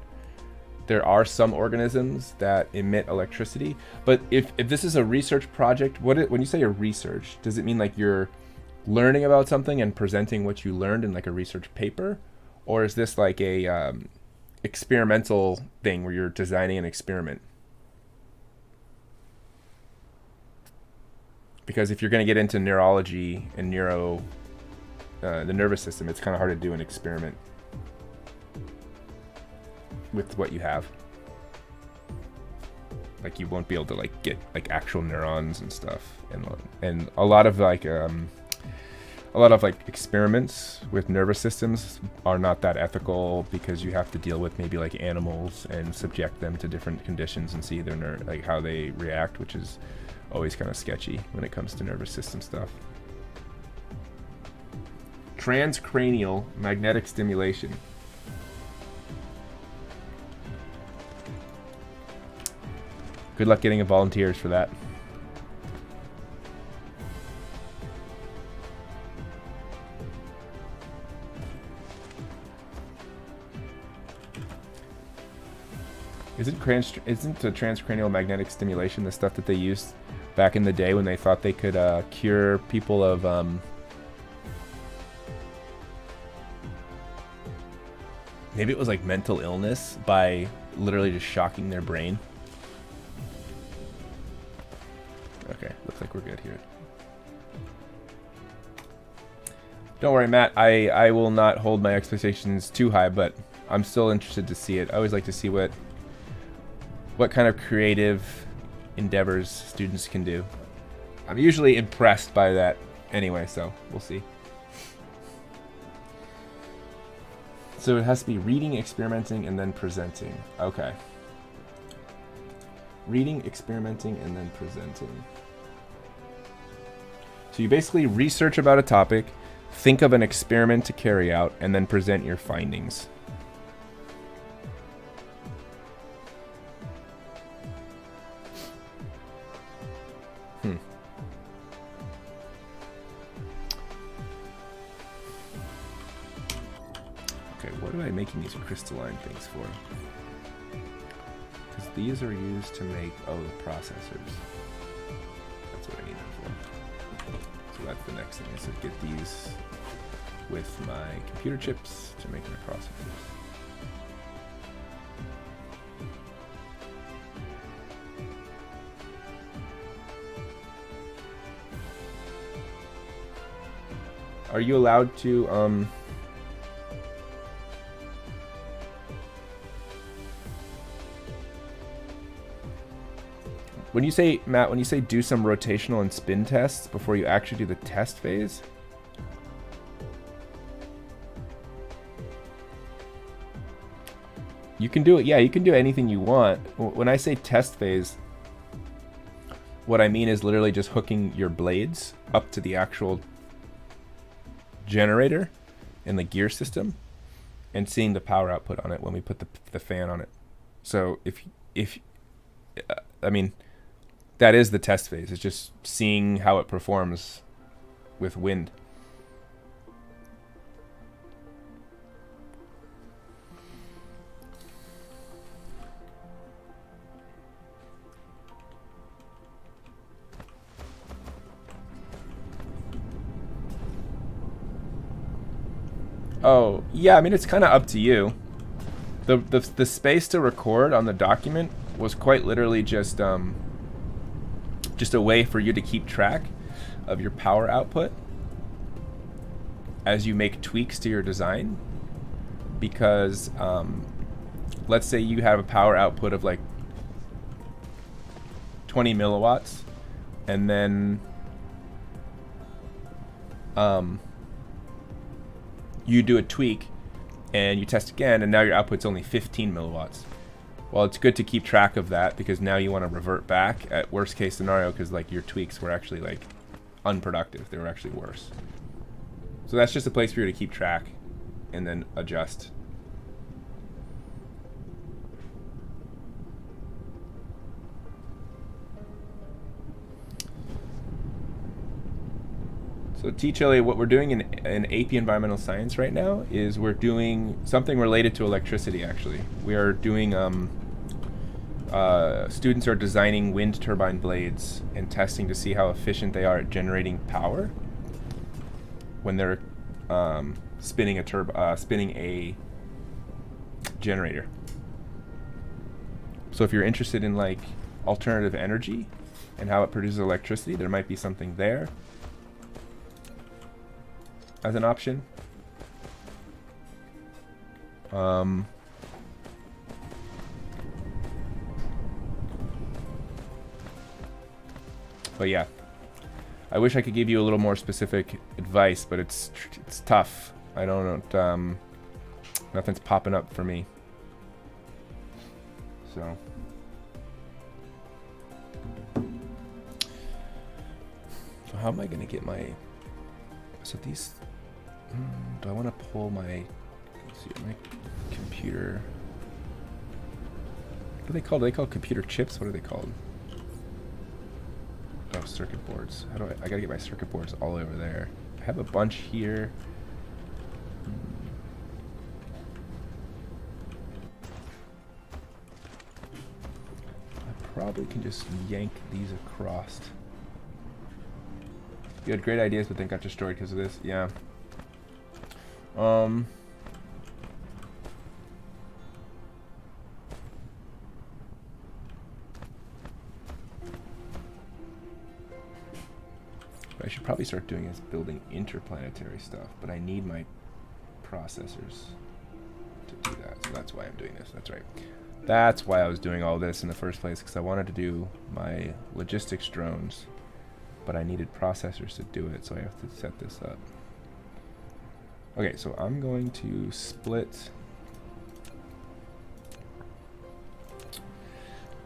There are some organisms that emit electricity, but if this is a research project, when you say a research, does it mean like you're learning about something and presenting what you learned in like a research paper, or is this like a experimental thing where you're designing an experiment? Because if you're going to get into neurology and the nervous system, it's kind of hard to do an experiment with what you have. Like you won't be able to like get like actual neurons and stuff, and a lot of like experiments with nervous systems are not that ethical because you have to deal with maybe like animals and subject them to different conditions and see their like how they react, which is always kind of sketchy when it comes to nervous system stuff. Transcranial magnetic stimulation. Good luck getting volunteers for that. Isn't the transcranial magnetic stimulation the stuff that they used back in the day when they thought they could cure people of maybe it was like mental illness by literally just shocking their brain? Okay, looks like we're good here. Don't worry, Matt. I will not hold my expectations too high, but I'm still interested to see it. I always like to see what kind of creative endeavors students can do. I'm usually impressed by that anyway, so we'll see. So it has to be reading, experimenting, and then presenting. Okay. Reading, experimenting, and then presenting. So you basically research about a topic, think of an experiment to carry out, and then present your findings. Okay, what am I making these crystalline things for? Because these are used to make, the processors. That's what I need them for. So that's the next thing, is to get these with my computer chips to make my processors. Are you allowed to, when you say, Matt, when you say do some rotational and spin tests before you actually do the test phase? You can do it, yeah, you can do anything you want. When I say test phase, what I mean is literally just hooking your blades up to the actual generator in the gear system and seeing the power output on it when we put the fan on it. So if I mean, that is the test phase. It's just seeing how it performs with wind. Oh, yeah, I mean, it's kind of up to you. The space to record on the document was quite literally just a way for you to keep track of your power output as you make tweaks to your design. Because let's say you have a power output of like 20 milliwatts, and then you do a tweak and you test again, and now your output's only 15 milliwatts. Well, it's good to keep track of that, because now you want to revert back at worst case scenario, because like your tweaks were actually like unproductive. They were actually worse. So that's just a place for you to keep track and then adjust. So T-Chile, what we're doing in AP Environmental Science right now is we're doing something related to electricity, actually. We are doing, students are designing wind turbine blades and testing to see how efficient they are at generating power when they're spinning a generator. So if you're interested in like alternative energy and how it produces electricity, there might be something there as an option. But yeah, I wish I could give you a little more specific advice, but it's tough. I don't know. Nothing's popping up for me. So how am I gonna get my? So these. Do I want to pull my? Let's see, my computer. What are they called? Are they called computer chips? What are they called? Oh, circuit boards. How do I gotta get my circuit boards all over there. I have a bunch here. probably can just yank these across. You had great ideas, but then got destroyed because of this. Yeah. What I should probably start doing is building interplanetary stuff, but I need my processors to do that. So that's why I'm doing this. That's right. That's why I was doing all this in the first place, because I wanted to do my logistics drones, but I needed processors to do it, so I have to set this up. Okay, so I'm going to split.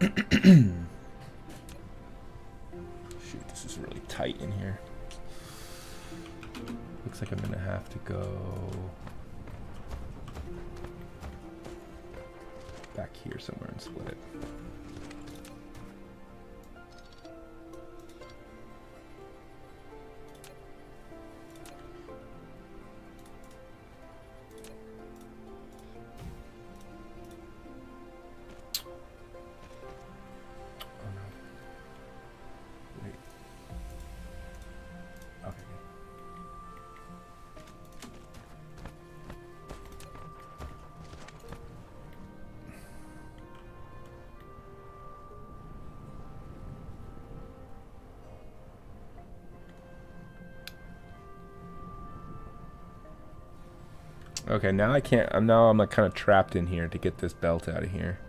Shoot, this is really tight in here. Looks like I'm gonna have to go back here somewhere and split it. Okay, now I can't. I'm like kind of trapped in here to get this belt out of here,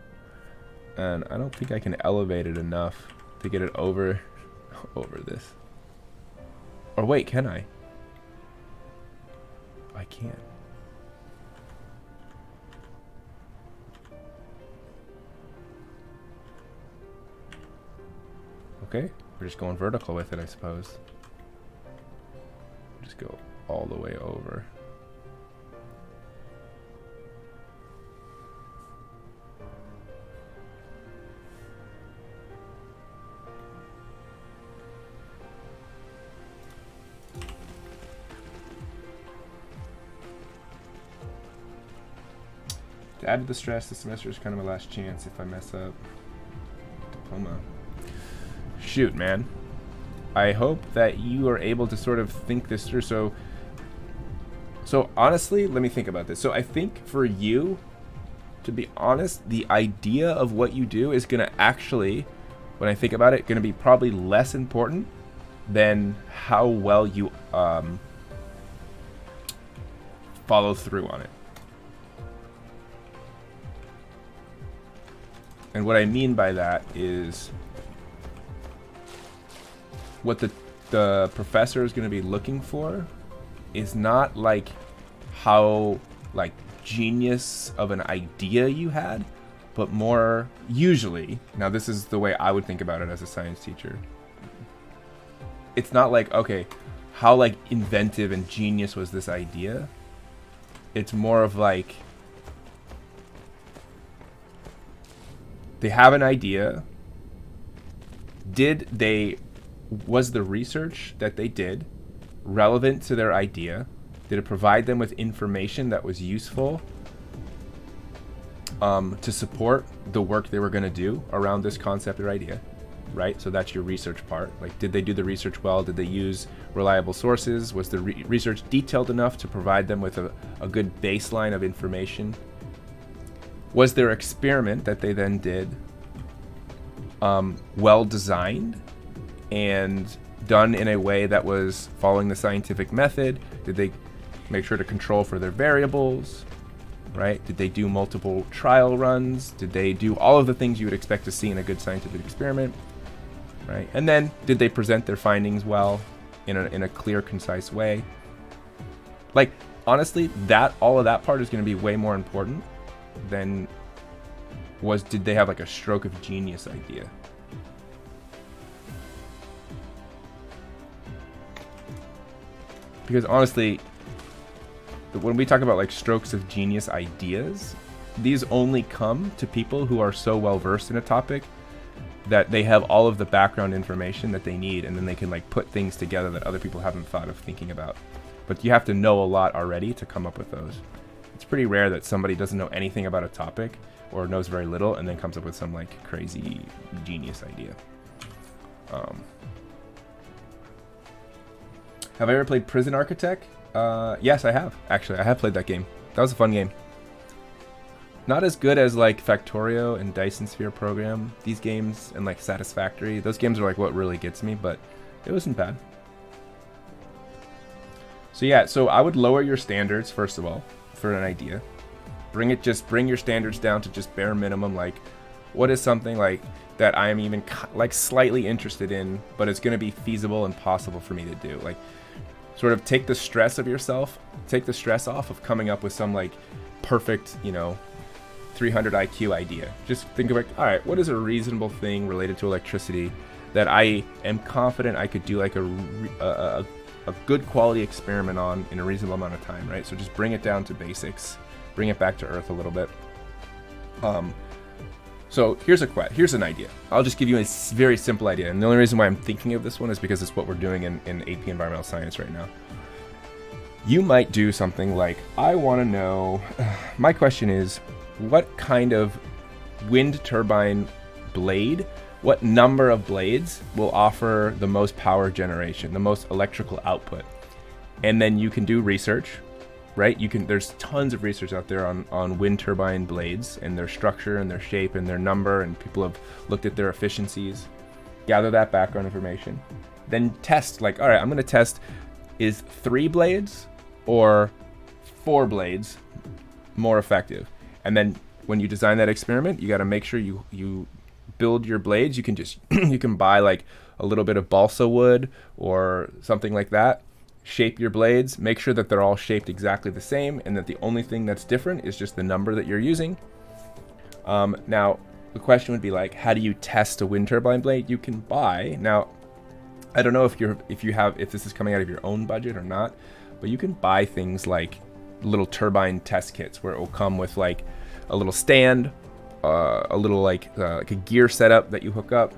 and I don't think I can elevate it enough to get it over this. Or wait, can I? I can. Okay, we're just going vertical with it, I suppose. Just go all the way over. To add to the stress, this semester is kind of my last chance if I mess up. Diploma. Shoot, man. I hope that you are able to sort of think this through. So honestly, let me think about this. So I think for you, to be honest, the idea of what you do is going to actually, when I think about it, going to be probably less important than how well you follow through on it. And what I mean by that is what the professor is going to be looking for is not like how like genius of an idea you had, but more usually, now this is the way I would think about it as a science teacher. It's not like, okay, how like inventive and genius was this idea? It's more of like, they have an idea. Was the research that they did relevant to their idea? Did it provide them with information that was useful to support the work they were going to do around this concept or idea, right? So that's your research part. Like, did they do the research well? Did they use reliable sources? Was the research detailed enough to provide them with a good baseline of information? Was their experiment that they then did well designed and done in a way that was following the scientific method? Did they make sure to control for their variables, right? Did they do multiple trial runs? Did they do all of the things you would expect to see in a good scientific experiment, right? And then did they present their findings well in a clear, concise way? Like, honestly, all of that part is going to be way more important than did they have like a stroke of genius idea? Because honestly, when we talk about like strokes of genius ideas, these only come to people who are so well versed in a topic that they have all of the background information that they need, and then they can like put things together that other people haven't thought of thinking about. But you have to know a lot already to come up with those. It's pretty rare that somebody doesn't know anything about a topic or knows very little and then comes up with some like crazy genius idea. Have I ever played Prison Architect? Yes, I have. Actually, I have played that game. That was a fun game. Not as good as like Factorio and Dyson Sphere Program. These games and like Satisfactory. Those games are like what really gets me, but it wasn't bad. So yeah, so I would lower your standards first of all for an idea. Bring your standards down to just bare minimum. Like, what is something like that I am even like slightly interested in, but it's going to be feasible and possible for me to do. Like, sort of take the stress of yourself, take the stress off of coming up with some like perfect, 300 IQ idea. Just think of like, all right, what is a reasonable thing related to electricity that I am confident I could do like a good quality experiment on in a reasonable amount of time, right? So just bring it down to basics, bring it back to earth a little bit. So here's an idea. I'll just give you a very simple idea. And the only reason why I'm thinking of this one is because it's what we're doing in AP Environmental Science right now. You might do something like, I want to know, my question is, what kind of wind turbine blade, what number of blades will offer the most power generation, the most electrical output? And then you can do research, right? There's tons of research out there on wind turbine blades and their structure and their shape and their number, and people have looked at their efficiencies. Gather that background information. Then test, like, all right, I'm going to test, is 3 blades or 4 blades more effective? And then when you design that experiment, you got to make sure you build your blades. You can just you can buy like a little bit of balsa wood or something like that. Shape your blades. Make sure that they're all shaped exactly the same, and that the only thing that's different is just the number that you're using. Now, the question would be like, how do you test a wind turbine blade? You can buy. Now, I don't know if this is coming out of your own budget or not, but you can buy things like little turbine test kits where it will come with like a little stand, a little like a gear setup that you hook up,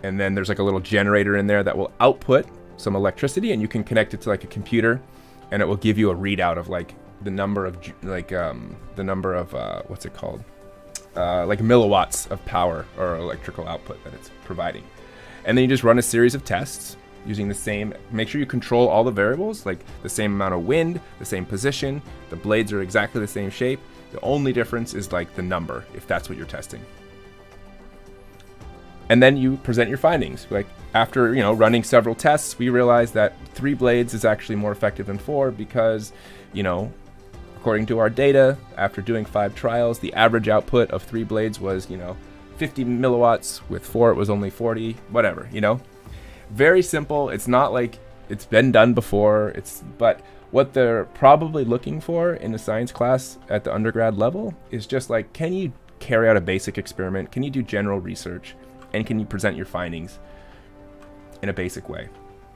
and then there's like a little generator in there that will output some electricity, and you can connect it to like a computer, and it will give you a readout of like the number of what's it called, like milliwatts of power or electrical output that it's providing. And then you just run a series of tests using the same, make sure you control all the variables, like the same amount of wind, the same position, the blades are exactly the same shape. The only difference is like the number, if that's what you're testing. And then you present your findings. Like, after running several tests, we realized that 3 blades is actually more effective than 4 because, according to our data, after doing 5 trials, the average output of 3 blades was, 50 milliwatts. With 4, it was only 40, whatever, Very simple. It's not like it's been done before. But what they're probably looking for in a science class at the undergrad level is just like, can you carry out a basic experiment? Can you do general research? And can you present your findings in a basic way?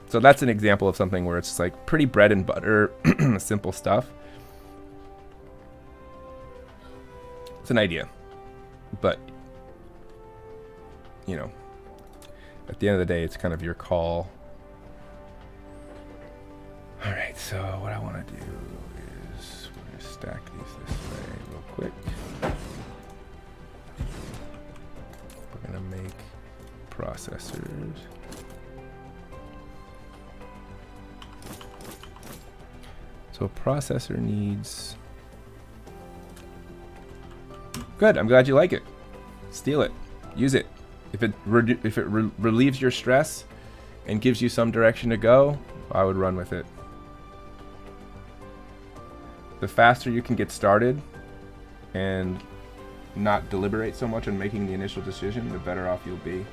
So that's an example of something where it's just like pretty bread and butter, simple stuff. It's an idea, but at the end of the day, it's kind of your call. All right, so what I want to do is we're going to stack these this way real quick. We're going to make processors. So a processor needs... Good, I'm glad you like it. Steal it. Use it. If it relieves your stress and gives you some direction to go, I would run with it. The faster you can get started and not deliberate so much on making the initial decision, the better off you'll be.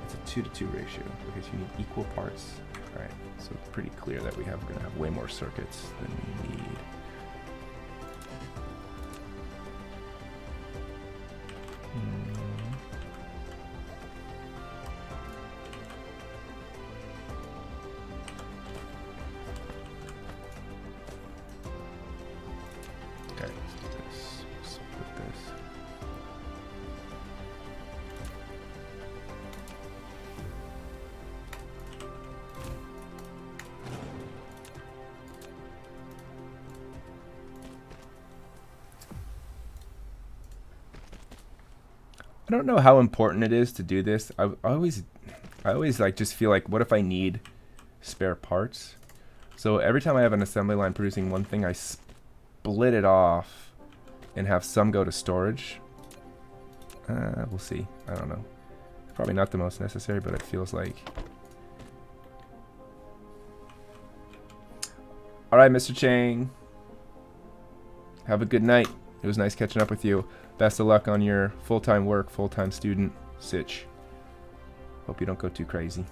It's a 2-to-2 ratio. Okay, so you need equal parts. All right, so it's pretty clear that we're going to have way more circuits than we need. I don't know how important it is to do this. I always like just feel like, what if I need spare parts? So every time I have an assembly line producing one thing, I split it off and have some go to storage. We'll see. I don't know. Probably not the most necessary, but it feels like. All right, Mr. Chang. Have a good night. It was nice catching up with you. Best of luck on your full-time work, full-time student sitch. Hope you don't go too crazy.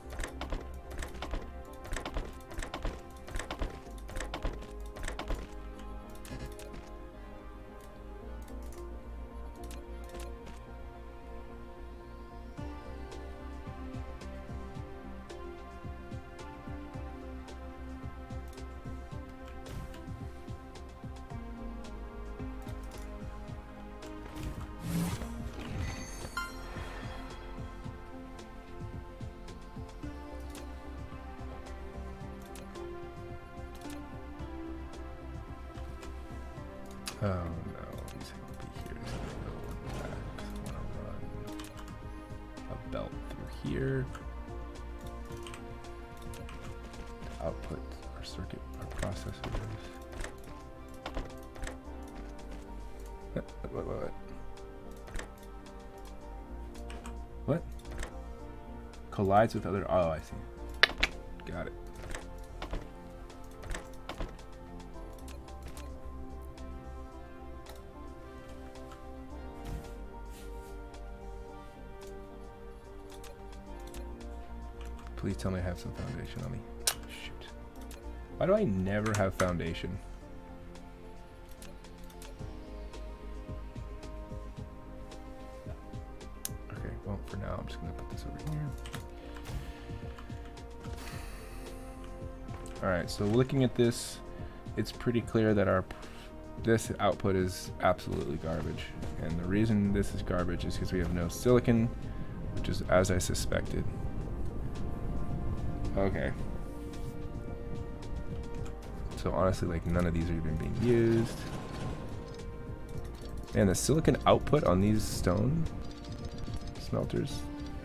Oh no, he's gonna be here. He's gonna go back. I wanna run a belt through here. To output our circuit, our processors. What? Collides with other. Oh, I see. Got it. Please tell me I have some foundation on me. Shoot. Why do I never have foundation? Okay, well, for now, I'm just going to put this over here. Alright, so looking at this, it's pretty clear that this output is absolutely garbage. And the reason this is garbage is because we have no silicon, which is as I suspected. Okay. So honestly, like, none of these are even being used. And the silicon output on these stone smelters,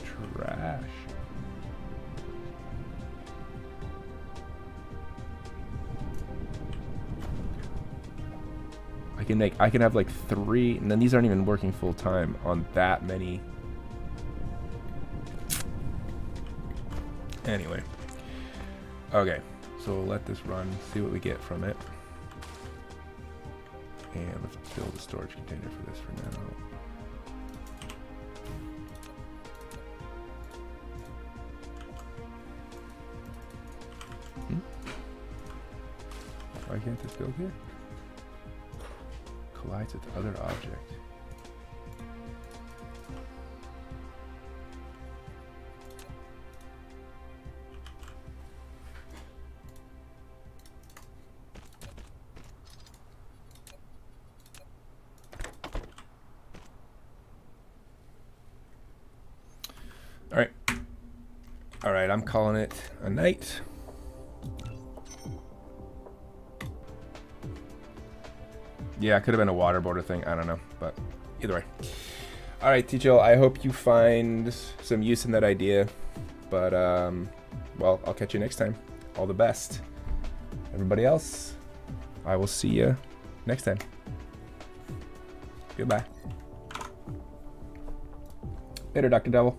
trash. I can have like 3, and then these aren't even working full time on that many. Anyway. Okay, so we'll let this run, see what we get from it. And let's build a storage container for this for now. Why can't this build here? Collides with other object. All right, I'm calling it a night. Yeah, it could have been a waterboarder thing. I don't know, but either way. All right, Ticho, I hope you find some use in that idea. But, well, I'll catch you next time. All the best. Everybody else, I will see you next time. Goodbye. Later, Dr. Devil.